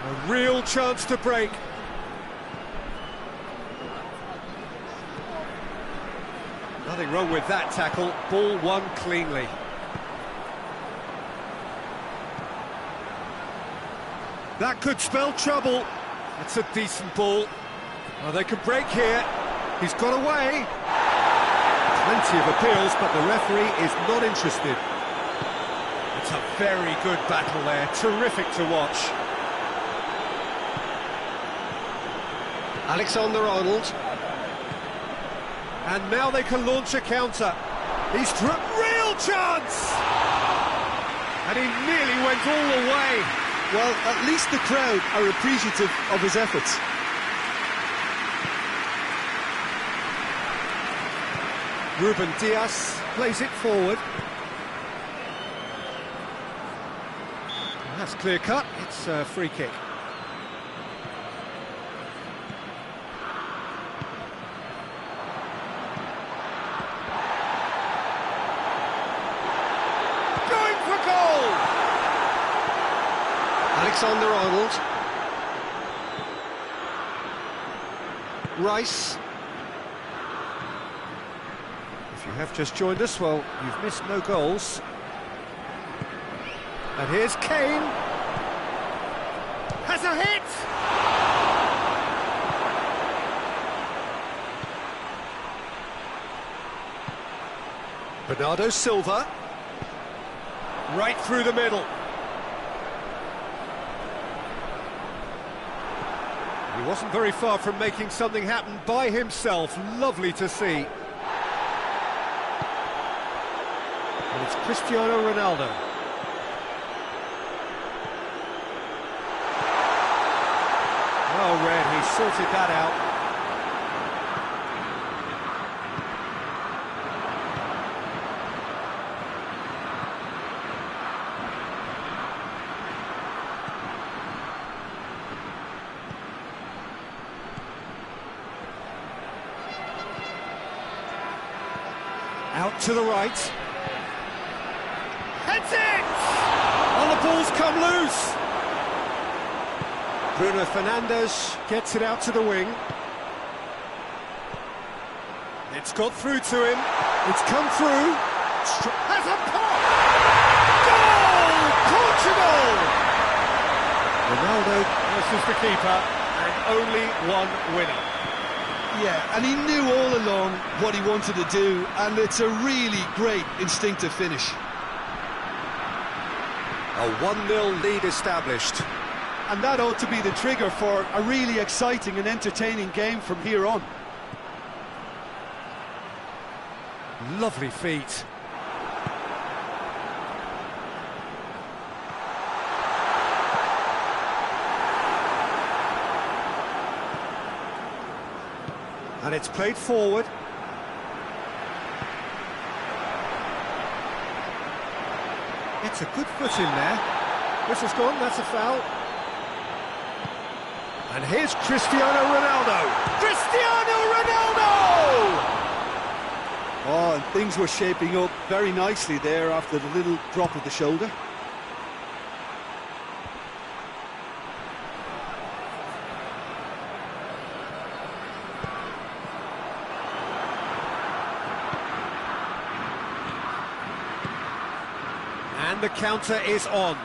A real chance to break. Nothing wrong with that tackle. Ball won cleanly. That could spell trouble. It's a decent ball. Oh, they could break here. He's got away. Plenty of appeals, but the referee is not interested. It's a very good battle there. Terrific to watch. Alexander-Arnold. And now they can launch a counter. He's real chance! And he nearly went all the way. Well, at least the crowd are appreciative of his efforts. Ruben Dias plays it forward. That's clear cut. It's a free kick. Going for goal! Alexander-Arnold. Rice. If you have just joined us, well, you've missed no goals. And here's Kane. Has a hit! Bernardo Silva. Right through the middle. He wasn't very far from making something happen by himself. Lovely to see. And it's Cristiano Ronaldo. Well read, he sorted that out. Out to the right. Heads it! Oh, the ball's come loose. Bruno Fernandes Gets it out to the wing. It's got through to him. It's come through. Has a pop! Goal! Portugal! Ronaldo versus the keeper, and only one winner. Yeah, and he knew all along what he wanted to do, and it's a really great instinctive finish. A 1-0 lead established. And that ought to be the trigger for a really exciting and entertaining game from here on. Lovely feet. And it's played forward. It's a good foot in there. Whistle's gone, that's a foul. And here's Cristiano Ronaldo. Cristiano Ronaldo! Oh, and things were shaping up very nicely there after the little drop of the shoulder. And the counter is on.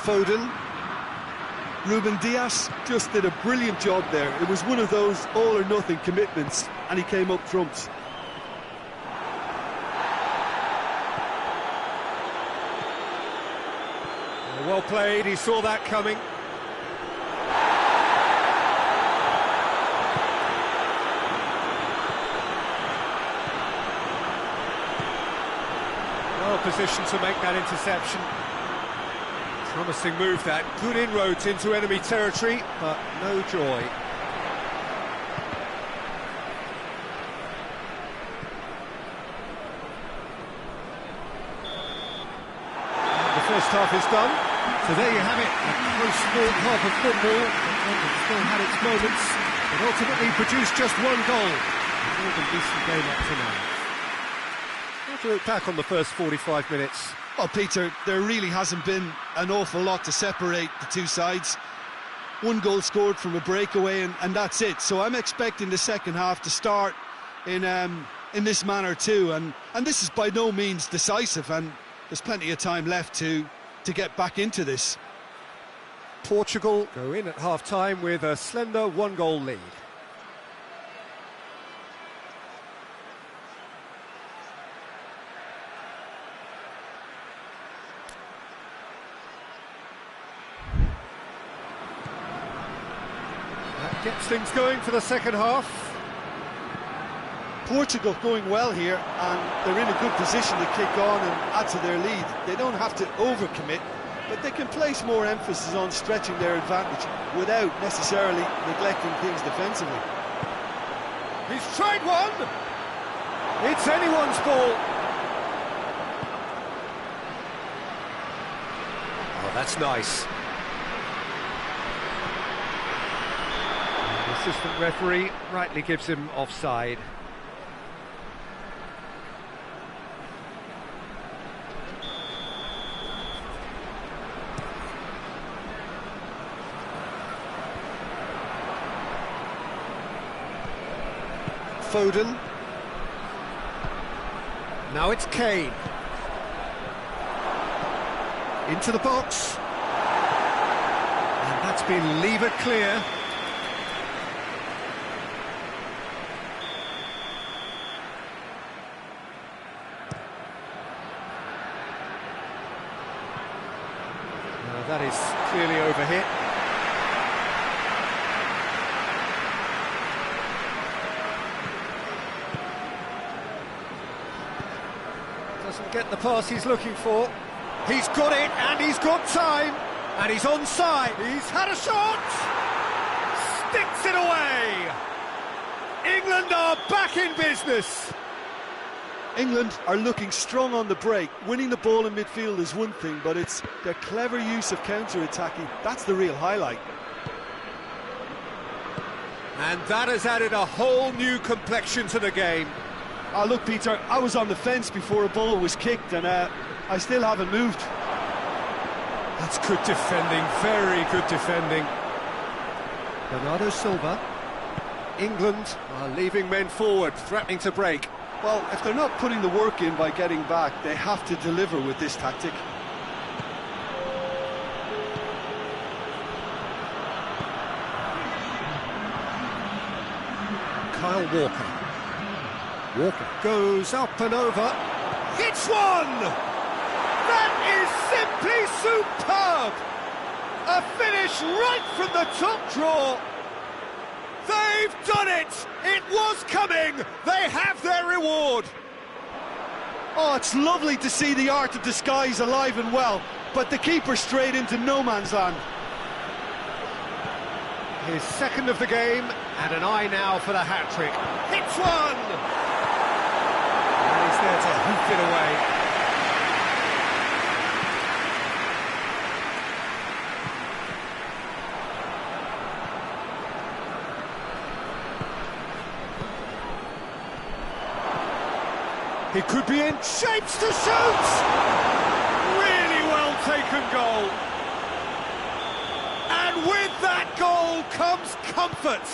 Foden. Ruben Dias just did a brilliant job there. It was one of those all-or-nothing commitments, and he came up trumps. Well played, he saw that coming. Well positioned to make that interception. Promising move that, good inroads into enemy territory, but no joy. And the first half is done, so there you have it, a close-fought half of football, that still had its moments, but ultimately produced just one goal. More than decent game up to now. How do you look back on the first 45 minutes? Well, Peter, there really hasn't been an awful lot to separate the two sides. One goal scored from a breakaway, and that's it. So I'm expecting the second half to start in this manner too. And this is by no means decisive, and there's plenty of time left to get back into this. Portugal go in at half-time with a slender one-goal lead. Gets things going for the second half. Portugal going well here, and they're in a good position to kick on and add to their lead. They don't have to overcommit, but they can place more emphasis on stretching their advantage without necessarily neglecting things defensively. He's tried one! It's anyone's ball! Oh, that's nice. The assistant referee rightly gives him offside. Foden. Now it's Kane. Into the box. And that's been levered clear. That is clearly overhit. Doesn't get the pass he's looking for. He's got it, and he's got time, and he's onside. He's had a shot! Sticks it away! England are back in business! England are looking strong on the break. Winning the ball in midfield is one thing, but it's their clever use of counter-attacking. That's the real highlight. And that has added a whole new complexion to the game. Oh, look, Peter, I was on the fence before a ball was kicked, and I still haven't moved. That's good defending, very good defending. Bernardo Silva. England are leaving men forward, threatening to break. Well, if they're not putting the work in by getting back, they have to deliver with this tactic. Kyle Walker. Walker goes up and over. Hits one! That is simply superb! A finish right from the top draw. They've done it! It was coming! They have their reward! Oh, it's lovely to see the art of disguise alive and well, but the keeper straight into no man's land. His second of the game, and an eye now for the hat-trick. Hits one! And he's there to hoof it away. He could be in, shapes to shoot! Really well taken goal. And with that goal comes comfort.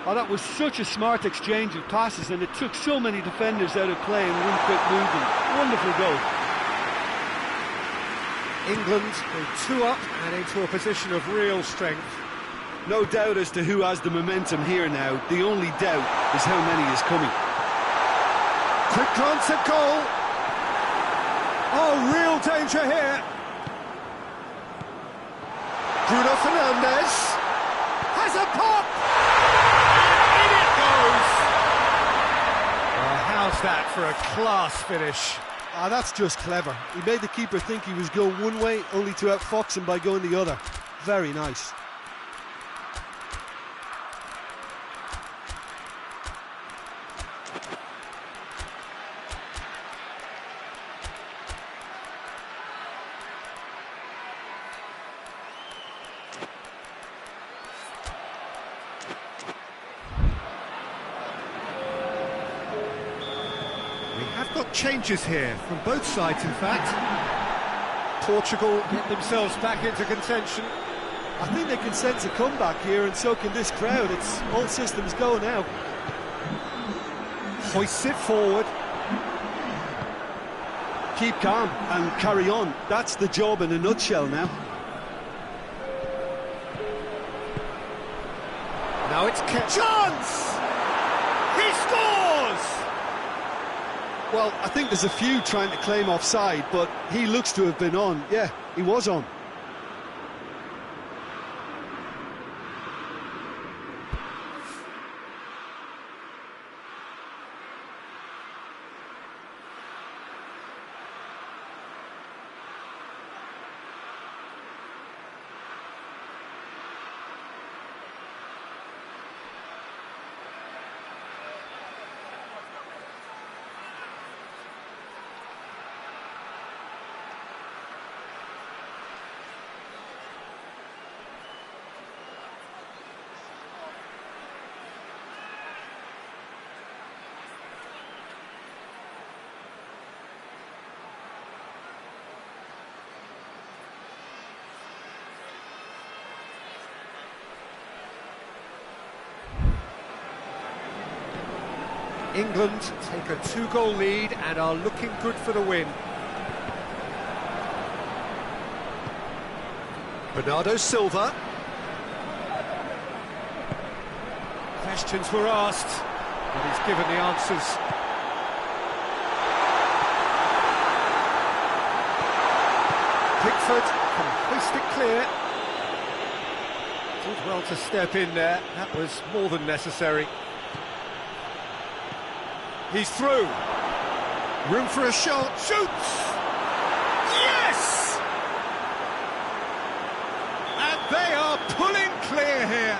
Oh, that was such a smart exchange of passes, and it took so many defenders out of play in one quick movement. Wonderful goal. England go 2 up and into a position of real strength. No doubt as to who has the momentum here now. The only doubt is how many is coming. Quick glance at goal. Oh, real danger here. Bruno Fernandes has a pop. And in it goes. How's that for a class finish? Ah, that's just clever. He made the keeper think he was going one way, only to outfox him by going the other. Very nice. Changes here from both sides, in fact. Portugal get themselves back into contention. I think they can sense a comeback here, and so can this crowd. It's all systems go now. Hoists it forward. Keep calm and carry on. That's the job in a nutshell now. Now it's chance! He scores! Well, I think there's a few trying to claim offside, but he looks to have been on. Yeah, he was on. England take a 2-goal lead and are looking good for the win. Bernardo Silva. Questions were asked, and he's given the answers. Pickford can hoist it clear. Did well to step in there, that was more than necessary. He's through. Room for a shot. Shoots! Yes! And they are pulling clear here.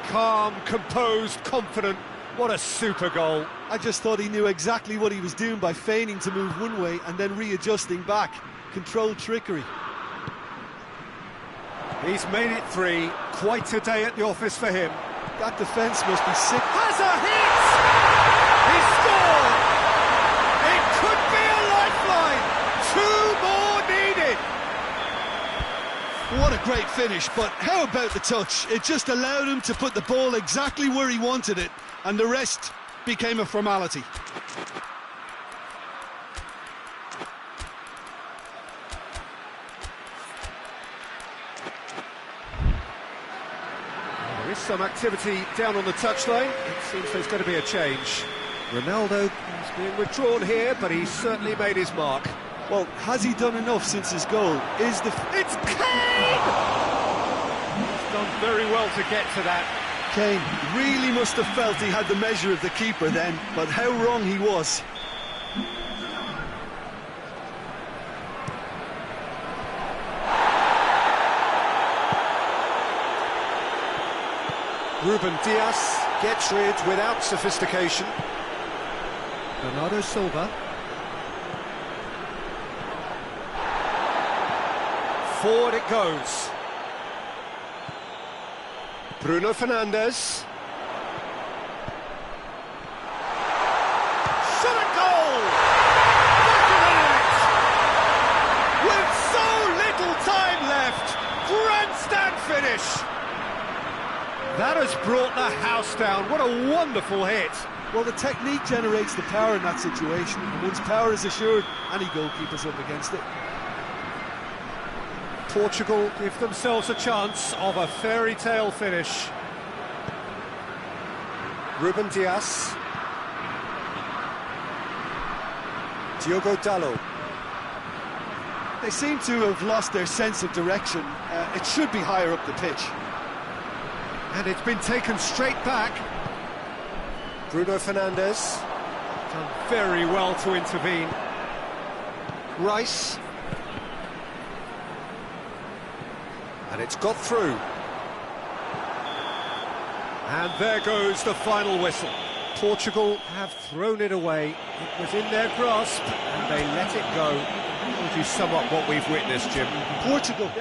Calm, composed, confident. What a super goal. I just thought he knew exactly what he was doing by feigning to move one way and then readjusting back. Controlled trickery. He's made it 3. Quite a day at the office for him. That defence must be sick. Has a hit! He scored! It could be a lifeline! 2 more needed! What a great finish, but how about the touch? It just allowed him to put the ball exactly where he wanted it, and the rest became a formality. There is some activity down on the touchline. It seems there's going to be a change. Ronaldo is being withdrawn here, but he's certainly made his mark. Well, has he done enough since his goal? It's Kane! He's done very well to get to that. Kane really must have felt he had the measure of the keeper then, but how wrong he was. Ruben Dias gets rid without sophistication. Bernardo Silva. Forward it goes. Bruno Fernandes. Shot at goal! Back of the net! With so little time left, grandstand finish! That has brought the house down. What a wonderful hit. Well, the technique generates the power in that situation, and once power is assured, any goalkeeper's up against it. Portugal give themselves a chance of a fairy tale finish. Ruben Dias. Diogo Dalot. They seem to have lost their sense of direction. It should be higher up the pitch. And it's been taken straight back. Bruno Fernandes. Done very well to intervene. Rice. And it's got through. And there goes the final whistle. Portugal have thrown it away. It was in their grasp and they let it go. How would you sum up what we've witnessed, Jim? Portugal.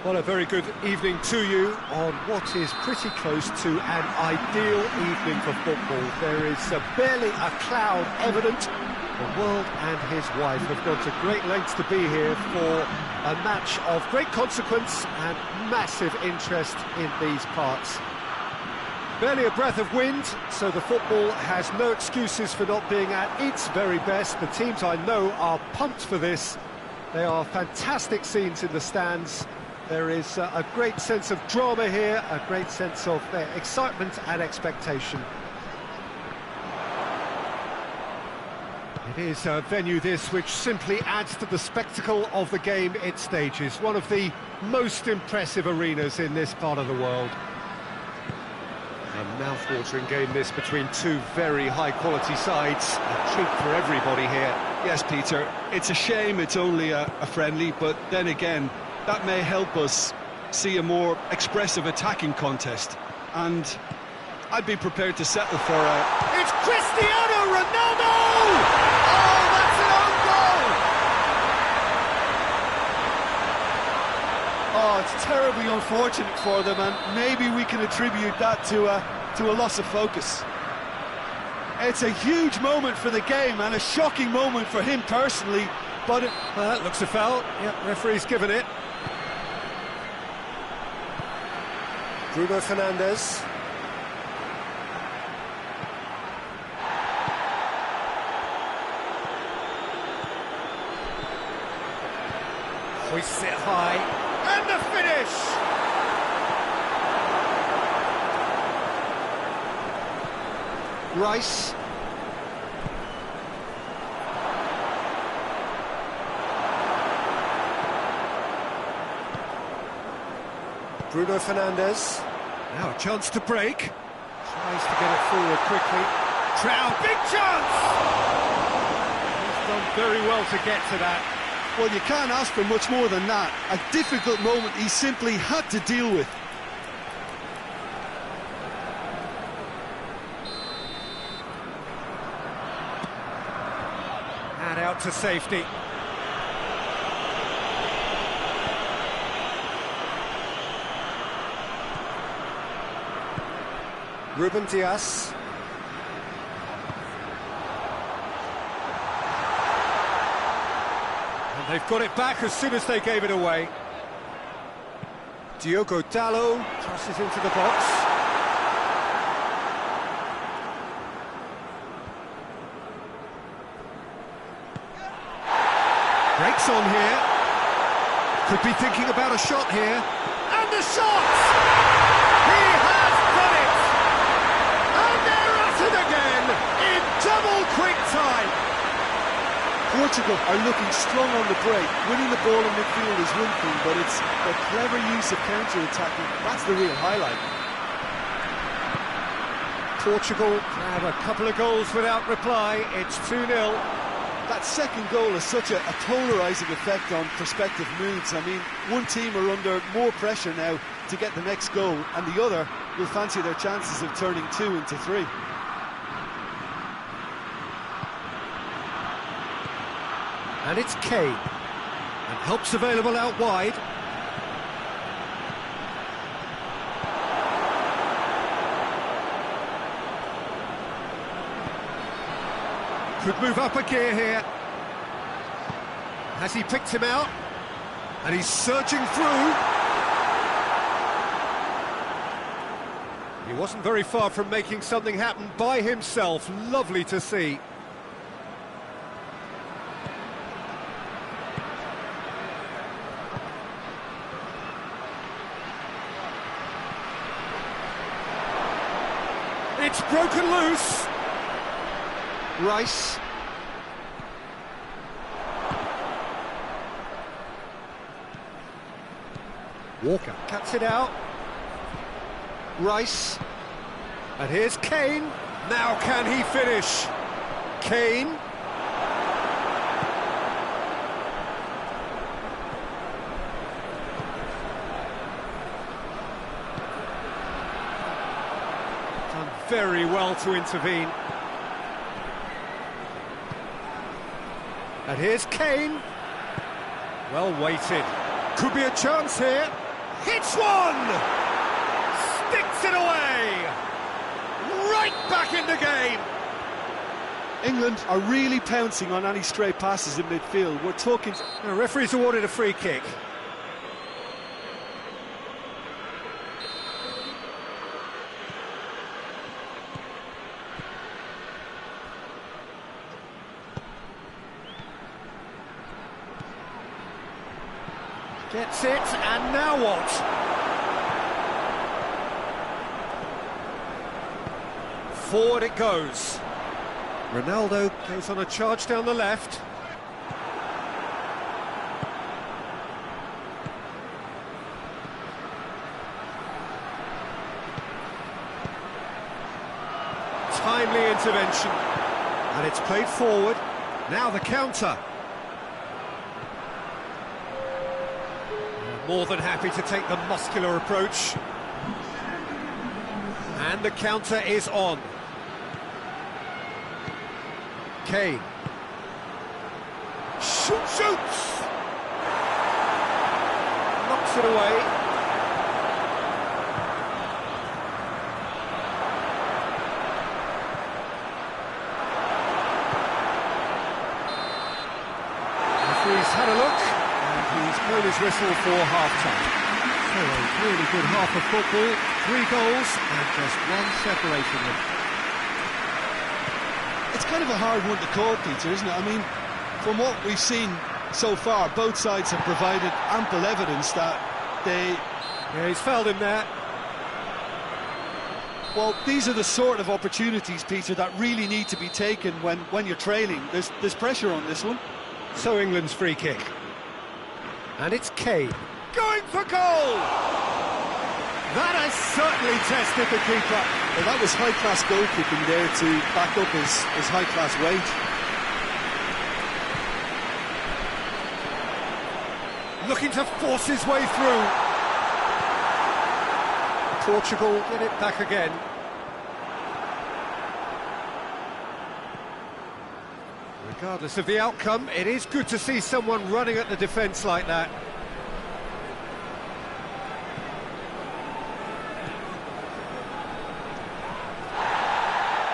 Well, a very good evening to you on what is pretty close to an ideal evening for football. There is barely a cloud evident. The world and his wife have gone to great lengths to be here for a match of great consequence and massive interest in these parts. Barely a breath of wind, so the football has no excuses for not being at its very best. The teams I know are pumped for this. They are fantastic scenes in the stands. There is a great sense of drama here, a great sense of excitement and expectation. It is a venue this which simply adds to the spectacle of the game it stages. One of the most impressive arenas in this part of the world. A mouth-watering game this between two very high-quality sides. A treat for everybody here. Yes, Peter, it's a shame it's only a friendly, but then again, that may help us see a more expressive attacking contest. And I'd be prepared to settle for a... It's Cristiano Ronaldo! Oh, that's an own goal! Oh, it's terribly unfortunate for them, and maybe we can attribute that to a loss of focus. It's a huge moment for the game and a shocking moment for him personally, but that looks a foul. Yep, referee's given it. Bruno Fernandes. Hoists it high. And the finish! Rice. Bruno Fernandes. Now a chance to break. Tries to get it forward quickly. Trout, big chance! He's done very well to get to that. well, you can't ask for much more than that. A difficult moment he simply had to deal with. And out to safety. Ruben Dias. And they've got it back as soon as they gave it away. Diogo Dalot crosses into the box. Breaks on here. Could be thinking about a shot here. And the shot! He has done it! And they're at it again in double quick time. Portugal are looking strong on the break. Winning the ball in midfield is one thing, but it's a clever use of counter-attacking. That's the real highlight. Portugal have a couple of goals without reply. It's 2-0. That second goal has such a polarising effect on prospective moods. I mean, one team are under more pressure now to get the next goal, and the other will fancy their chances of turning 2 into 3. And it's Kane. And help's available out wide. Could move up a gear here. Has he picked him out? And he's surging through. He wasn't very far from making something happen by himself. Lovely to see. It's broken loose. Rice. Walker cuts it out. Rice. And here's Kane. Now can he finish? Kane. Done very well to intervene. And here's Kane. Well weighted. Could be a chance here. Hits one! Sticks it away! Right back in the game! England are really pouncing on any stray passes in midfield. We're talking... The referee's awarded a free kick. Gets it, and now what? Forward it goes. Ronaldo goes on a charge down the left. Timely intervention. And it's played forward. Now the counter. More than happy to take the muscular approach. And the counter is on. Kane. Shoots! Knocks it away. Referee's had a look. He's blown his whistle for half-time. So a really good half of football, 3 goals and just one separating them. It's kind of a hard one to call, Peter, isn't it? I mean, from what we've seen so far, both sides have provided ample evidence that they... Yeah, he's fouled him there. Well, these are the sort of opportunities, Peter, that really need to be taken when you're trailing. There's pressure on this one. So England's free kick. And it's Kane. Going for goal! That has certainly tested the keeper. Well, that was high-class goal-kicking there to back up his high-class weight. Looking to force his way through. Portugal get it back again. Regardless of the outcome, it is good to see someone running at the defence like that.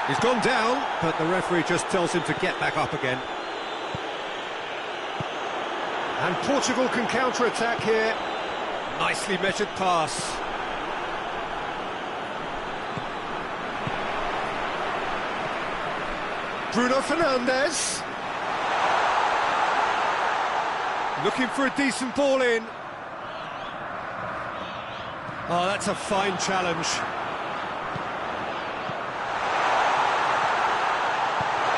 He's gone down, but the referee just tells him to get back up again. And Portugal can counter-attack here. Nicely measured pass. Bruno Fernandes. Looking for a decent ball in. Oh, that's a fine challenge.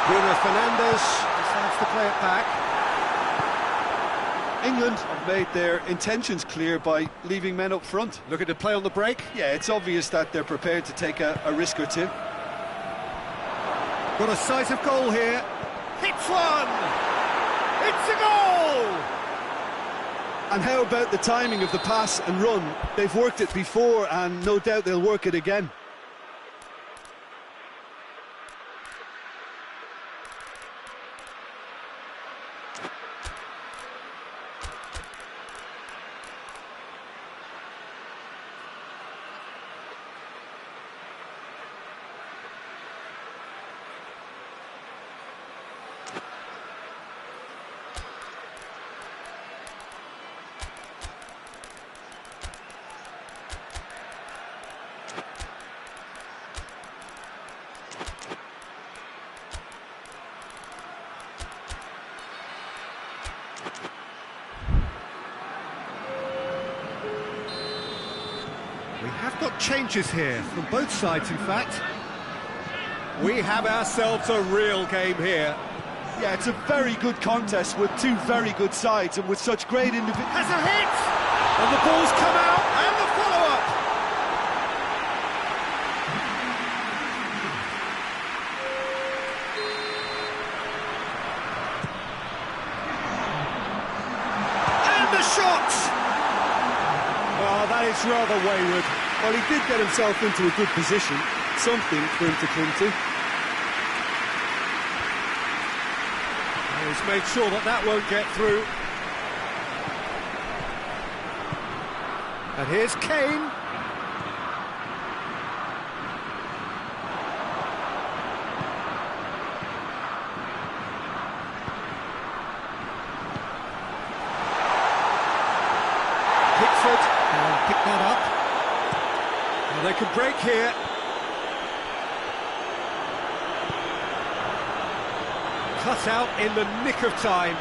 Bruno Fernandes decides to play it back. England have made their intentions clear by leaving men up front. Looking to play on the break. Yeah, it's obvious that they're prepared to take a risk or two. Got a sight of goal here. Hits one! It's a goal! And how about the timing of the pass and run? They've worked it before and no doubt they'll work it again. We have got changes here, from both sides in fact. We have ourselves a real game here. Yeah, it's a very good contest with two very good sides and with such great individuals. Has a hit! And the ball's come out, and the follow-up! And the shot! Oh, that is rather wayward. Well, he did get himself into a good position, something for him to cling to. He's made sure that that won't get through. And here's Kane. Pickford can pick that up. And they can break here. Cut out in the nick of time.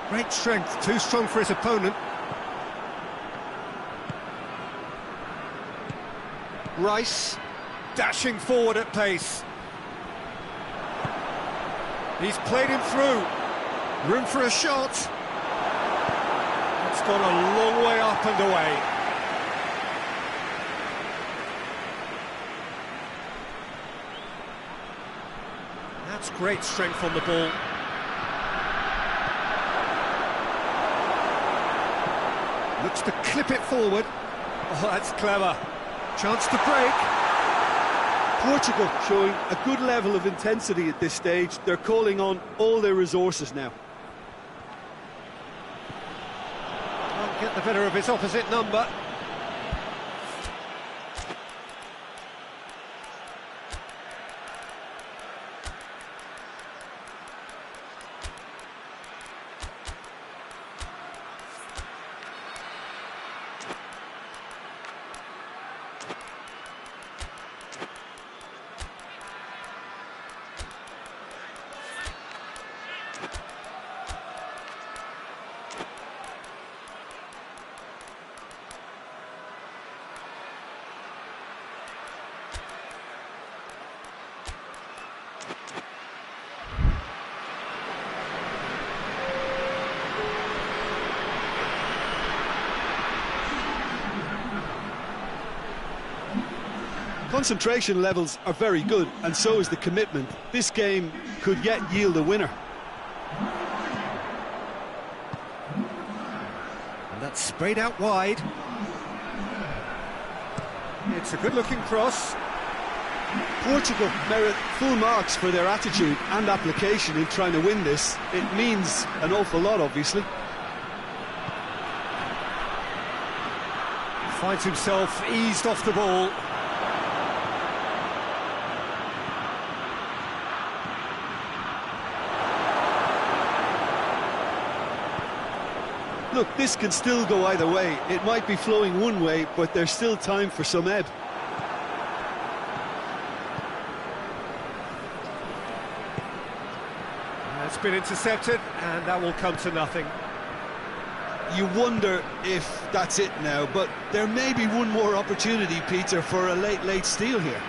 Great strength, too strong for his opponent. Rice, dashing forward at pace. He's played him through. Room for a shot. It's gone a long way up and away. That's great strength on the ball. Looks to clip it forward. Oh, that's clever. Chance to break. Portugal showing a good level of intensity at this stage. They're calling on all their resources now. Can't get the better of his opposite number. Concentration levels are very good, and so is the commitment. This game could yet yield a winner. And that's sprayed out wide. It's a good-looking cross. Portugal merit full marks for their attitude and application in trying to win this. It means an awful lot, obviously. Finds himself eased off the ball. Look, this can still go either way. It might be flowing one way, but there's still time for some ebb. It's been intercepted, and that will come to nothing. You wonder if that's it now, but there may be one more opportunity, Peter, for a late steal here.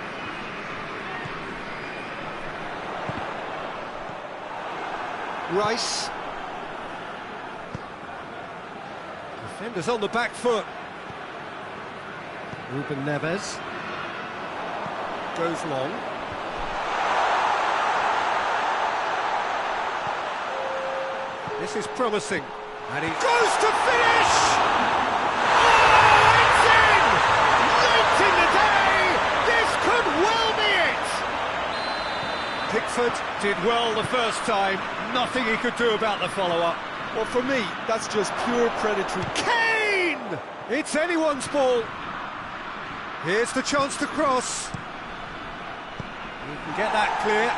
Rice. Defenders on the back foot. Ruben Neves goes long. This is promising, and he goes to finish! Oh, it's in! Late in the day! This could well be it! Pickford did well the first time, nothing he could do about the follow-up. Well, for me, that's just pure predatory. Kane! It's anyone's ball. Here's the chance to cross. He can get that clear.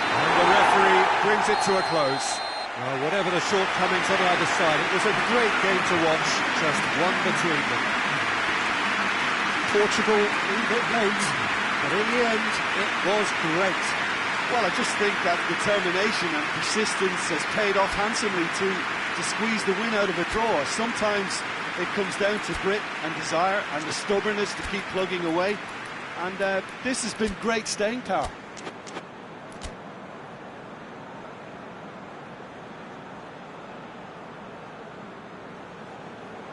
And the referee brings it to a close. Well, whatever the shortcomings on either side, it was a great game to watch, just one between them. Portugal, a bit late, but in the end, it was great. Well, I just think that determination and persistence has paid off handsomely to squeeze the win out of a draw. Sometimes it comes down to grit and desire and the stubbornness to keep plugging away. And this has been great staying power.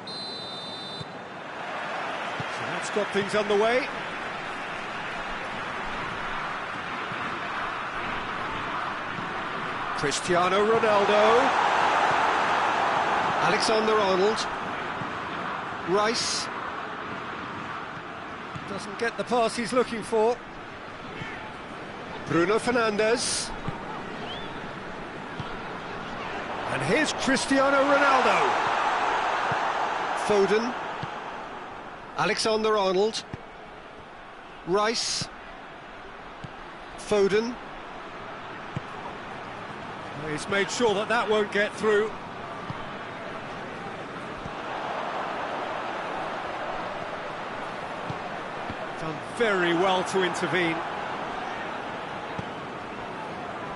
So that's got things underway. Cristiano Ronaldo, Alexander-Arnold, Rice, doesn't get the pass he's looking for, Bruno Fernandes, and here's Cristiano Ronaldo, Foden, Alexander-Arnold, Rice, Foden. He's made sure that that won't get through. Done very well to intervene.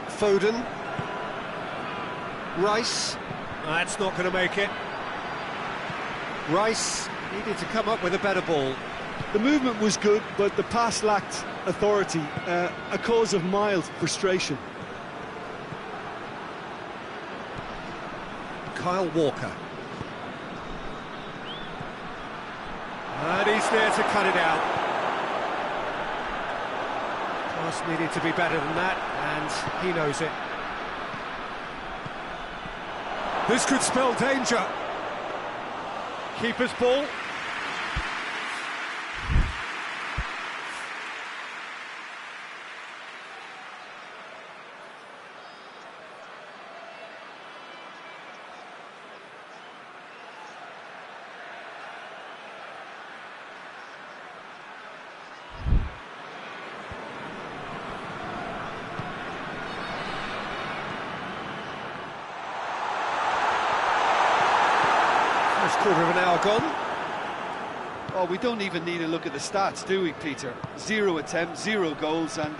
Foden. Rice. That's not going to make it. Rice needed to come up with a better ball. The movement was good, but the pass lacked authority, a cause of mild frustration. Kyle Walker. And he's there to cut it out. Pass needed to be better than that, and he knows it. This could spell danger. Keeper's ball. Quarter of an hour gone. Oh, we don't even need to look at the stats, do we, Peter? 0 attempts, 0 goals, and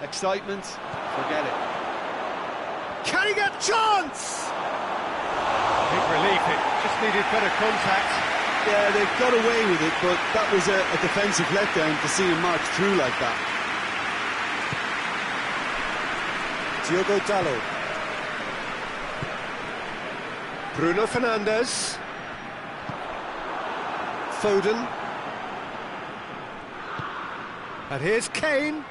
excitement, forget it. Can he get the chance? Big relief, it just needed better contact. Yeah, they got away with it, but that was a defensive letdown to see him march through like that. Diogo Dalot. Bruno Fernandes. Foden. And here's Kane.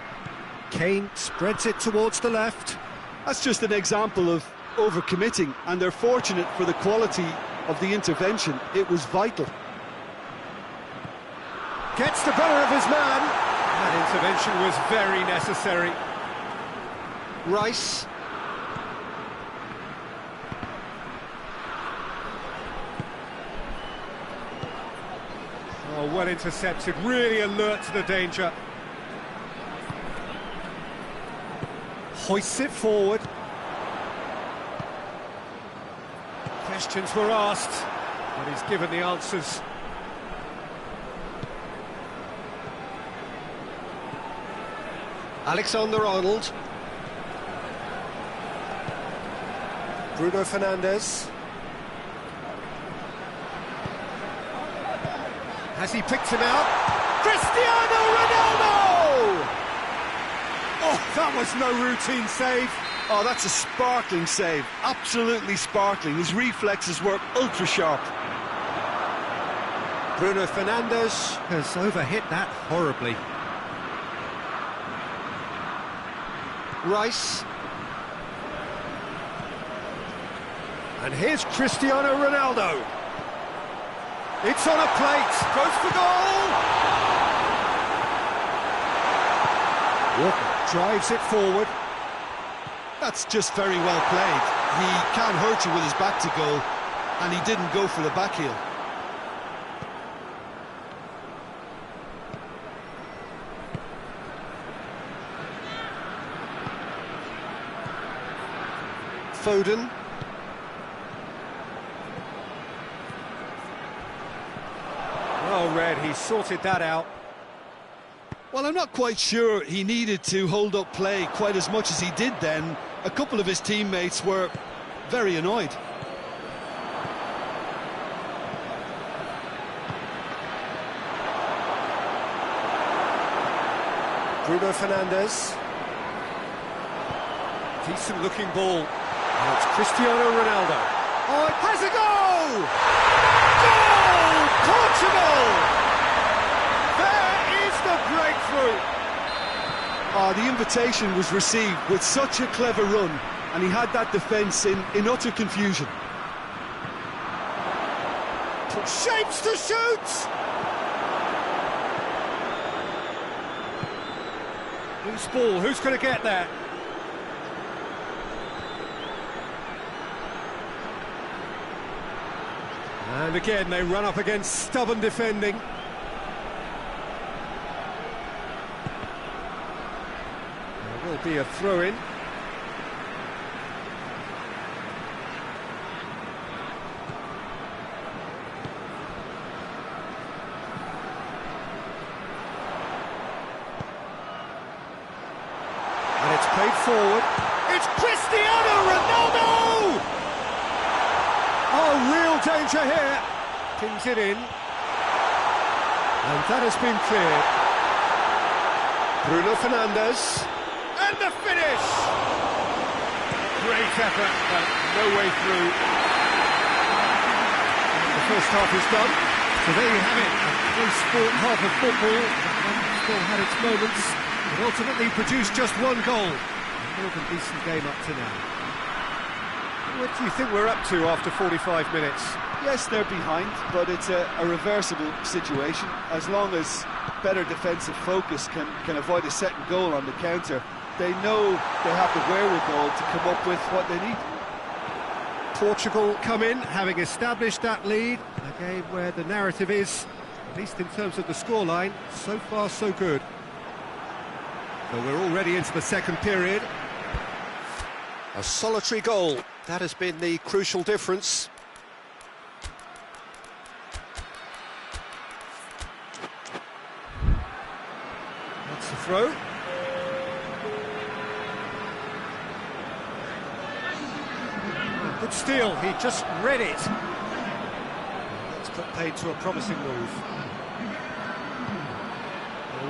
Kane spreads it towards the left. That's just an example of overcommitting, and they're fortunate for the quality of the intervention. It was vital. Gets the better of his man. That intervention was very necessary. Rice. Oh, well intercepted, really alert to the danger. Hoists it forward. Questions were asked, but he's given the answers. Alexander-Arnold. Bruno Fernandes. Has he picked him out? Cristiano Ronaldo! Oh, that was no routine save. Oh, that's a sparkling save, absolutely sparkling. His reflexes were ultra sharp. Bruno Fernandes has overhit that horribly. Rice. And here's Cristiano Ronaldo. It's on a plate, goes for goal! Walker drives it forward. That's just very well played. He can't hurt you with his back to goal, and he didn't go for the back heel. Foden. Well read, he sorted that out. Well, I'm not quite sure he needed to hold up play quite as much as he did then. A couple of his teammates were very annoyed. Bruno Fernandes. Decent looking ball. And it's Cristiano Ronaldo. Oh, it has a goal! Goal! Portugal! There is the breakthrough. Oh, the invitation was received with such a clever run, and he had that defence in utter confusion. Shapes to shoot! Loose ball, who's going to get there? And again, they run up against stubborn defending. There will be a throw-in. And it's played forward. It's Cristiano Ronaldo! Oh, real danger here. Pings it in. And that has been cleared. Bruno Fernandes. And the finish! Great effort, but no way through. The first half is done. So there you have it. A close sport half of football. That still had its moments, but ultimately produced just one goal. A more than decent game up to now. What do you think we're up to after 45 minutes? Yes, they're behind, but it's a reversible situation. As long as better defensive focus can avoid a second goal on the counter, they know they have the wherewithal to come up with what they need. Portugal come in, having established that lead, a game where the narrative is, at least in terms of the scoreline, so far so good. So we're already into the second period. A solitary goal, that has been the crucial difference. That's the throw. Good steal, he just read it. That's put paid to a promising move.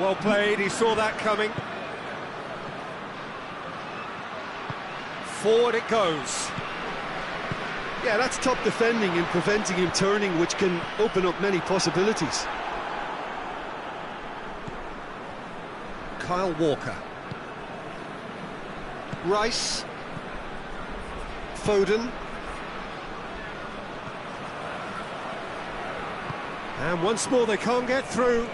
Well played, he saw that coming. Forward it goes. Yeah, that's top defending and preventing him turning, which can open up many possibilities. Kyle Walker. Rice. Foden. And once more they can't get through.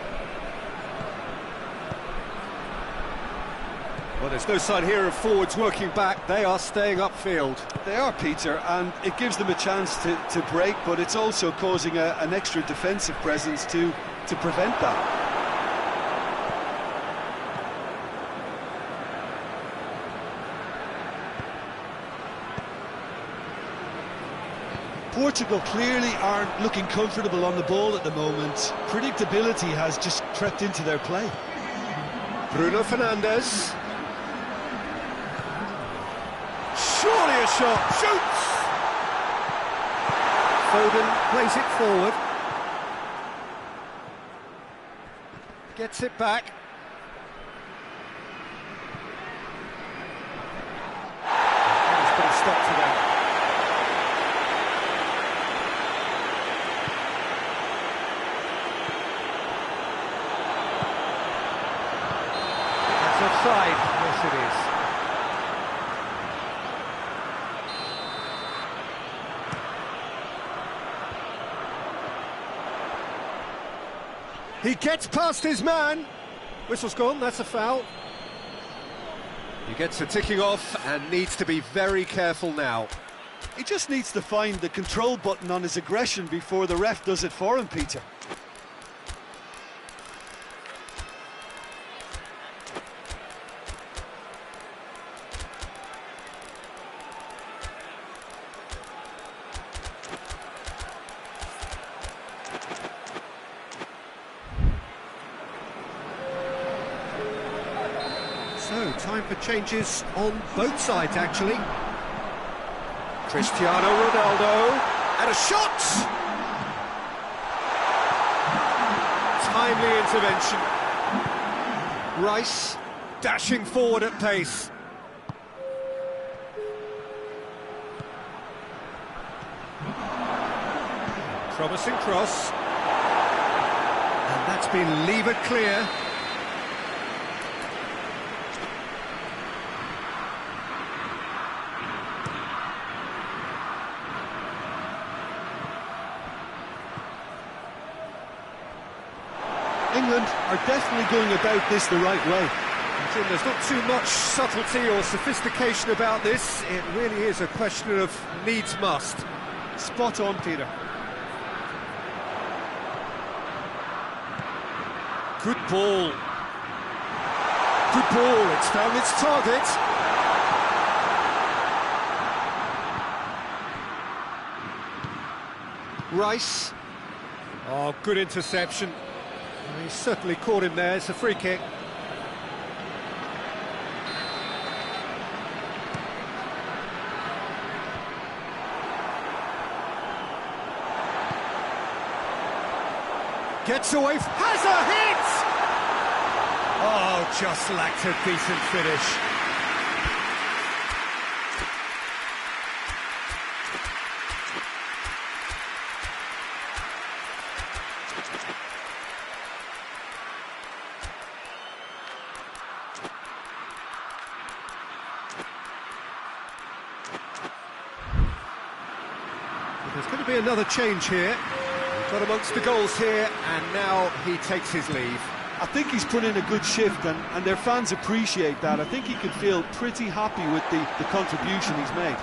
Well, there's no sign here of forwards working back. They are staying upfield. They are, Peter, and it gives them a chance to break, but it's also causing an extra defensive presence to to prevent that. Portugal clearly aren't looking comfortable on the ball at the moment. Predictability has just crept into their play. Bruno Fernandes. Surely a shot. Shoots! Foden plays it forward. Gets it back. And he's put a stop to that. Offside, yes it is. He gets past his man. Whistle's gone, that's a foul. He gets a ticking off and needs to be very careful now. He just needs to find the control button on his aggression before the ref does it for him, Peter. So, time for changes on both sides, actually. Cristiano Ronaldo, and a shot! Timely intervention. Rice, dashing forward at pace. Promising cross. And that's been levered clear. England are definitely going about this the right way. Jim, there's not too much subtlety or sophistication about this. It really is a question of needs must. Spot on, Peter. Good ball. Good ball, it's found its target. Rice. Oh, good interception. He's certainly caught him there, it's a free kick. Gets away, has a hit! Oh, just lacked a decent finish. There's going to be another change here. We've got amongst the goals here, and now he takes his leave. I think he's put in a good shift, and their fans appreciate that. I think he could feel pretty happy with the contribution he's made.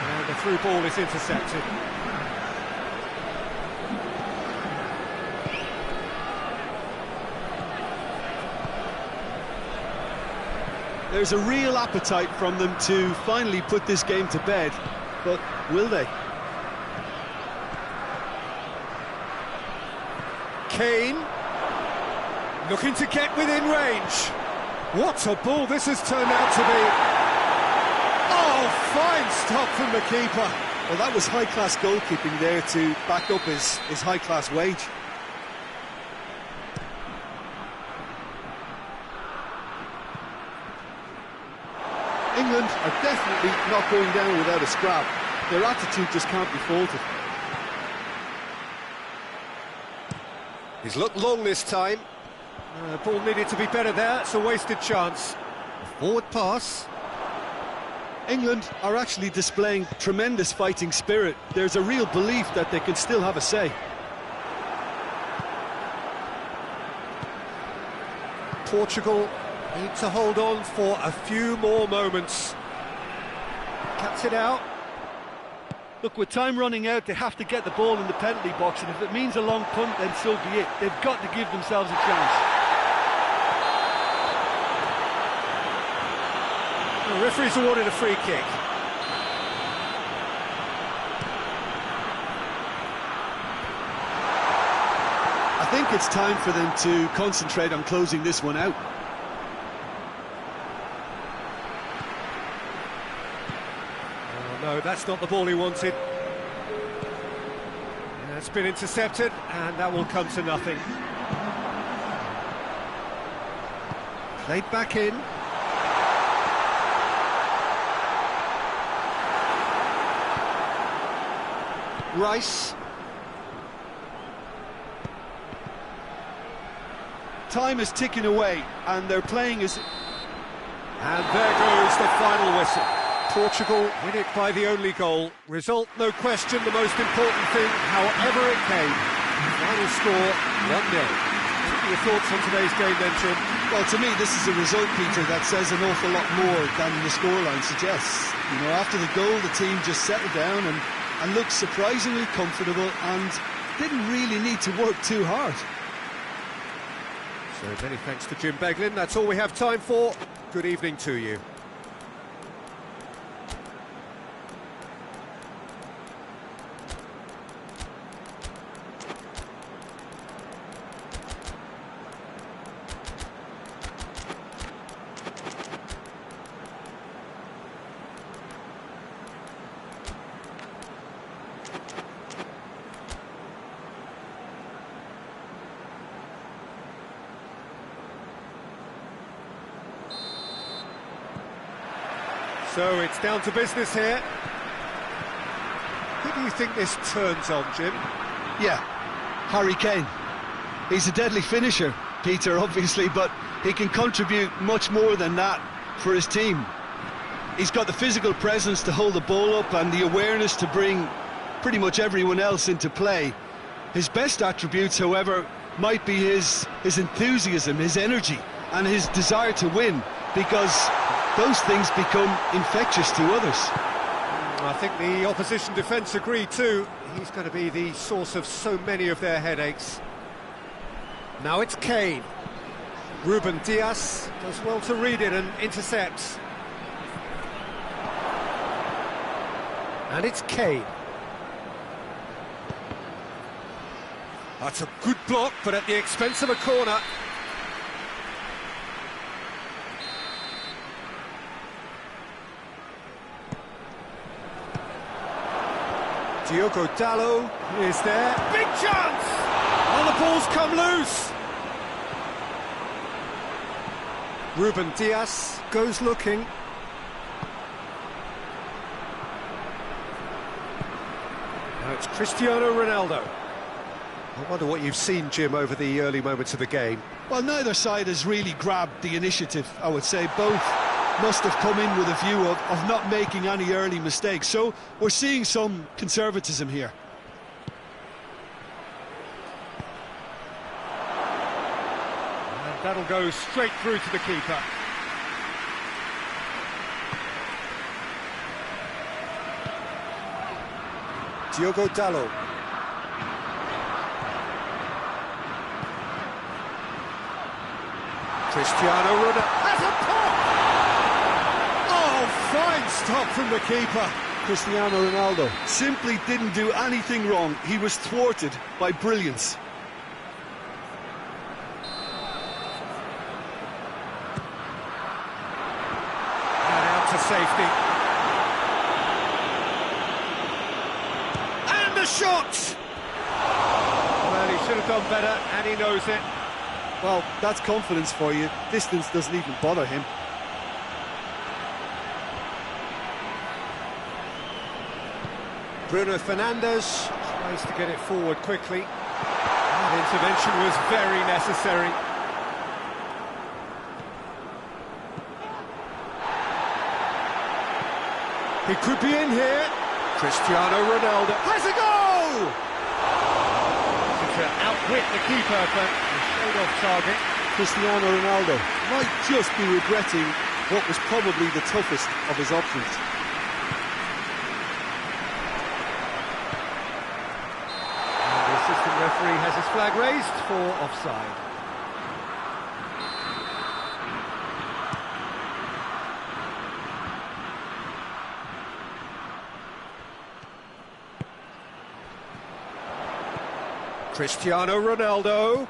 And the through ball is intercepted. There's a real appetite from them to finally put this game to bed, but will they? Kane, looking to get within range. What a ball this has turned out to be. Oh, fine stop from the keeper. Well, that was high-class goalkeeping there to back up his high-class wage. England are definitely not going down without a scrap. Their attitude just can't be faulted. He's looked long this time. Ball needed to be better there, it's a wasted chance. Forward pass. England are actually displaying tremendous fighting spirit. There's a real belief that they can still have a say. Portugal need to hold on for a few more moments. Cuts it out. Look, with time running out, they have to get the ball in the penalty box, and if it means a long punt, then so be it. They've got to give themselves a chance. The referee's awarded a free kick. I think it's time for them to concentrate on closing this one out. Oh, no, that's not the ball he wanted. Yeah, it's been intercepted, and that will come to nothing. Played back in. Rice. Time is ticking away, and they're playing as... And there goes the final whistle. Portugal win it by the only goal. Result, no question, the most important thing, however it came. Final score, 1-0. What are your thoughts on today's game then, Jim? Well, to me, this is a result, Peter, that says an awful lot more than the scoreline suggests. You know, after the goal, the team just settled down and looked surprisingly comfortable and didn't really need to work too hard. So many thanks to Jim Beglin. That's all we have time for. Good evening to you. So it's down to business here. Who do you think this turns on, Jim? Yeah, Harry Kane. He's a deadly finisher, Peter, obviously, but he can contribute much more than that for his team. He's got the physical presence to hold the ball up and the awareness to bring pretty much everyone else into play. His best attributes, however, might be his enthusiasm, his energy, and his desire to win, because those things become infectious to others. I think the opposition defence agree too. He's going to be the source of so many of their headaches. Now it's Kane. Ruben Dias does well to read it and intercepts. And it's Kane. That's a good block, but at the expense of a corner. Diogo Dalot is there. Big chance! And the ball's come loose. Ruben Dias goes looking. Now it's Cristiano Ronaldo. I wonder what you've seen, Jim, over the early moments of the game. Well, neither side has really grabbed the initiative, I would say. Both must have come in with a view of not making any early mistakes. So we're seeing some conservatism here. And that'll go straight through to the keeper. Diogo Dalot. Cristiano Ronaldo has a pop! Oh, fine stop from the keeper. Cristiano Ronaldo simply didn't do anything wrong. He was thwarted by brilliance. And out to safety. And the shot! Well, he should have done better, and he knows it. Well, that's confidence for you. Distance doesn't even bother him. Bruno Fernandes tries to get it forward quickly. That intervention was very necessary. He could be in here. Cristiano Ronaldo has a goal! To outwit the keeper, but he showed off target. Cristiano Ronaldo might just be regretting what was probably the toughest of his options. referee has his flag raised for offside. Cristiano Ronaldo.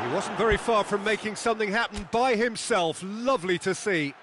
He wasn't very far from making something happen by himself. Lovely to see.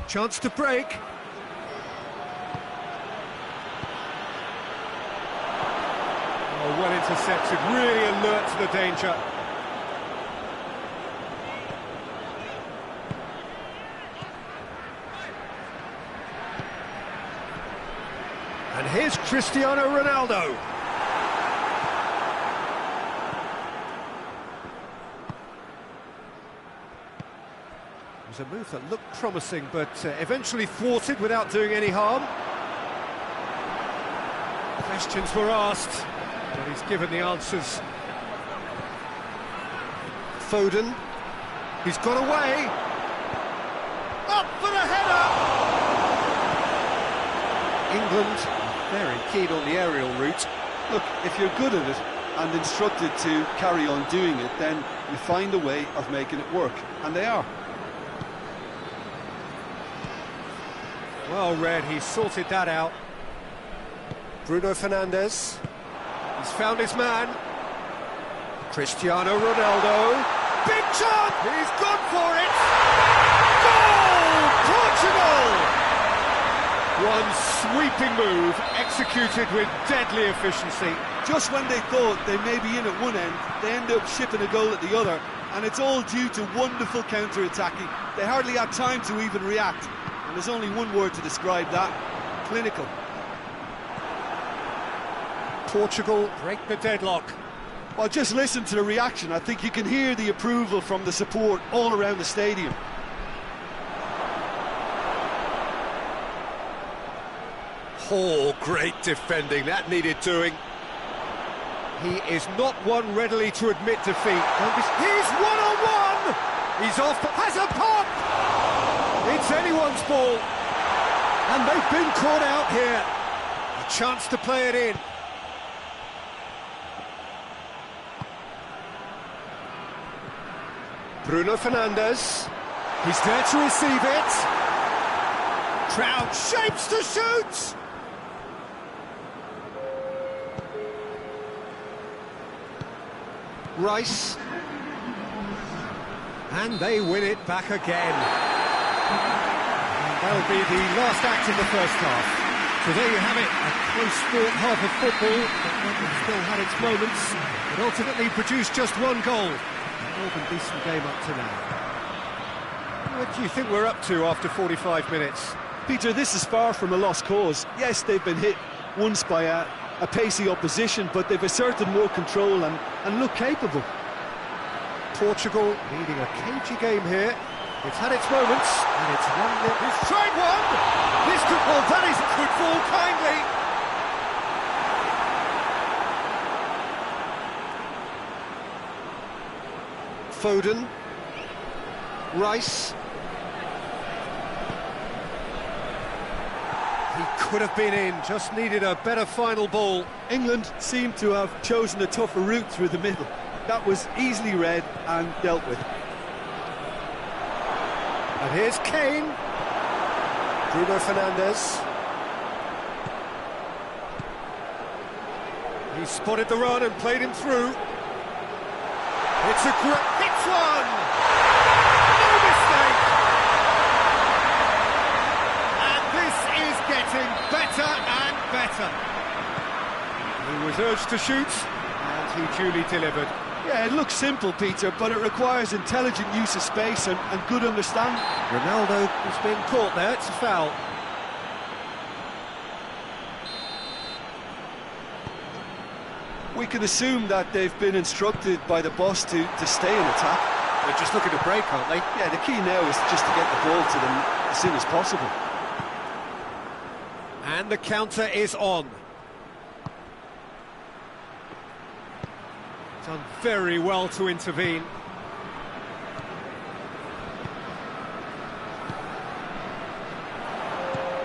Chance to break. Oh, well intercepted, really alert to the danger. And here's Cristiano Ronaldo. It was a move that looked promising, but eventually thwarted without doing any harm. Questions were asked, but he's given the answers. Foden, he's got away. Up for the header! England very keen on the aerial route. Look, if you're good at it and instructed to carry on doing it, then you find a way of making it work, and they are. Well read, he sorted that out. Bruno Fernandes. He's found his man. Cristiano Ronaldo. Big chance! He's gone for it! Goal! Portugal! One sweeping move, executed with deadly efficiency. Just when they thought they may be in at one end, they end up shipping a goal at the other, and it's all due to wonderful counter-attacking. They hardly had time to even react. And there's only one word to describe that: clinical. Portugal break the deadlock. Well, just listen to the reaction. I think you can hear the approval from the support all around the stadium. Oh, great defending, that needed doing. He is not one readily to admit defeat. He's one-on-one! He's off, has a pop! It's anyone's ball, and they've been caught out here. A chance to play it in. Bruno Fernandes, he's there to receive it. Crowd shapes to shoot. Rice, and they win it back again. And that'll be the last act of the first half. So there you have it, a close-fought half of football that still had its moments, but ultimately produced just one goal. A more than decent game up to now. What do you think we're up to after 45 minutes? Peter, this is far from a lost cause. Yes, they've been hit once by a pacey opposition, but they've asserted more control and look capable. Portugal leading a cagey game here. It's had its moments, and it's 1-0. He's tried one! This could, well, that is, could fall kindly. Foden. Rice. He could have been in, just needed a better final ball. England seem to have chosen a tougher route through the middle. That was easily read and dealt with. And here's Kane. Bruno Fernandes. He spotted the run and played him through. It's a great... Hits one! No mistake! And this is getting better and better. He was urged to shoot, and he duly delivered. Yeah, it looks simple, Peter, but it requires intelligent use of space and good understanding. Ronaldo has been caught there, it's a foul. We can assume that they've been instructed by the boss to stay in attack. They're just looking to break, aren't they? Yeah, the key now is just to get the ball to them as soon as possible. And the counter is on. Done very well to intervene.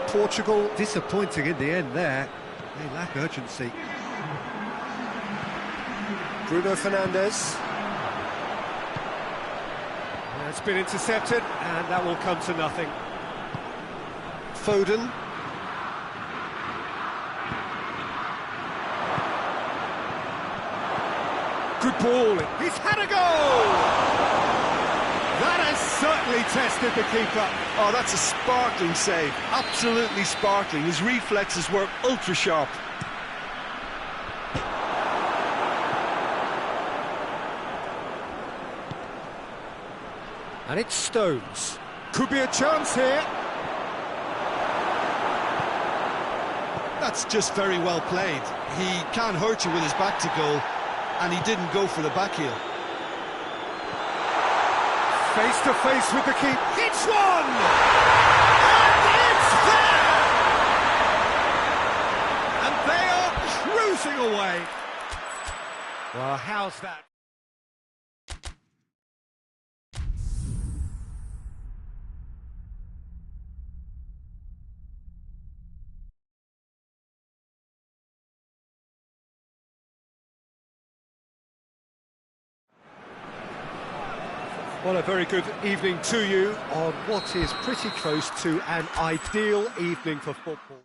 Portugal disappointing in the end there. They lack urgency. Bruno Fernandes. It's been intercepted, and that will come to nothing. Foden. Good ball. He's had a goal! That has certainly tested the keeper. Oh, that's a sparkling save. Absolutely sparkling. His reflexes were ultra sharp. And it's Stones. Could be a chance here. That's just very well played. He can't hurt you with his back to goal, and he didn't go for the back heel. Face to face with the keeper. Hits one! And it's there! And they are cruising away. Well, how's that? Well, a very good evening to you on what is pretty close to an ideal evening for football.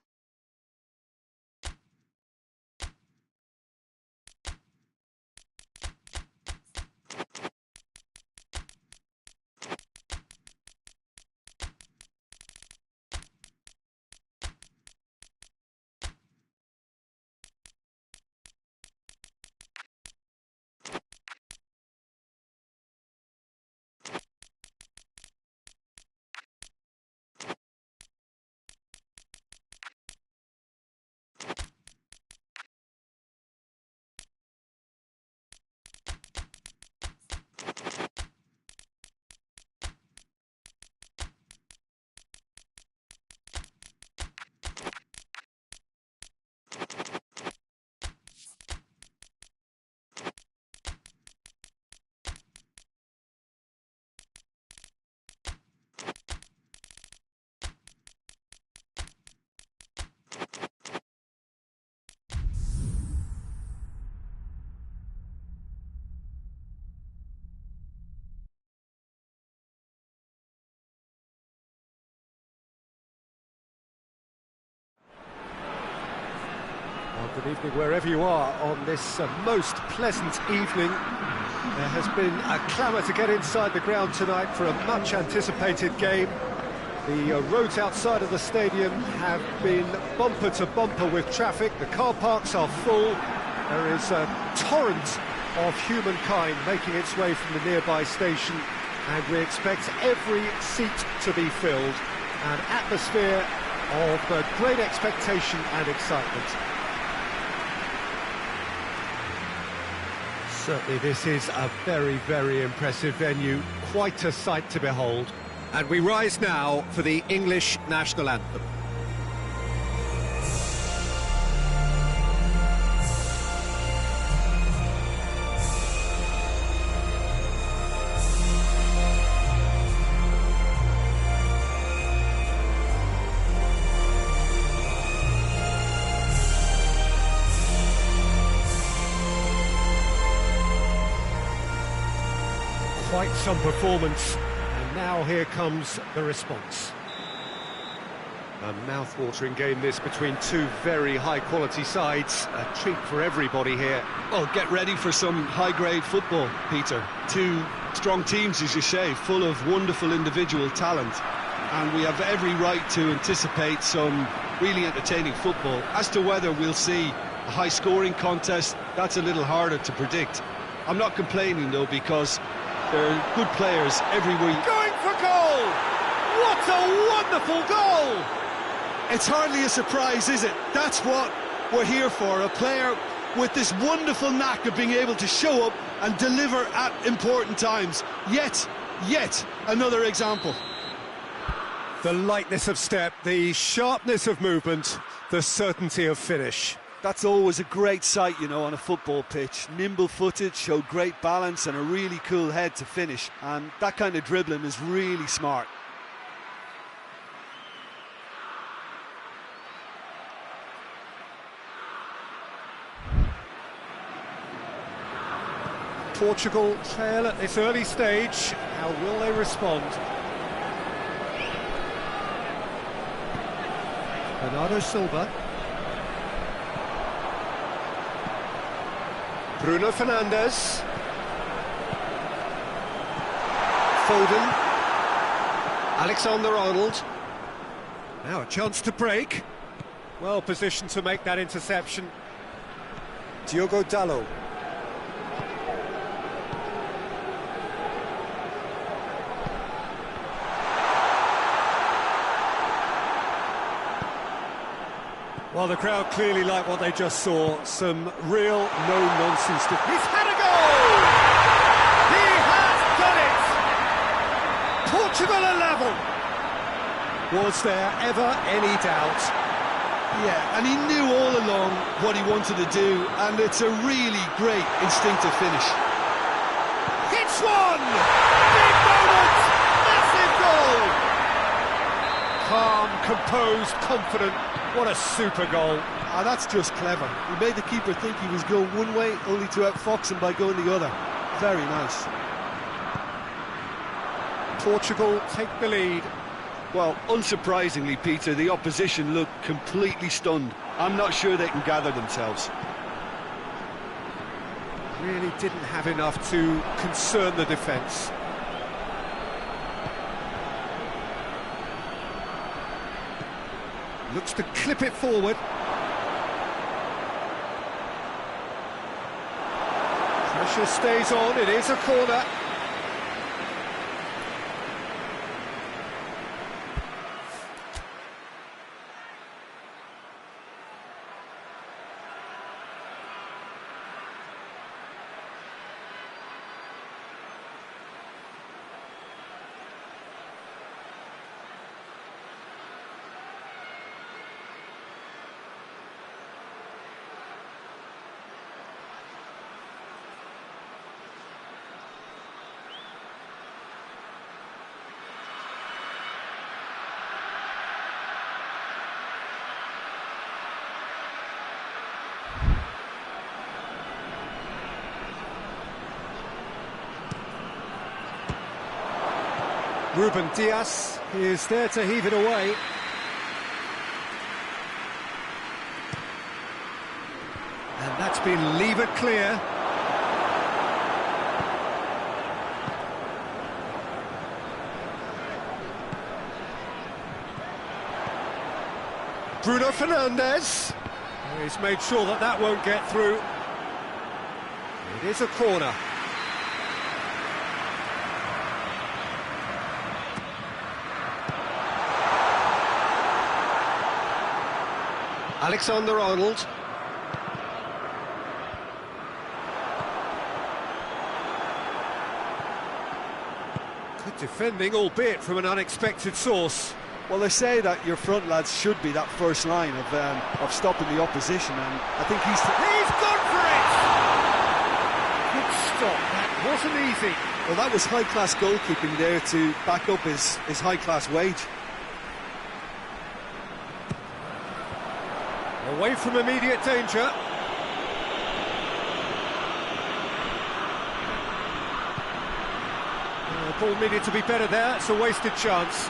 Good evening wherever you are on this most pleasant evening. There has been a clamour to get inside the ground tonight for a much anticipated game. The roads outside of the stadium have been bumper to bumper with traffic. The car parks are full. There is a torrent of humankind making its way from the nearby station, and we expect every seat to be filled. An atmosphere of great expectation and excitement. Certainly this is a very, very impressive venue, quite a sight to behold. And we rise now for the English national anthem. Quite some performance, and now here comes the response. A mouth-watering game this between two very high-quality sides. A treat for everybody here. Well, get ready for some high-grade football, Peter. Two strong teams, as you say, full of wonderful individual talent. And we have every right to anticipate some really entertaining football. As to whether we'll see a high-scoring contest, that's a little harder to predict. I'm not complaining, though, because there are good players every week. Going for goal! What a wonderful goal! It's hardly a surprise, is it? That's what we're here for, a player with this wonderful knack of being able to show up and deliver at important times. Yet another example. The lightness of step, the sharpness of movement, the certainty of finish. That's always a great sight, you know, on a football pitch. Nimble-footed, showed great balance and a really cool head to finish. And that kind of dribbling is really smart. Portugal trail at this early stage. How will they respond? Bernardo Silva. Bruno Fernandes. Foden. Alexander-Arnold. Now a chance to break. Well positioned to make that interception. Diogo Dalot. Well, the crowd clearly like what they just saw. Some real no-nonsense. He's had a goal! He has done it! Portugal are level! Was there ever any doubt? Yeah, and he knew all along what he wanted to do, and it's a really great instinctive finish. Hits one! Big moment! Massive goal! Calm, composed, confident. What a super goal. Ah, that's just clever. He made the keeper think he was going one way, only to outfox him by going the other. Very nice. Portugal take the lead. Well, unsurprisingly, Peter, the opposition look completely stunned. I'm not sure they can gather themselves. Really didn't have enough to concern the defence. Looks to clip it forward. Pressure stays on, it is a corner. Ruben Dias is there to heave it away. And that's been levered clear. Bruno Fernandes. He's made sure that that won't get through. It is a corner. Alexander-Arnold. Good defending, albeit from an unexpected source. Well, they say that your front lads should be that first line of stopping the opposition, and I think he's gone for it! Good stop, that wasn't easy. Well, that was high-class goalkeeping there to back up his high-class wage. Away from immediate danger. The ball needed to be better there, it's a wasted chance.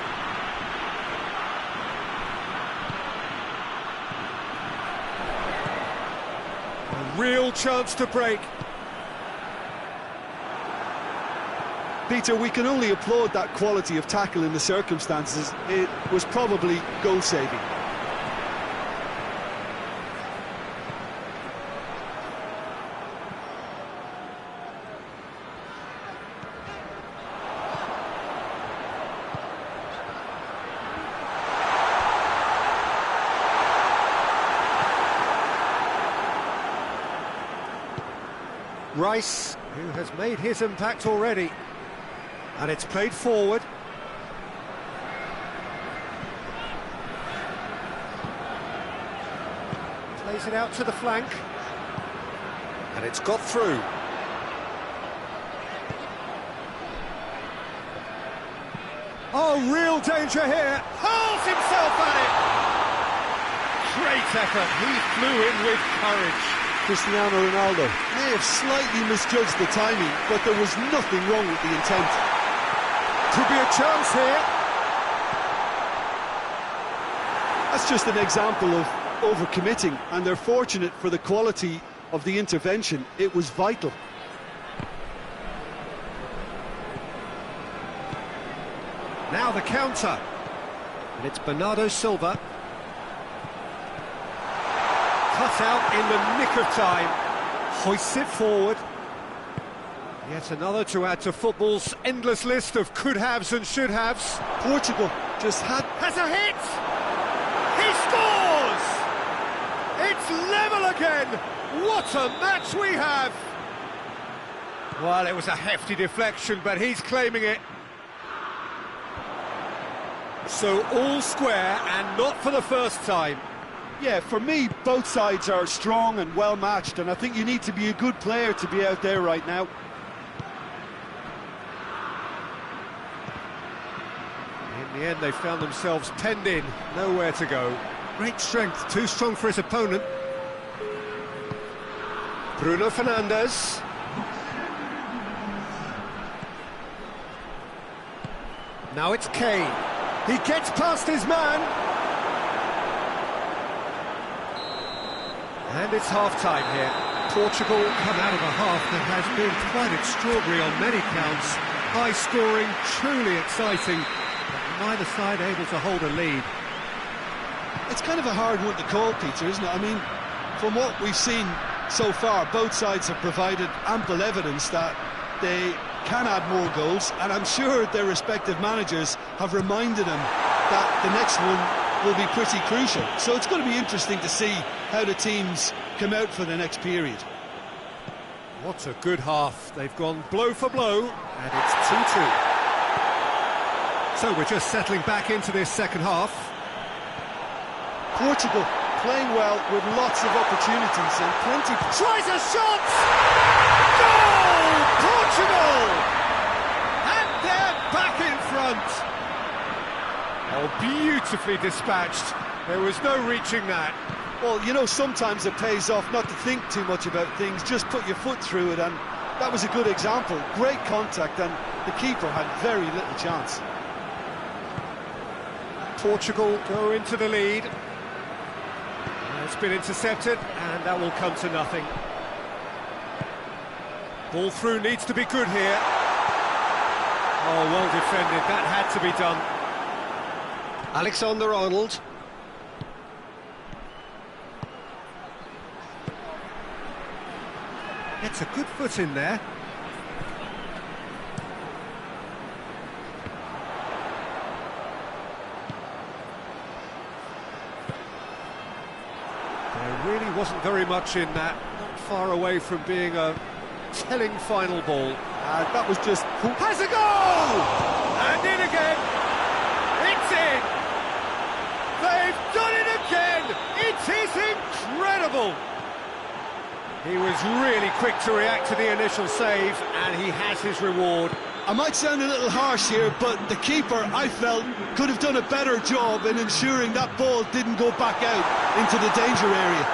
A real chance to break. Peter, we can only applaud that quality of tackle in the circumstances. It was probably goal-saving. Rice, who has made his impact already. And it's played forward. Plays it out to the flank. And it's got through. Oh, real danger here. Hurls himself at it. Great effort. He flew in with courage. Cristiano Ronaldo may have slightly misjudged the timing, but there was nothing wrong with the intent. Could be a chance here. That's just an example of overcommitting, and they're fortunate for the quality of the intervention. It was vital. Now the counter. And it's Bernardo Silva. Cut out in the nick of time. Hoists it forward. Yet another to add to football's endless list of could-haves and should-haves. Portugal just Has a hit! He scores! It's level again! What a match we have! Well, it was a hefty deflection, but he's claiming it. So all square, and not for the first time. Yeah, for me, both sides are strong and well-matched, and I think you need to be a good player to be out there right now. In the end, they found themselves penned in, nowhere to go. Great strength, too strong for his opponent. Bruno Fernandes. Now it's Kane. He gets past his man. And it's half-time here. Portugal come out of a half that has been quite extraordinary on many counts. High-scoring, truly exciting, but neither side able to hold a lead. It's kind of a hard one to call, Peter, isn't it? I mean, from what we've seen so far, both sides have provided ample evidence that they can add more goals, and I'm sure their respective managers have reminded them that the next one will be pretty crucial. So it's going to be interesting to see how the teams come out for the next period. What a good half. They've gone blow for blow, and it's 2-2. So we're just settling back into this second half. Portugal playing well with lots of opportunities and plenty... Tries a shot! Goal! Portugal! And they're back in front! Oh, beautifully dispatched. There was no reaching that. Well, you know, sometimes it pays off not to think too much about things, just put your foot through it, and that was a good example. Great contact, and the keeper had very little chance. Portugal go into the lead. It's been intercepted, and that will come to nothing. Ball through needs to be good here. Oh, well defended. That had to be done. Alexander-Arnold. Gets a good foot in there. There really wasn't very much in that. Not far away from being a telling final ball. That was just... Has a goal! And in again! It's in! They've done it again! It is incredible! He was really quick to react to the initial save, and he has his reward. I might sound a little harsh here, but the keeper, I felt, could have done a better job in ensuring that ball didn't go back out into the danger area.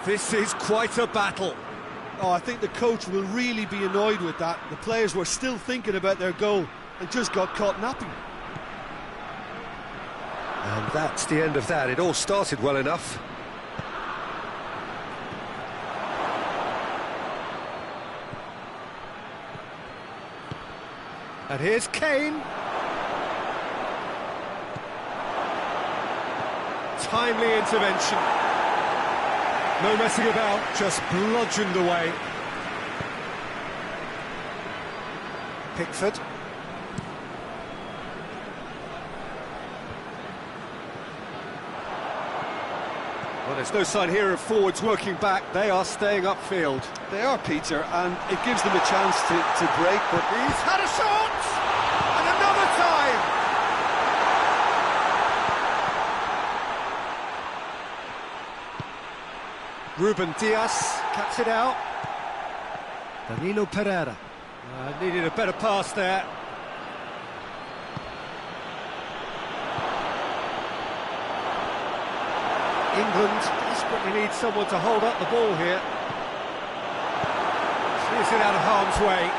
This is quite a battle. Oh, I think the coach will really be annoyed with that. The players were still thinking about their goal and just got caught napping. And that's the end of that. It all started well enough. And here's Kane. Timely intervention. No messing about, just bludgeoned away. Pickford. Well, there's no sign here of forwards working back. They are staying upfield. They are, Peter, and it gives them a chance to break, but He's had a shot! And another time! Ruben Diaz cuts it out. Danilo Pereira. Needed a better pass there. England desperately needs someone to hold up the ball here. Clears it out of harm's way.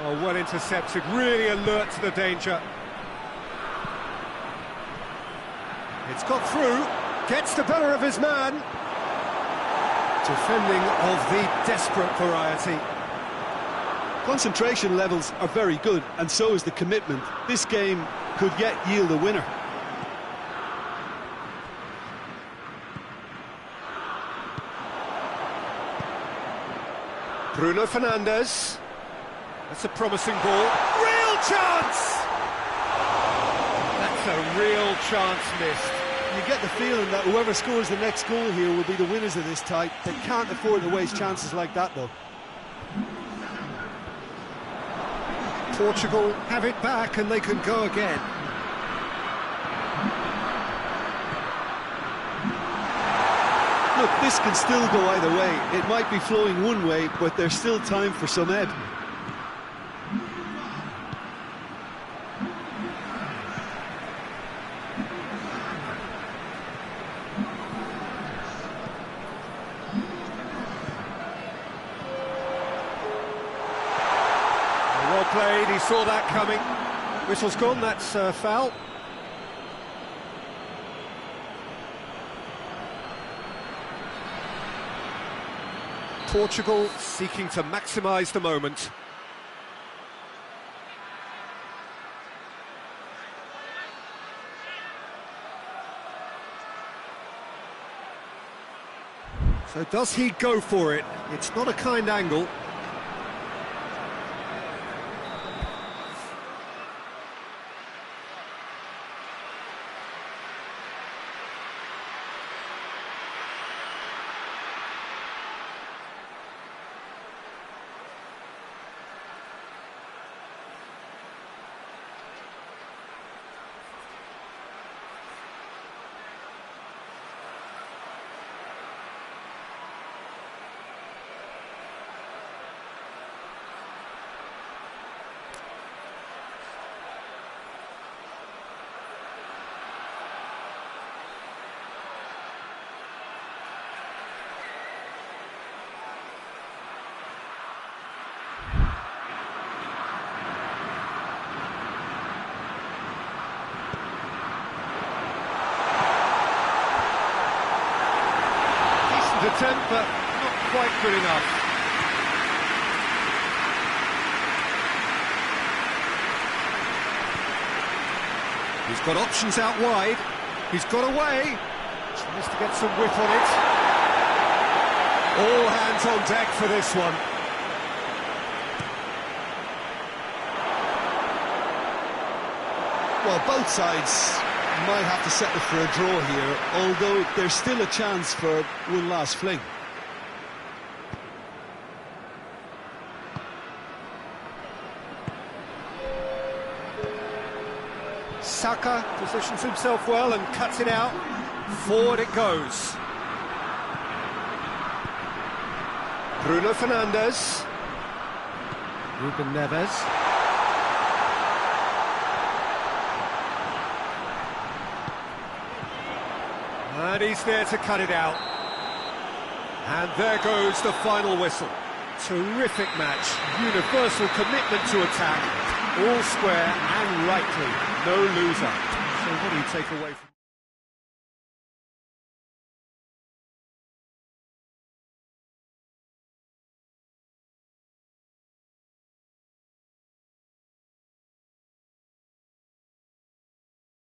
Oh, well intercepted, really alert to the danger. It's got through, gets the better of his man. Defending of the desperate variety. concentration levels are very good, and so is the commitment. This game could yet yield a winner. Bruno Fernandes. That's a promising ball. Real chance! That's a real chance missed. You get the feeling that whoever scores the next goal here will be the winners of this tie. They can't afford to waste chances like that, though. Portugal have it back and they can go again. Look, this can still go either way. It might be flowing one way, but there's still time for some ebb. Well played, he saw that coming. Whistle's gone, that's foul. Portugal seeking to maximise the moment. So does he go for it? It's not a kind angle. attempt, but not quite good enough. He's got options out wide. He's got away. Tries to get some whip on it. All hands on deck for this one. Well, both sides might have to settle for a draw here, although there's still a chance for one last fling. Saka positions himself well and cuts it out. Forward it goes. Bruno Fernandes. Ruben Neves. And he's there to cut it out. And there goes the final whistle. Terrific match, universal commitment to attack, all square and rightly, no loser. So what do you take away from